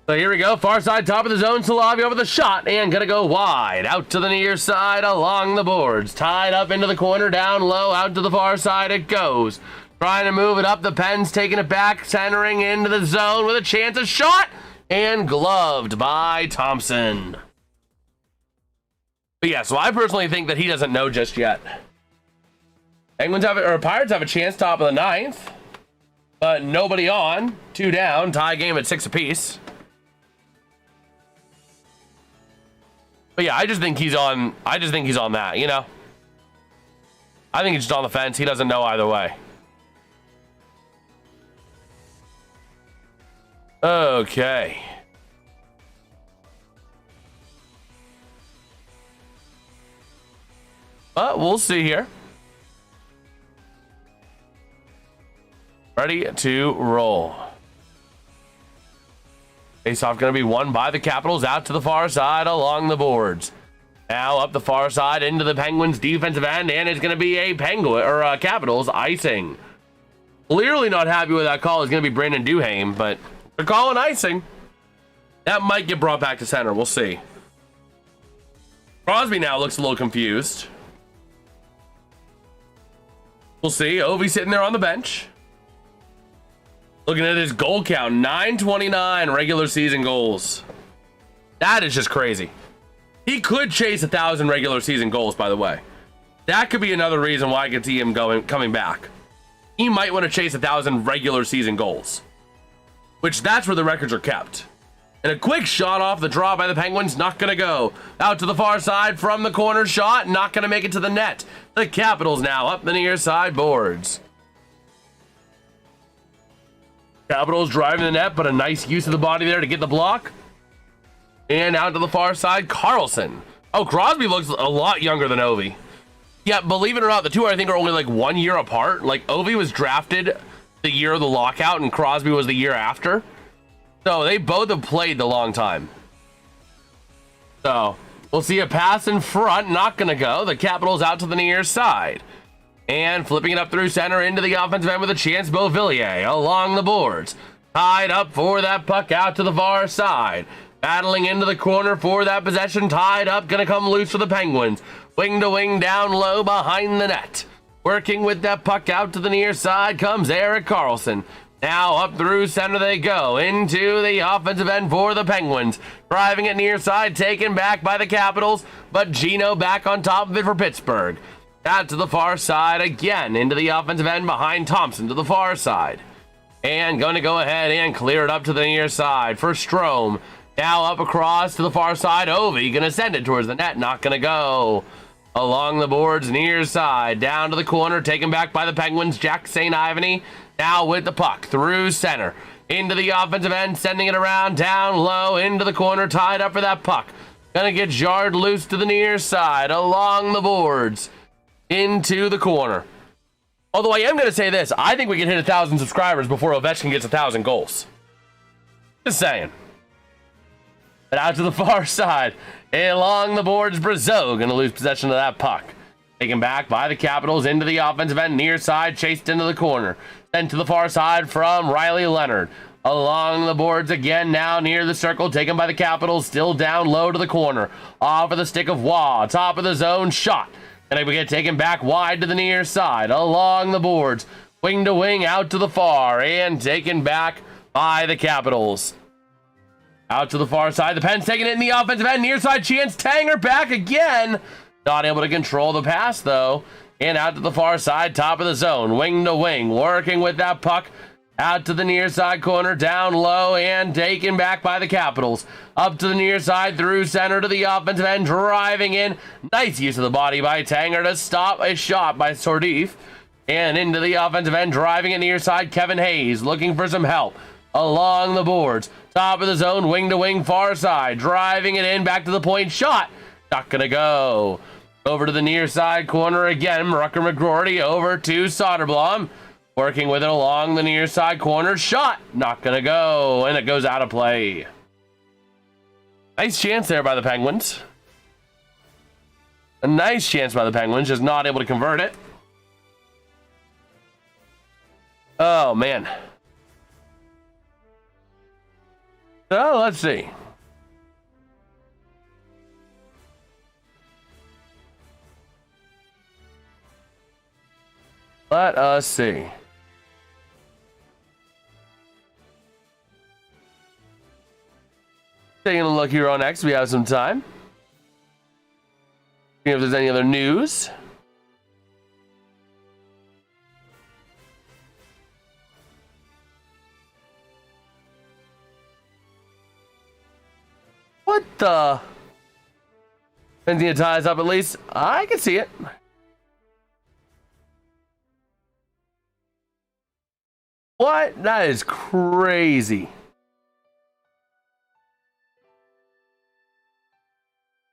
So here we go. Far side, top of the zone. Solovyov with a shot and gonna go wide. Out to the near side along the boards. Tied up into the corner, down low. Out to the far side it goes. Trying to move it up. The Pens taking it back. Centering into the zone with a chance. A shot and gloved by Thompson. But yeah, so I personally think that he doesn't know just yet. Penguins have it, or Pirates have a chance top of the ninth. But nobody on. 2 down. Tie game at 6 apiece. But yeah, I just think he's on that, you know. I think he's just on the fence. He doesn't know either way. Okay. But we'll see here. Ready to roll. Face-off going to be won by the Capitals out to the far side along the boards. Now up the far side into the Penguins defensive end, and it's going to be a Penguin or a Capitals icing. Clearly not happy with that call is going to be Brandon Duhaime, but they're calling icing. That might get brought back to center. We'll see. Crosby now looks a little confused. We'll see. Ovi sitting there on the bench. Looking at his goal count, 929 regular season goals. That is just crazy. He could chase 1,000 regular season goals, by the way. That could be another reason why I could see him coming back. He might want to chase 1,000 regular season goals, which that's where the records are kept. And a quick shot off the draw by the Penguins, not going to go. Out to the far side from the corner shot, not going to make it to the net. The Capitals now up the near side boards. Capitals driving the net, but a nice use of the body there to get the block. And out to the far side, Carlson. Oh, Crosby looks a lot younger than Ovi. Yeah, believe it or not, the two I think are only like 1 year apart. Like, Ovi was drafted the year of the lockout and Crosby was the year after. So they both have played a long time. So we'll see a pass in front, not gonna go. The Capitals out to the near side. And flipping it up through center into the offensive end with a chance, Beauvillier along the boards. Tied up for that puck out to the far side. Battling into the corner for that possession, tied up, gonna come loose for the Penguins. Wing to wing down low behind the net. Working with that puck out to the near side comes Erik Karlsson. Now up through center they go, into the offensive end for the Penguins. Driving it near side, taken back by the Capitals, but Gino back on top of it for Pittsburgh. Out to the far side again, into the offensive end behind Thompson to the far side. And going to go ahead and clear it up to the near side for Strome. Now up across to the far side, Ovi going to send it towards the net, not going to go. Along the boards, near side, down to the corner, taken back by the Penguins, Jack St. Ivany. Now with the puck, through center, into the offensive end, sending it around, down low, into the corner, tied up for that puck. Gonna get jarred loose to the near side, along the boards, into the corner. Although I am gonna say this, I think we can hit 1,000 subscribers before Ovechkin gets 1,000 goals. Just saying. But out to the far side, along the boards, Brazeau gonna lose possession of that puck. Taken back by the Capitals into the offensive end, near side, chased into the corner. Then to the far side from Riley Leonard. Along the boards again, now near the circle, taken by the Capitals, still down low to the corner. Off of the stick of Waugh, top of the zone, shot. And we get taken back wide to the near side, along the boards. Wing to wing, out to the far, and taken back by the Capitals. Out to the far side, the Pens taking it in the offensive end, near side chance, Tanger back again. Not able to control the pass, though. And out to the far side, top of the zone, wing to wing, working with that puck. Out to the near side corner, down low, and taken back by the Capitals. Up to the near side, through center to the offensive end, driving in. Nice use of the body by Tanger to stop a shot by Tardif. And into the offensive end, driving it near side, Kevin Hayes looking for some help. Along the boards, top of the zone, wing to wing, far side, driving it in, back to the point, shot. Not gonna go. Over to the near side corner again, Rucker McGroarty over to Soderblom. Working with it along the near side corner, shot. Not gonna go, and it goes out of play. Nice chance there by the Penguins. A nice chance by the Penguins, just not able to convert it. Oh, man. So, let's see. Let us see. Taking a look here on X, we have some time. See if there's any other news. What the? Benzina ties up at least. I can see it. What? That is crazy.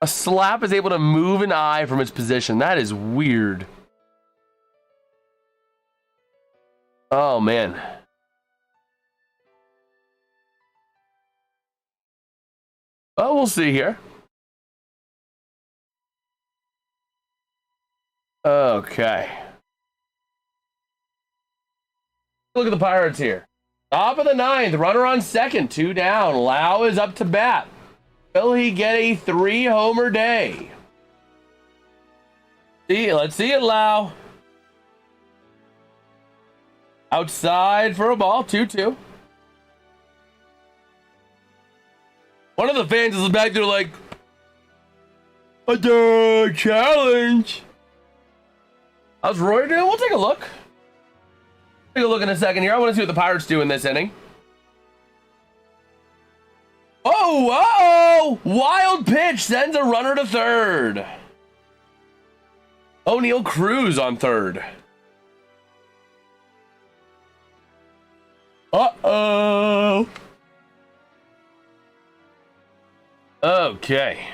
A slap is able to move an eye from its position. That is weird. Oh, man. Well, we'll see here. Okay. Look at the Pirates here. Top of the ninth, runner on second, 2 down. Lau is up to bat. Will he get a 3-homer day? Let's see it, Lau. Outside for a ball, 2-2. One of the fans is back there like, a challenge. How's Roy doing? We'll take a look. Take a look in a second here. I want to see what the Pirates do in this inning. Oh, Uh-oh! Wild pitch sends a runner to third. O'Neal Cruz on third. Uh-oh. Okay.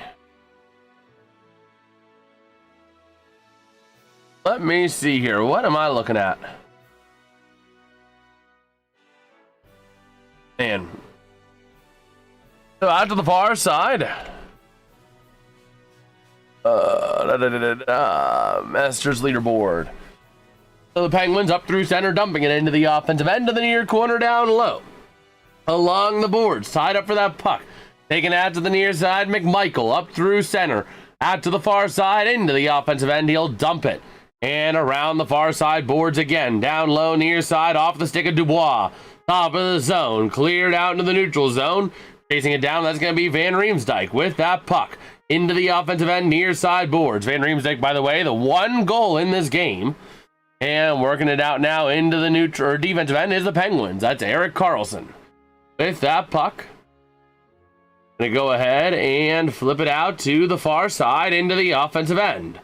Let me see here. What am I looking at? Man. So out to the far side. Masters leaderboard. So the Penguins up through center, dumping it into the offensive end of the near corner down low. Along the boards, tied up for that puck. Taking out to the near side, McMichael up through center. Out to the far side, into the offensive end, he'll dump it. And around the far side boards again. Down low, near side, off the stick of Dubois. Top of the zone, cleared out into the neutral zone. Chasing it down, that's going to be Van Riemsdyk with that puck. Into the offensive end, near side boards. Van Riemsdyk, by the way, the one goal in this game. And working it out now into the neutral or defensive end is the Penguins. That's Erik Karlsson with that puck. Gonna go ahead and flip it out to the far side into the offensive end.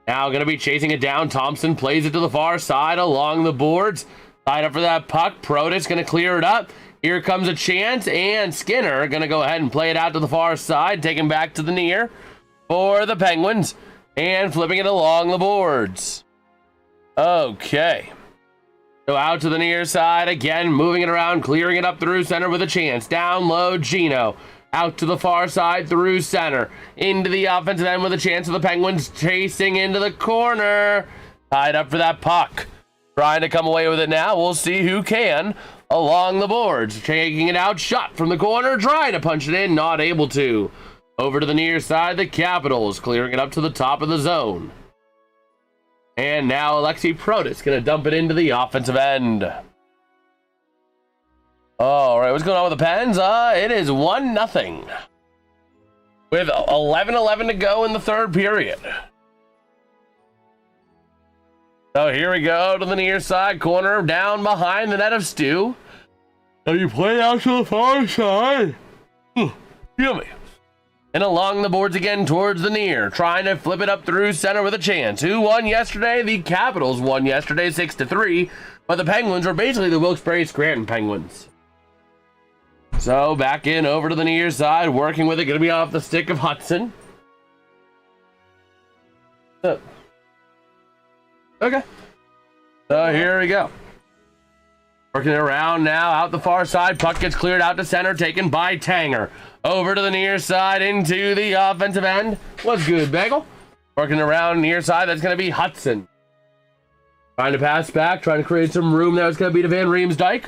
Now gonna be chasing it down. Thompson plays it to the far side along the boards. Tied up for that puck. Protas gonna clear it up. Here comes a chance, and Skinner gonna go ahead and play it out to the far side, taking back to the near for the Penguins, and flipping it along the boards. Okay. So out to the near side again, moving it around, clearing it up through center with a chance. Down low, Gino. Out to the far side through center. Into the offensive end with a chance for the Penguins, chasing into the corner. Tied up for that puck. Trying to come away with it now. We'll see who can. Along the boards, taking it out, shot from the corner, trying to punch it in, not able to. Over to the near side, the Capitals, clearing it up to the top of the zone. And now Alexei Protas going to dump it into the offensive end. All right, what's going on with the Pens? It is 1-0. With 11:11 to go in the third period. So here we go to the near side corner, down behind the net of Stu. Now you play out to the far side. Yummy. And along the boards again towards the near, trying to flip it up through center with a chance. Who won yesterday? The Capitals won yesterday 6-3, but the Penguins were basically the Wilkes-Barre Scranton Penguins. So back in over to the near side, working with it, going to be off the stick of Hudson. Okay. So here we go. Working it around now, out the far side. Puck gets cleared out to center, taken by Tanger. Over to the near side, into the offensive end. What's good, Bagel? Working around near side, that's going to be Hudson. Trying to pass back, trying to create some room there. It's going to be to Van Riemsdyk.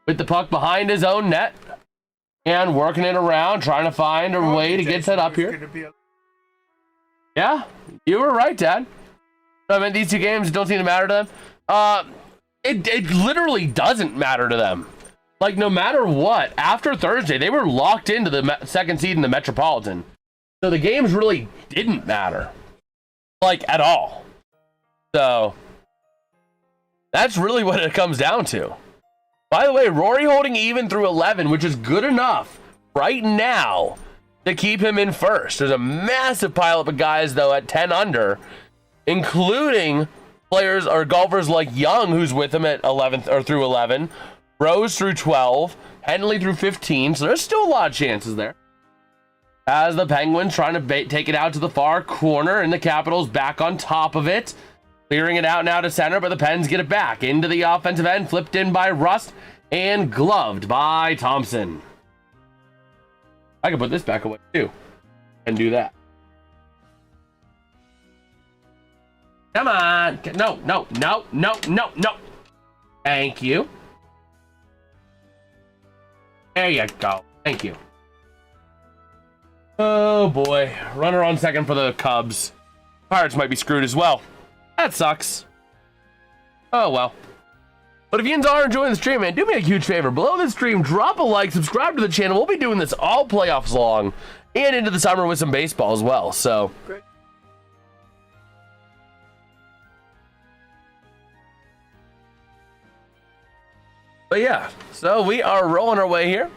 With the puck behind his own net. And working it around, trying to find a way to get set up here. Yeah, you were right, Dad. I mean, these two games don't seem to matter to them. It literally doesn't matter to them. Like, no matter what, after Thursday, they were locked into the second seed in the Metropolitan. So the games really didn't matter. Like, at all. So, that's really what it comes down to. By the way, Rory holding even through 11, which is good enough right now to keep him in first. There's a massive pileup of guys, though, at 10 under. Including players or golfers like Young, who's with him at 11th or through 11, Rose through 12, Henley through 15. So there's still a lot of chances there. As the Penguins trying to take it out to the far corner, and the Capitals back on top of it, clearing it out now to center, but the Pens get it back into the offensive end, flipped in by Rust and gloved by Thompson. I can put this back away too and do that. Come on. No. Thank you. There you go. Thank you. Oh, boy. Runner on second for the Cubs. Pirates might be screwed as well. That sucks. Oh, well. But if you are enjoying the stream, man, do me a huge favor. Below this stream, drop a like, subscribe to the channel. We'll be doing this all playoffs long and into the summer with some baseball as well. So... Great. But yeah, so we are rolling our way here.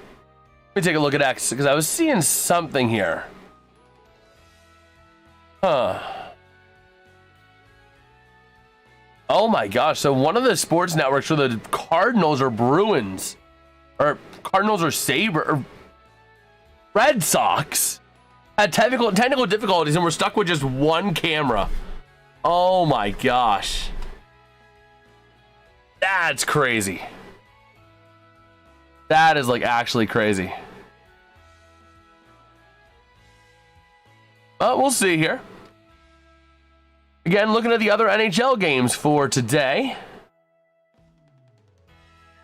Let me take a look at X because I was seeing something here. Huh. Oh my gosh. So one of the sports networks for the Cardinals or Bruins, or Cardinals or or Red Sox had technical difficulties and we're stuck with just one camera. Oh my gosh. That's crazy. That is like actually crazy. But we'll see here. Again, looking at the other NHL games for today.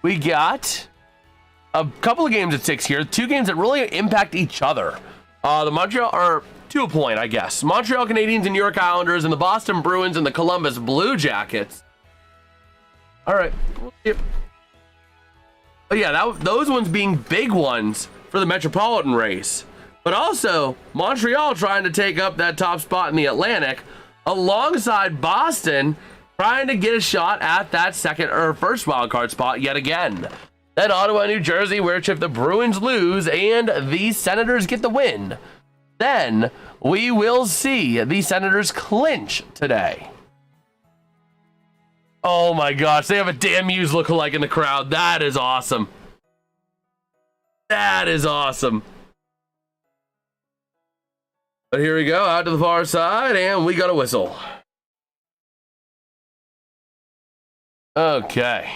We got a couple of games at 6 here. 2 games that really impact each other. The Montreal, or to a point, I guess. Montreal Canadiens and New York Islanders, and the Boston Bruins and the Columbus Blue Jackets. All right. But yeah, those ones being big ones for the Metropolitan race. But also, Montreal trying to take up that top spot in the Atlantic, alongside Boston trying to get a shot at that second or first wildcard spot yet again. Then Ottawa, New Jersey, which if the Bruins lose and the Senators get the win, then we will see the Senators clinch today. Oh my gosh, they have a damn Muse lookalike in the crowd. That is awesome. That is awesome. But here we go, out to the far side, and we got a whistle. Okay.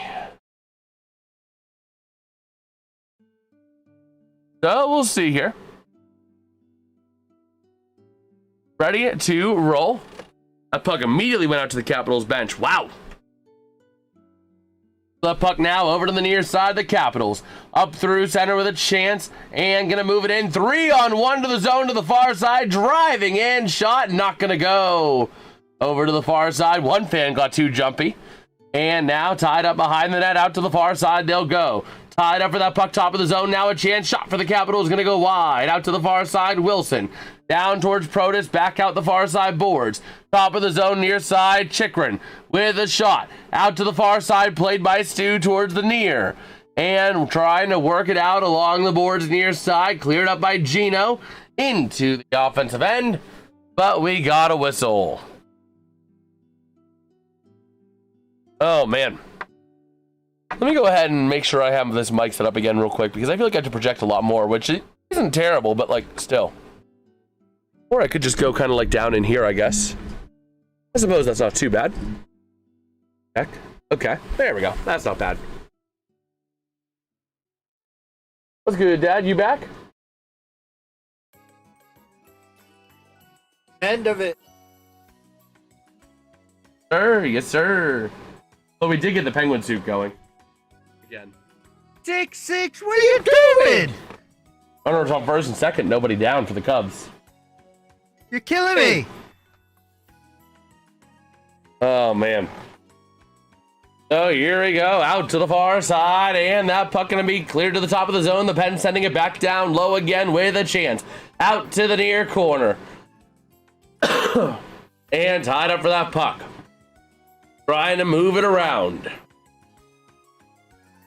So we'll see here. Ready to roll. That puck immediately went out to the Capitals bench. Wow. The puck now over to the near side of the Capitals. Up through center with a chance. And going to move it in. 3-on-1 to the zone to the far side. Driving in. Shot not going to go. Over to the far side. One fan got too jumpy. And now tied up behind the net. Out to the far side they'll go. Tied up for that puck top of the zone. Now a chance. Shot for the Capitals. Going to go wide. Out to the far side. Wilson. Down towards Protas. Back out the far side boards. Top of the zone near side. Chikrin with a shot. Out to the far side. Played by Stu towards the near. And trying to work it out along the boards near side. Cleared up by Gino. Into the offensive end. But we got a whistle. Oh, man. Let me go ahead and make sure I have this mic set up again real quick, because I feel like I have to project a lot more, which isn't terrible, but, like, still. Or I could just go kind of, like, down in here, I guess. I suppose that's not too bad. Heck. Okay. There we go. That's not bad. What's good, Dad? You back? End of it. Sir, yes, sir. Well, we did get the penguin suit going. Again. 6-6, what are you doing? Runners on first and second, nobody down for the Cubs. You're killing me. Oh, man. So here we go, out to the far side, and that puck going to be cleared to the top of the zone. The Pen sending it back down low again with a chance. Out to the near corner. And tied up for that puck. Trying to move it around.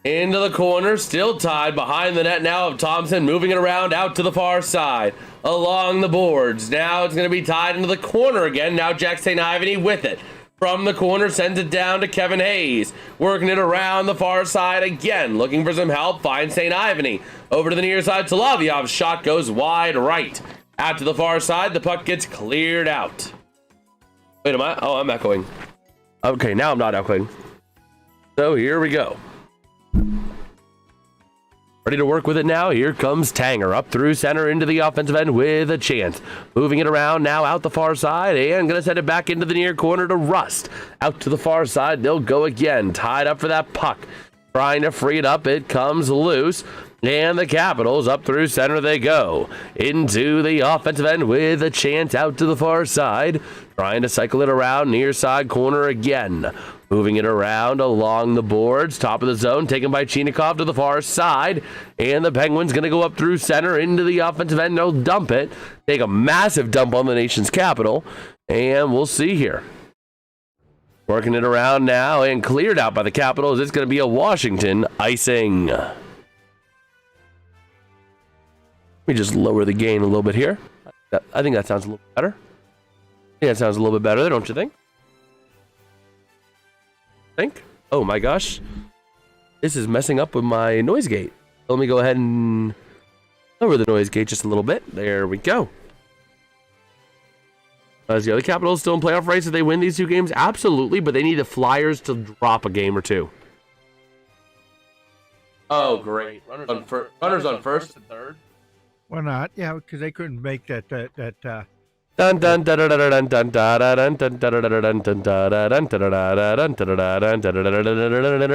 Into the corner, still tied behind the net now of Thompson, moving it around out to the far side. Along the boards. Now it's going to be tied into the corner again. Now Jack St. Ivany with it. From the corner, sends it down to Kevin Hayes. Working it around the far side again. Looking for some help. Finds St. Ivany. Over to the near side. Solovyov's shot goes wide right. Out to the far side. The puck gets cleared out. Wait, am I? Oh, I'm echoing. Okay, now I'm not echoing. So here we go. Ready to work with it now. Here comes Tanger up through center into the offensive end with a chance. Moving it around now out the far side and going to send it back into the near corner to Rust. Out to the far side. They'll go again. Tied up for that puck. Trying to free it up. It comes loose. And the Capitals up through center they go. Into the offensive end with a chance out to the far side. Trying to cycle it around near side corner again. Moving it around along the boards. Top of the zone taken by Chinakhov to the far side. And the Penguins going to go up through center into the offensive end. They'll dump it. Take a massive dump on the nation's capital. And we'll see here. Working it around now and cleared out by the Capitals. It's going to be a Washington icing. Let me just lower the gain a little bit here. I think that sounds a little better. Yeah, it sounds a little bit better, don't you think? Oh my gosh. This is messing up with my noise gate. Let me go ahead and lower the noise gate just a little bit. There we go. Is the other Capitals still in playoff race if they win these 2 games? Absolutely, but they need the Flyers to drop a game or 2. Oh, great. Runners on first and third. Why not? Yeah, because they couldn't make that. Dun dun dun dun dun dun dun dun dun dun dun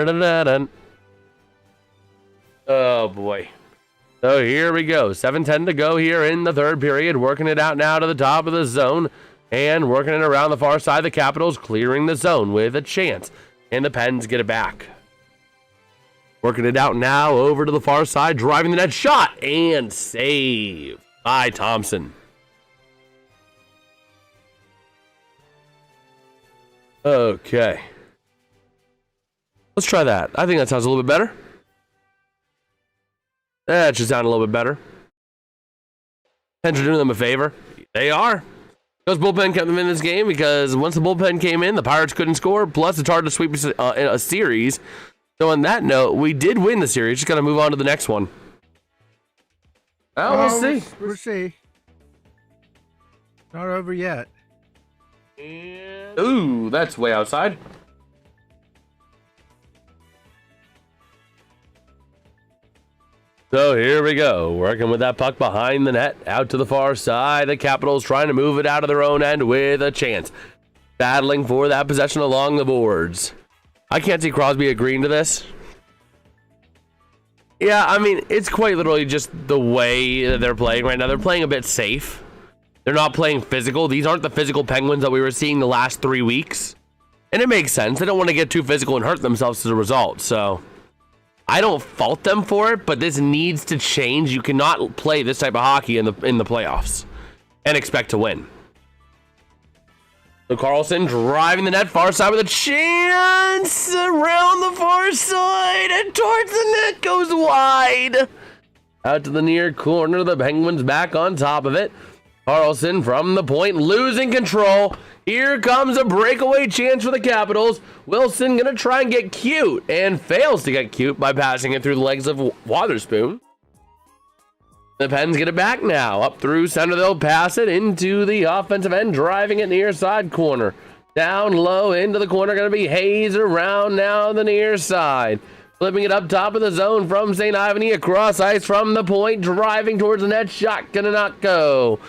dun dun. Oh boy. So here we go. 7:10 to go here in the third period. Working it out now to the top of the zone. And working it around the far side. The Capitals clearing the zone with a chance. And the Pens get it back. Working it out now over to the far side. Driving the net shot. And save by Thompson. Okay. Let's try that. I think that sounds a little bit better. That should sound a little bit better. Pens are doing them a favor. They are. Because bullpen kept them in this game, because once the bullpen came in, the Pirates couldn't score. Plus, it's hard to sweep a series. So on that note, we did win the series. Just got to move on to the next one. We'll see. We'll see. Not over yet. And... Ooh, that's way outside. So here we go, working with that puck behind the net, out to the far side. The Capitals trying to move it out of their own end with a chance. Battling for that possession along the boards. I can't see Crosby agreeing to this. Yeah, I mean, it's quite literally just the way that they're playing right now. They're playing a bit safe. They're not playing physical. These aren't the physical Penguins that we were seeing the last 3 weeks. And it makes sense. They don't want to get too physical and hurt themselves as a result, so... I don't fault them for it, but this needs to change. You cannot play this type of hockey in the playoffs and expect to win. So Carlson driving the net far side with a chance around the far side and towards the net, goes wide. Out to the near corner, the Penguins back on top of it. Carlson from the point, losing control. Here comes a breakaway chance for the Capitals. Wilson gonna try and get cute and fails to get cute by passing it through the legs of Wotherspoon. The Pens get it back now. Up through center, they'll pass it into the offensive end, driving it near side corner. Down low into the corner, gonna be Hayes around now the near side. Flipping it up top of the zone from St. Ivany, across ice from the point, driving towards the net, shot gonna not go.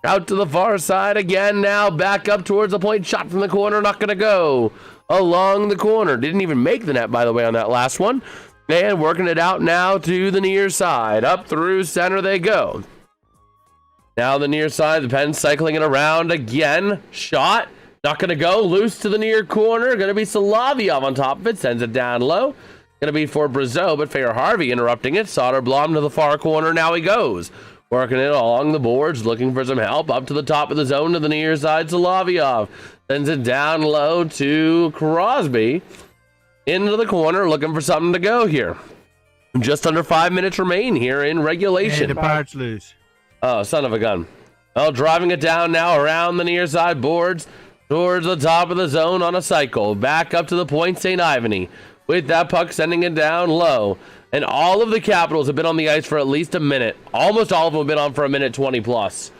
Out to the far side again now, back up towards the point, shot from the corner, not gonna go. Along the corner, didn't even make the net, by the way, on that last one. And working it out now to the near side, up through center they go. Now the near side, the Pens cycling it around again, shot, not gonna go, loose to the near corner, gonna be Solovyov on top of it, sends it down low. Gonna be for Brazeau, but Fair Harvey interrupting it. Soderblom to the far corner, now he goes. Working it along the boards, looking for some help. Up to the top of the zone to the near side, Solovyov. Sends it down low to Crosby. Into the corner, looking for something to go here. Just under 5 minutes remain here in regulation. And the Pirates lose. Oh, son of a gun. Well, driving it down now around the near side boards towards the top of the zone on a cycle. Back up to the point, St. Ivany. With that puck sending it down low. And all of the Capitals have been on the ice for at least a minute. Almost all of them have been on for a minute 20 plus.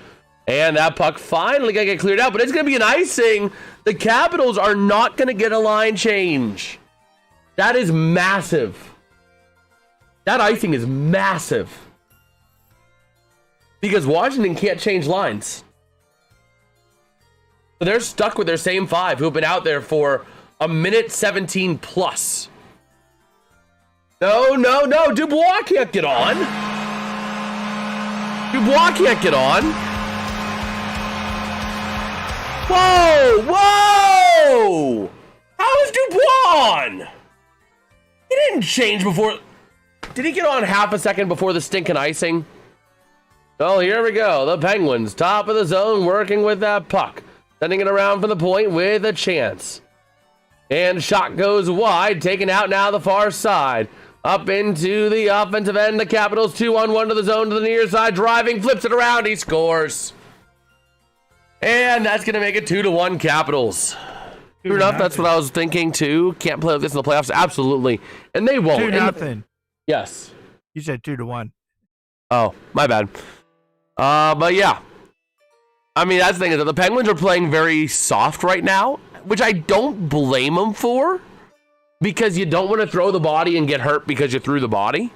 And that puck finally going to get cleared out, but it's going to be an icing. The Capitals are not going to get a line change. That is massive. That icing is massive. Because Washington can't change lines. So they're stuck with their same 5 who have been out there for a minute 17 plus. No, no, no. Dubois can't get on. Dubois can't get on. Whoa, whoa. How is Dubois on? He didn't change before. Did he get on half a second before the stinking icing? Well, here we go. The Penguins, top of the zone, working with that puck. Sending it around for the point with a chance. And shot goes wide, taken out now the far side. Up into the offensive end. The Capitals 2-on-1 to the zone to the near side. Driving, flips it around. He scores. And that's going to make it 2-1 Capitals. True enough, that's what I was thinking too. Can't play like this in the playoffs. Absolutely. And they won't. 2-0. Yes. You said 2-1. Oh, my bad. But yeah. I mean, that's the thing is that the Penguins are playing very soft right now, which I don't blame them for, because you don't want to throw the body and get hurt because you threw the body.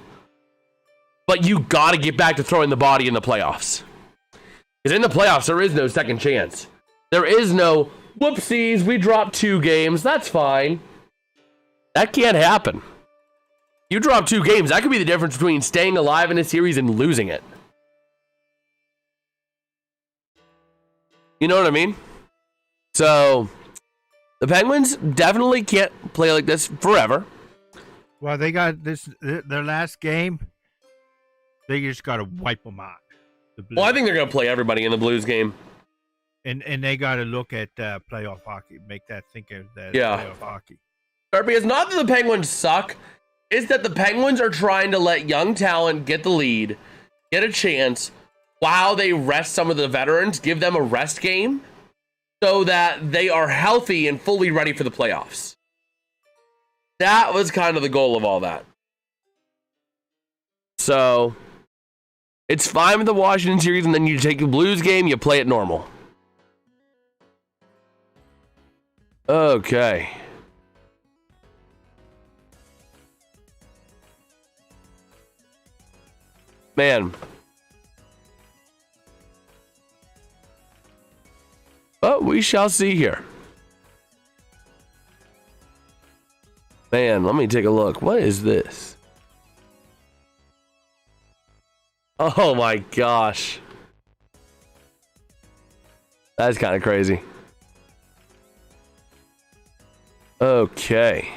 But you got to get back to throwing the body in the playoffs. Because in the playoffs, there is no second chance. There is no, whoopsies, we dropped 2 games. That's fine. That can't happen. You drop 2 games, that could be the difference between staying alive in a series and losing it. You know what I mean? So, the Penguins definitely can't play like this forever. Well, they got this, their last game. They just got to wipe them out. Well, I think they're going to play everybody in the Blues game. And they got to look at playoff hockey. Make that think of that playoff hockey. Because not that the Penguins suck. It's that the Penguins are trying to let young talent get the lead, get a chance, while they rest some of the veterans, give them a rest game, so that they are healthy and fully ready for the playoffs. That was kind of the goal of all that. So, it's fine with the Washington series, and then you take the Blues game, you play it normal. Okay. Man. But we shall see here. Man, let me take a look. What is this? Oh my gosh. That's kind of crazy. Okay.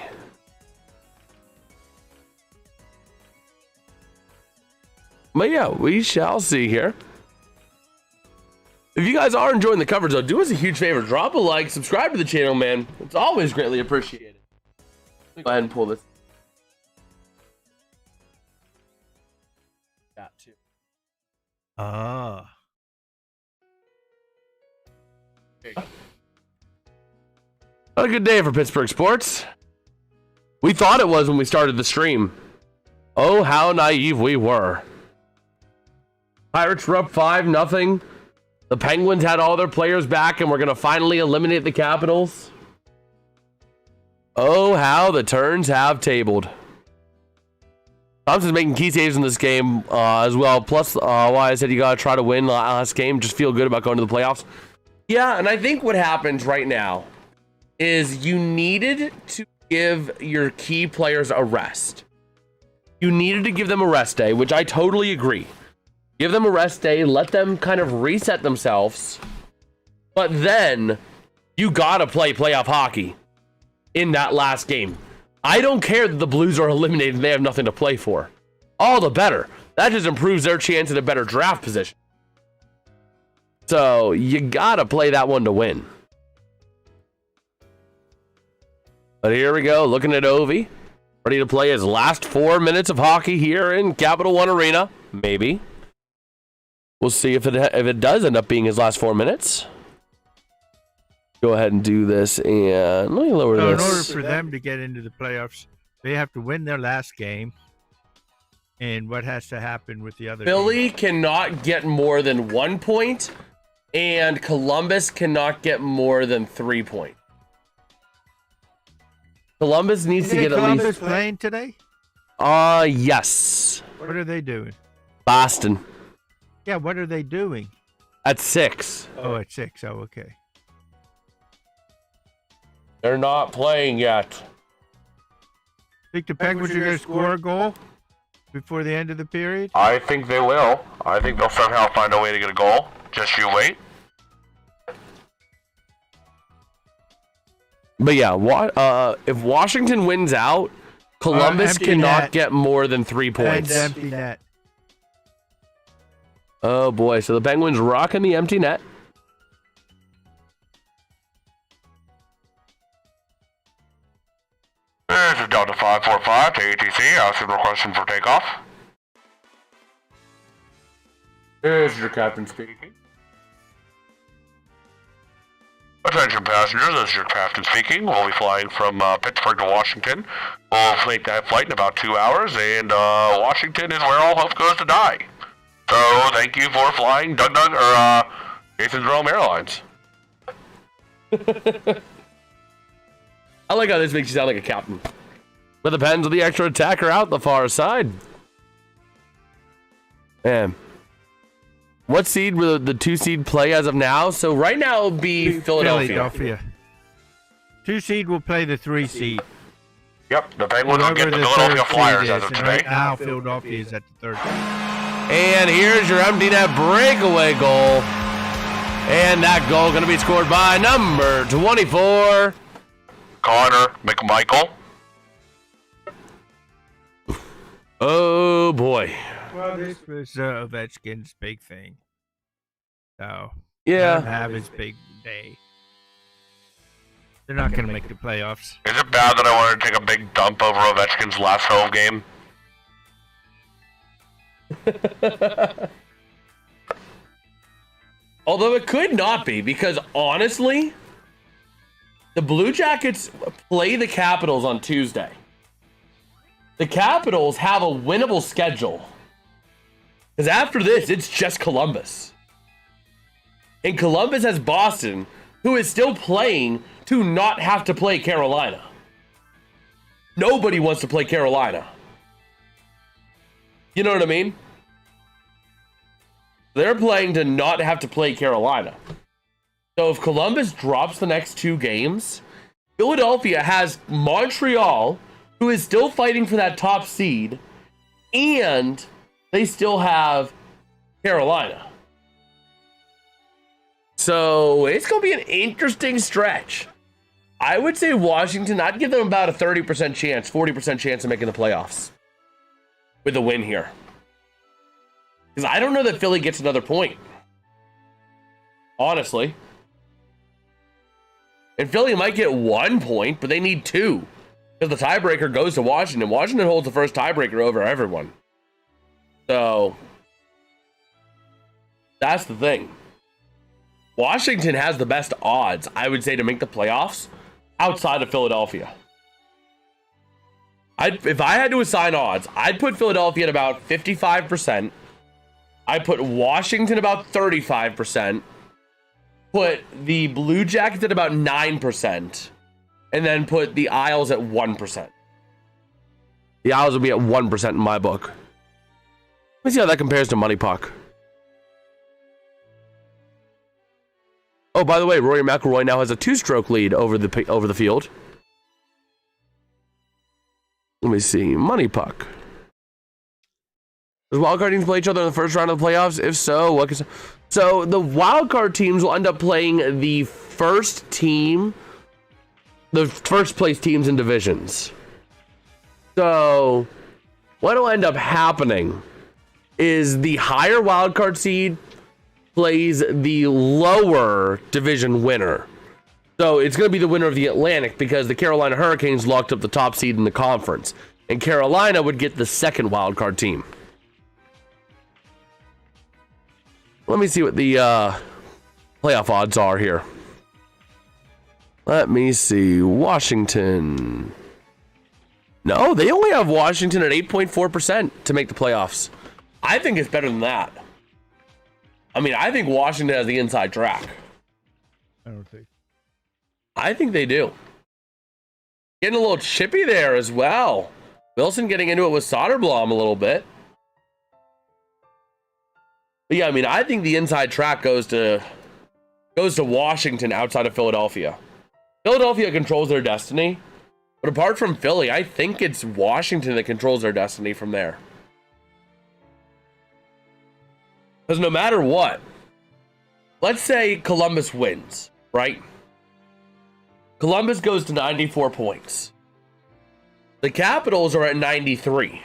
But yeah, we shall see here. If you guys are enjoying the coverage, though, do us a huge favor. Drop a like, subscribe to the channel, man. It's always greatly appreciated. Let me go ahead and pull this. Got to. What a good day for Pittsburgh sports. We thought it was when we started the stream. Oh, how naive we were. Pirates were up 5-0. The Penguins had all their players back, and we're going to finally eliminate the Capitals. Oh, how the turns have tabled. Thompson's making key saves in this game as well. Plus, why I said you got to try to win last game. Just feel good about going to the playoffs. Yeah, and I think what happens right now is you needed to give your key players a rest. You needed to give them a rest day, which I totally agree. Give them a rest day, let them kind of reset themselves. But then you got to play playoff hockey in that last game. I don't care that the Blues are eliminated and they have nothing to play for. All the better. That just improves their chance at a better draft position. So you got to play that one to win. But here we go, looking at Ovi. Ready to play his last 4 minutes of hockey here in Capital One Arena. Maybe. We'll see if it does end up being his last 4 minutes. Go ahead and do this, and let me lower this. In order for them to get into the playoffs, they have to win their last game. And what has to happen with the other Philly game? cannot get more than 1 point, and Columbus cannot get more than 3 points. Columbus needs to get at least. Columbus playing today? Yes. What are they doing? Boston. Yeah, what are they doing? At 6. Oh, at 6. Oh, okay. They're not playing yet. Think the Penguins are going to score a goal before the end of the period? I think they will. I think they'll somehow find a way to get a goal. Just you wait. But yeah, if Washington wins out, Columbus cannot net. get more than 3 points. And empty net. Oh boy, so the Penguins rocking the empty net. This is Delta 545 to ATC. Asking requesting for takeoff. This is your captain speaking. Attention passengers, this is your captain speaking. We'll be flying from Pittsburgh to Washington. We'll make that flight in about 2 hours, and Washington is where all hope goes to die. So thank you for flying JasonsRealm Airlines. I like how this makes you sound like a captain. With the pens of the extra attacker out the far side. Man. What seed will the 2 seed play as of now? So right now it'll be Philadelphia. 2 seed will play the 3 seed. Yep, the Penguins will get the Philadelphia Flyers as of today. Right now, Philadelphia is at the 3rd. And here's your empty net breakaway goal. And that goal going to be scored by number 24. Connor McMichael. Oh boy. Well, this was Ovechkin's big thing. So, Yeah. have his big day. They're not going to make the playoffs. Is it bad that I wanted to take a big dump over Ovechkin's last home game? Although it could not be, because honestly, the Blue Jackets play the Capitals on Tuesday. The Capitals have a winnable schedule. Because after this, it's just Columbus. And Columbus has Boston, who is still playing to not have to play Carolina. Nobody wants to play Carolina. You know what I mean? They're playing to not have to play Carolina. So if Columbus drops the next 2 games, Philadelphia has Montreal, who is still fighting for that top seed, and they still have Carolina. So it's going to be an interesting stretch. I would say Washington, I'd give them about a 30% chance, 40% chance of making the playoffs with a win here. Because I don't know that Philly gets another point. Honestly. And Philly might get 1 point, but they need 2. Because the tiebreaker goes to Washington. Washington holds the first tiebreaker over everyone. So, that's the thing. Washington has the best odds, I would say, to make the playoffs outside of Philadelphia. If I had to assign odds, I'd put Philadelphia at about 55%. I'd put Washington about 35%. Put the Blue Jackets at about 9%. And then put the Isles at 1%. The Isles will be at 1% in my book. Let me see how that compares to Money Puck. Oh, by the way, Rory McIlroy now has a 2-stroke lead over the field. Let me see. Money Puck. Does wildcard teams play each other in the first round of the playoffs? If so, what can... So the wildcard teams will end up playing the first team, the first place teams in divisions. So what will end up happening is the higher wildcard seed plays the lower division winner. So it's going to be the winner of the Atlantic because the Carolina Hurricanes locked up the top seed in the conference. And Carolina would get the second wildcard team. Let me see what the playoff odds are here. Let me see. Washington. No, they only have Washington at 8.4% to make the playoffs. I think it's better than that. I mean, I think Washington has the inside track. I don't think. I think they do. Getting a little chippy there as well. Wilson getting into it with Soderblom a little bit. But yeah, I mean, I think the inside track goes to Washington outside of Philadelphia. Philadelphia controls their destiny. But apart from Philly, I think it's Washington that controls their destiny from there. Because no matter what, let's say Columbus wins, right? Columbus goes to 94 points. The Capitals are at 93.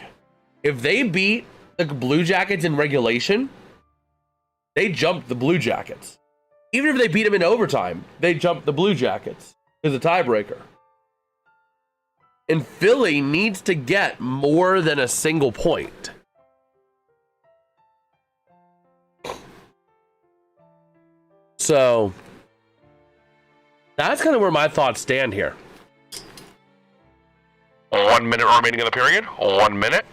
If they beat the Blue Jackets in regulation, they jump the Blue Jackets. Even if they beat them in overtime, they jump the Blue Jackets as a tiebreaker. And Philly needs to get more than a single point. So that's kind of where my thoughts stand here. 1 minute remaining in the period. 1 minute.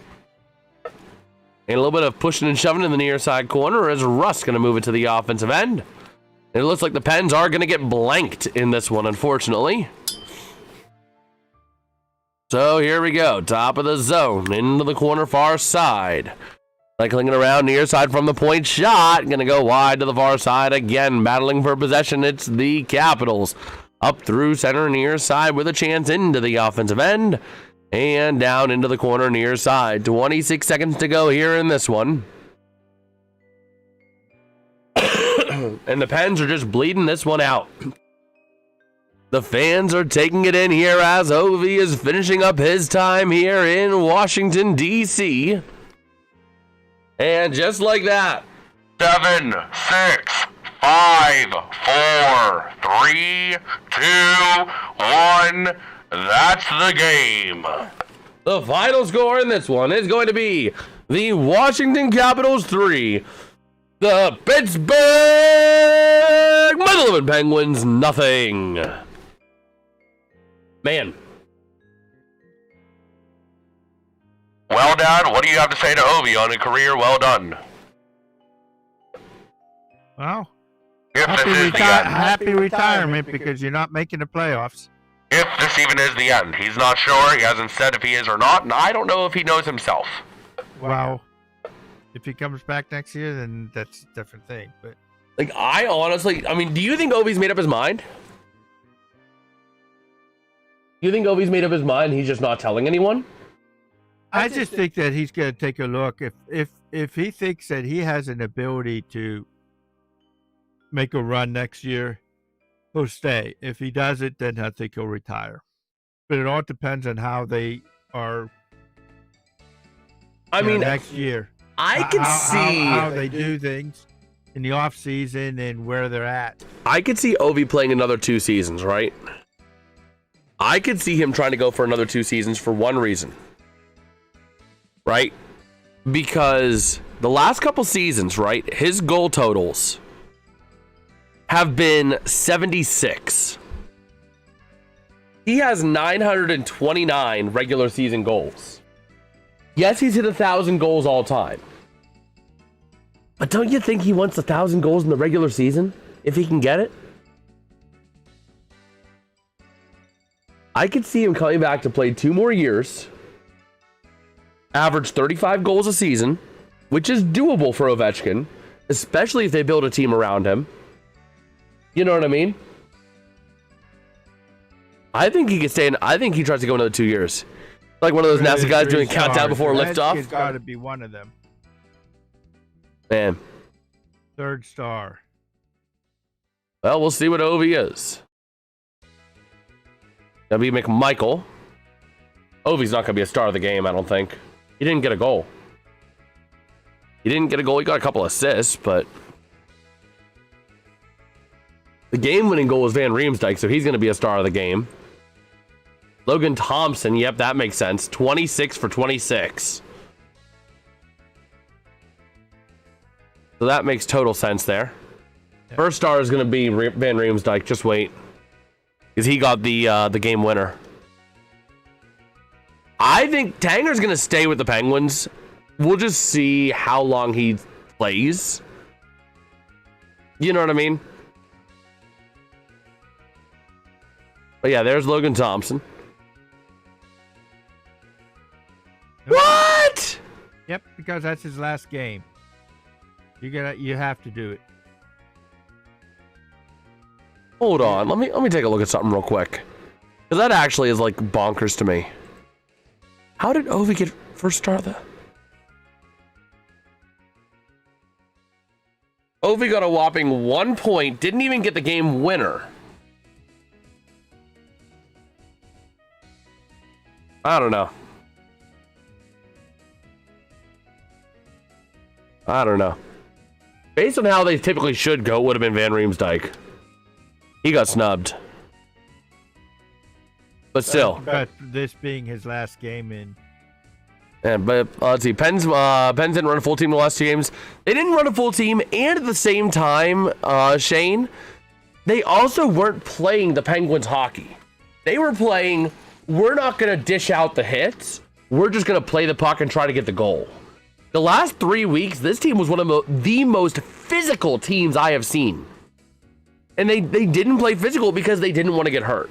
And a little bit of pushing and shoving in the near side corner as Russ going to move it to the offensive end. And it looks like the Pens are going to get blanked in this one, unfortunately. So here we go. Top of the zone. Into the corner far side. Cycling it around near side from the point shot. Going to go wide to the far side again. Battling for possession. It's the Capitals. Up through center near side with a chance into the offensive end. And down into the corner near side. 26 seconds to go here in this one. And the Pens are just bleeding this one out. The fans are taking it in here as Ovi is finishing up his time here in Washington, D.C. And just like that. 7, 6, 5, 4, 3, 2, 1. That's the game. The final score in this one is going to be the Washington Capitals 3, the Pittsburgh Penguins nothing. Man. Well done. What do you have to say to Ovi on a career well done? Well, If this is the end. happy retirement because you're not making the playoffs. If this even is the end. He's not sure. He hasn't said if he is or not, and I don't know if he knows himself. Well, if he comes back next year, then that's a different thing. But Like, I mean, do you think Ovi's made up his mind? Do you think Ovi's made up his mind? He's just not telling anyone? I just think that he's going to take a look. If he thinks that he has an ability to make a run next year, he'll stay. If he doesn't, then I think he'll retire. But it all depends on how they are. I mean, next year, I could see how they do things in the off season and where they're at. I could see Ovi playing another 2 seasons, right? I could see him trying to go for another 2 seasons for one reason. Right? Because the last couple seasons, right, his goal totals have been 76. He has 929 regular season goals. Yes, he's hit 1,000 goals all time. But don't you think he wants 1,000 goals in the regular season if he can get it? I could see him coming back to play 2 more years, average 35 goals a season, which is doable for Ovechkin, especially if they build a team around him. You know what I mean? I think he could stay in. I think he tries to go another 2 years. Like one of those NASA guys doing countdown before liftoff. It's got to be one of them. Man. 3rd star. Well, we'll see what Ovi is. That'll be McMichael. Ovi's not going to be a star of the game, I don't think. He didn't get a goal. He didn't get a goal. He got a couple assists, but the game-winning goal was Van Riemsdyk, so he's going to be a star of the game. Logan Thompson, yep, that makes sense. 26 for 26. So that makes total sense there. Yep. First star is going to be Van Riemsdyk. Just wait. Because he got the game winner. I think Tanger's going to stay with the Penguins. We'll just see how long he plays. You know what I mean? But yeah, there's Logan Thompson. What? Yep, because that's his last game. You have to do it. Hold on, let me take a look at something real quick. Because that actually is like bonkers to me. How did Ovi get first star of the... Ovi got a whopping 1 point, didn't even get the game winner. I don't know. Based on how they typically should go, it would have been Van Riemsdyk. He got snubbed. But still. But this being his last game in. But let's see. Pens didn't run a full team the last 2 games. They didn't run a full team, and at the same time, Shane, they also weren't playing the Penguins hockey. They were playing, we're not going to dish out the hits. We're just going to play the puck and try to get the goal. The last 3 weeks, this team was one of the most physical teams I have seen. And they didn't play physical because they didn't want to get hurt.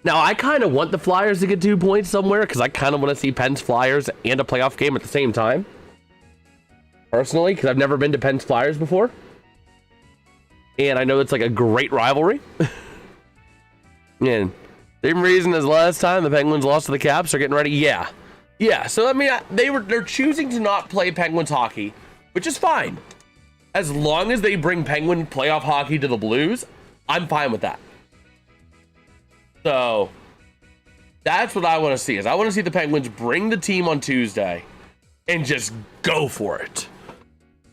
Now, I kind of want the Flyers to get 2 points somewhere because I kind of want to see Pens Flyers and a playoff game at the same time. Personally, because I've never been to Pens Flyers before. And I know it's like a great rivalry. And same reason as last time the Penguins lost to the Caps are getting ready. Yeah. So I mean, they're choosing to not play Penguins hockey, which is fine. As long as they bring Penguin playoff hockey to the Blues, I'm fine with that. So that's what I want to see. Is I want to see the Penguins bring the team on Tuesday and just go for it.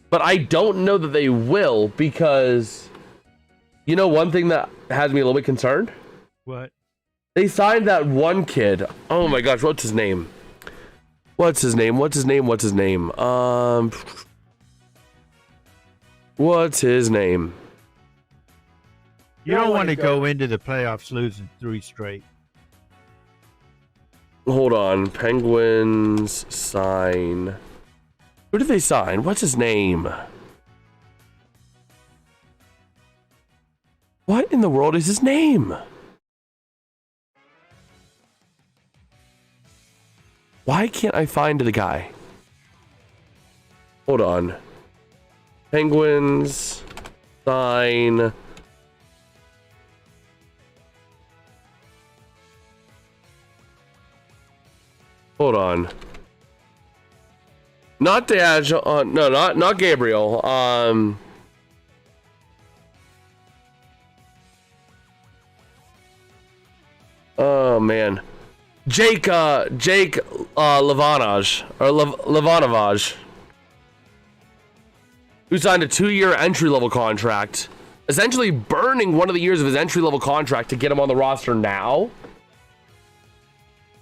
But I don't know that they will because, you know, one thing that has me a little bit concerned. What? They signed that one kid. Oh my gosh, what's his name? What's his name? What's his name? You don't want to go into the playoffs losing 3 straight. Hold on. Penguins sign. Who did they sign? What's his name? What in the world is his name? Why can't I find the guy? Hold on. Penguins sign. Hold on. Not Daj. No, not Gabriel. Oh man. Jake Levanovage, who signed a 2-year entry-level contract, essentially burning one of the years of his entry-level contract to get him on the roster now.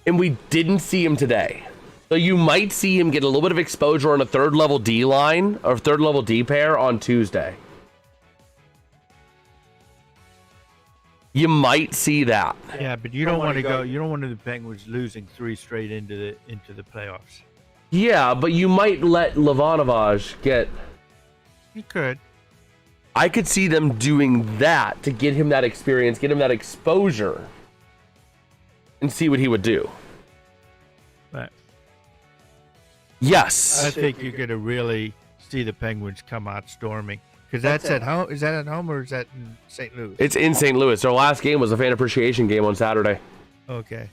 And we didn't see him today. So you might see him get a little bit of exposure on a 3rd-level D line or 3rd-level D pair on Tuesday. You might see that. Yeah, but you don't want to go. You don't want the Penguins losing 3 straight into the playoffs. Yeah, but you might let Levanovage get. You could. I could see them doing that to get him that experience, get him that exposure, and see what he would do. But yes, I think you're going to really see the Penguins come out storming. Because that's at home. Is that at home or is that in St. Louis? It's in St. Louis. Their last game was a fan appreciation game on Saturday. Okay.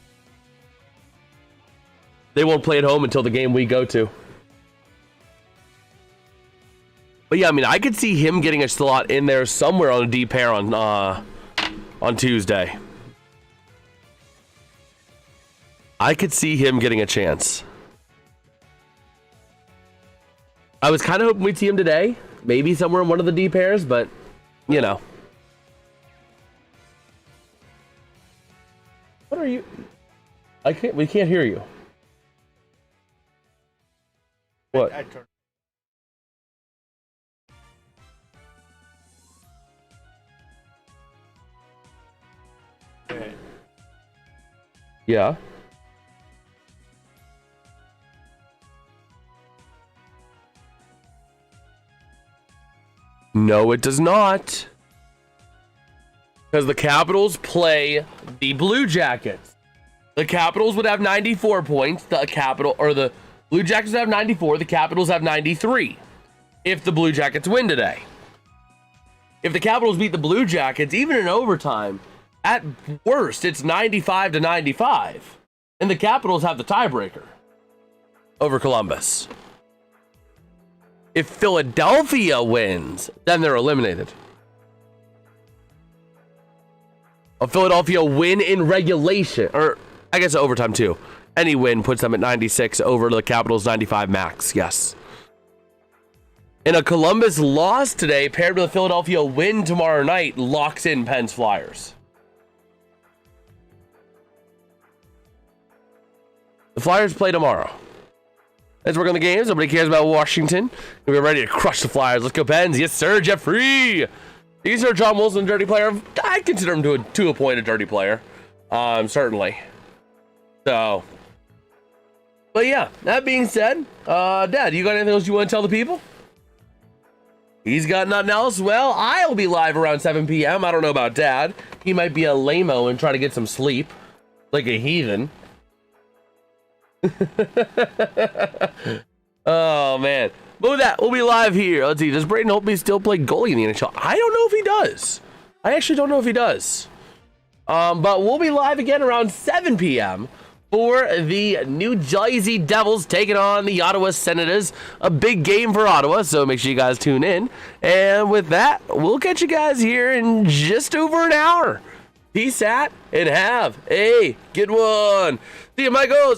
They won't play at home until the game we go to. But yeah, I mean, I could see him getting a slot in there somewhere on a D pair on Tuesday. I could see him getting a chance. I was kind of hoping we'd see him today. Maybe somewhere in one of the D pairs, but, you know. What are you? We can't hear you. What? Yeah. No, it does not. Because the Capitals play the Blue Jackets. The Capitals would have 94 points. The Blue Jackets would have 94. The Capitals have 93. If the Blue Jackets win today. If the Capitals beat the Blue Jackets, even in overtime, at worst, it's 95-95. And the Capitals have the tiebreaker over Columbus. If Philadelphia wins, then they're eliminated. A Philadelphia win in regulation, or I guess overtime too. Any win puts them at 96 over the Capitals 95 max, yes. And a Columbus loss today paired with a Philadelphia win tomorrow night locks in Pens Flyers. The Flyers play tomorrow. Let's work on the games. Nobody cares about Washington. We're ready to crush the Flyers. Let's go, Pens. Yes, sir, Jeffrey. He's our John Wilson, dirty player. I consider him to a point a dirty player. Certainly. So, but yeah, that being said, Dad, you got anything else you want to tell the people? He's got nothing else. Well, I'll be live around 7 p.m. I don't know about Dad. He might be a lame-o and try to get some sleep like a heathen. Oh, man. But with that, we'll be live here. Let's see. Does Braden Holtby still play goalie in the NHL? I don't know if he does. I actually don't know if he does. But we'll be live again around 7 p.m. for the New Jersey Devils taking on the Ottawa Senators. A big game for Ottawa, so make sure you guys tune in. And with that, we'll catch you guys here in just over an hour. Peace out and have a good one. See you, Michael.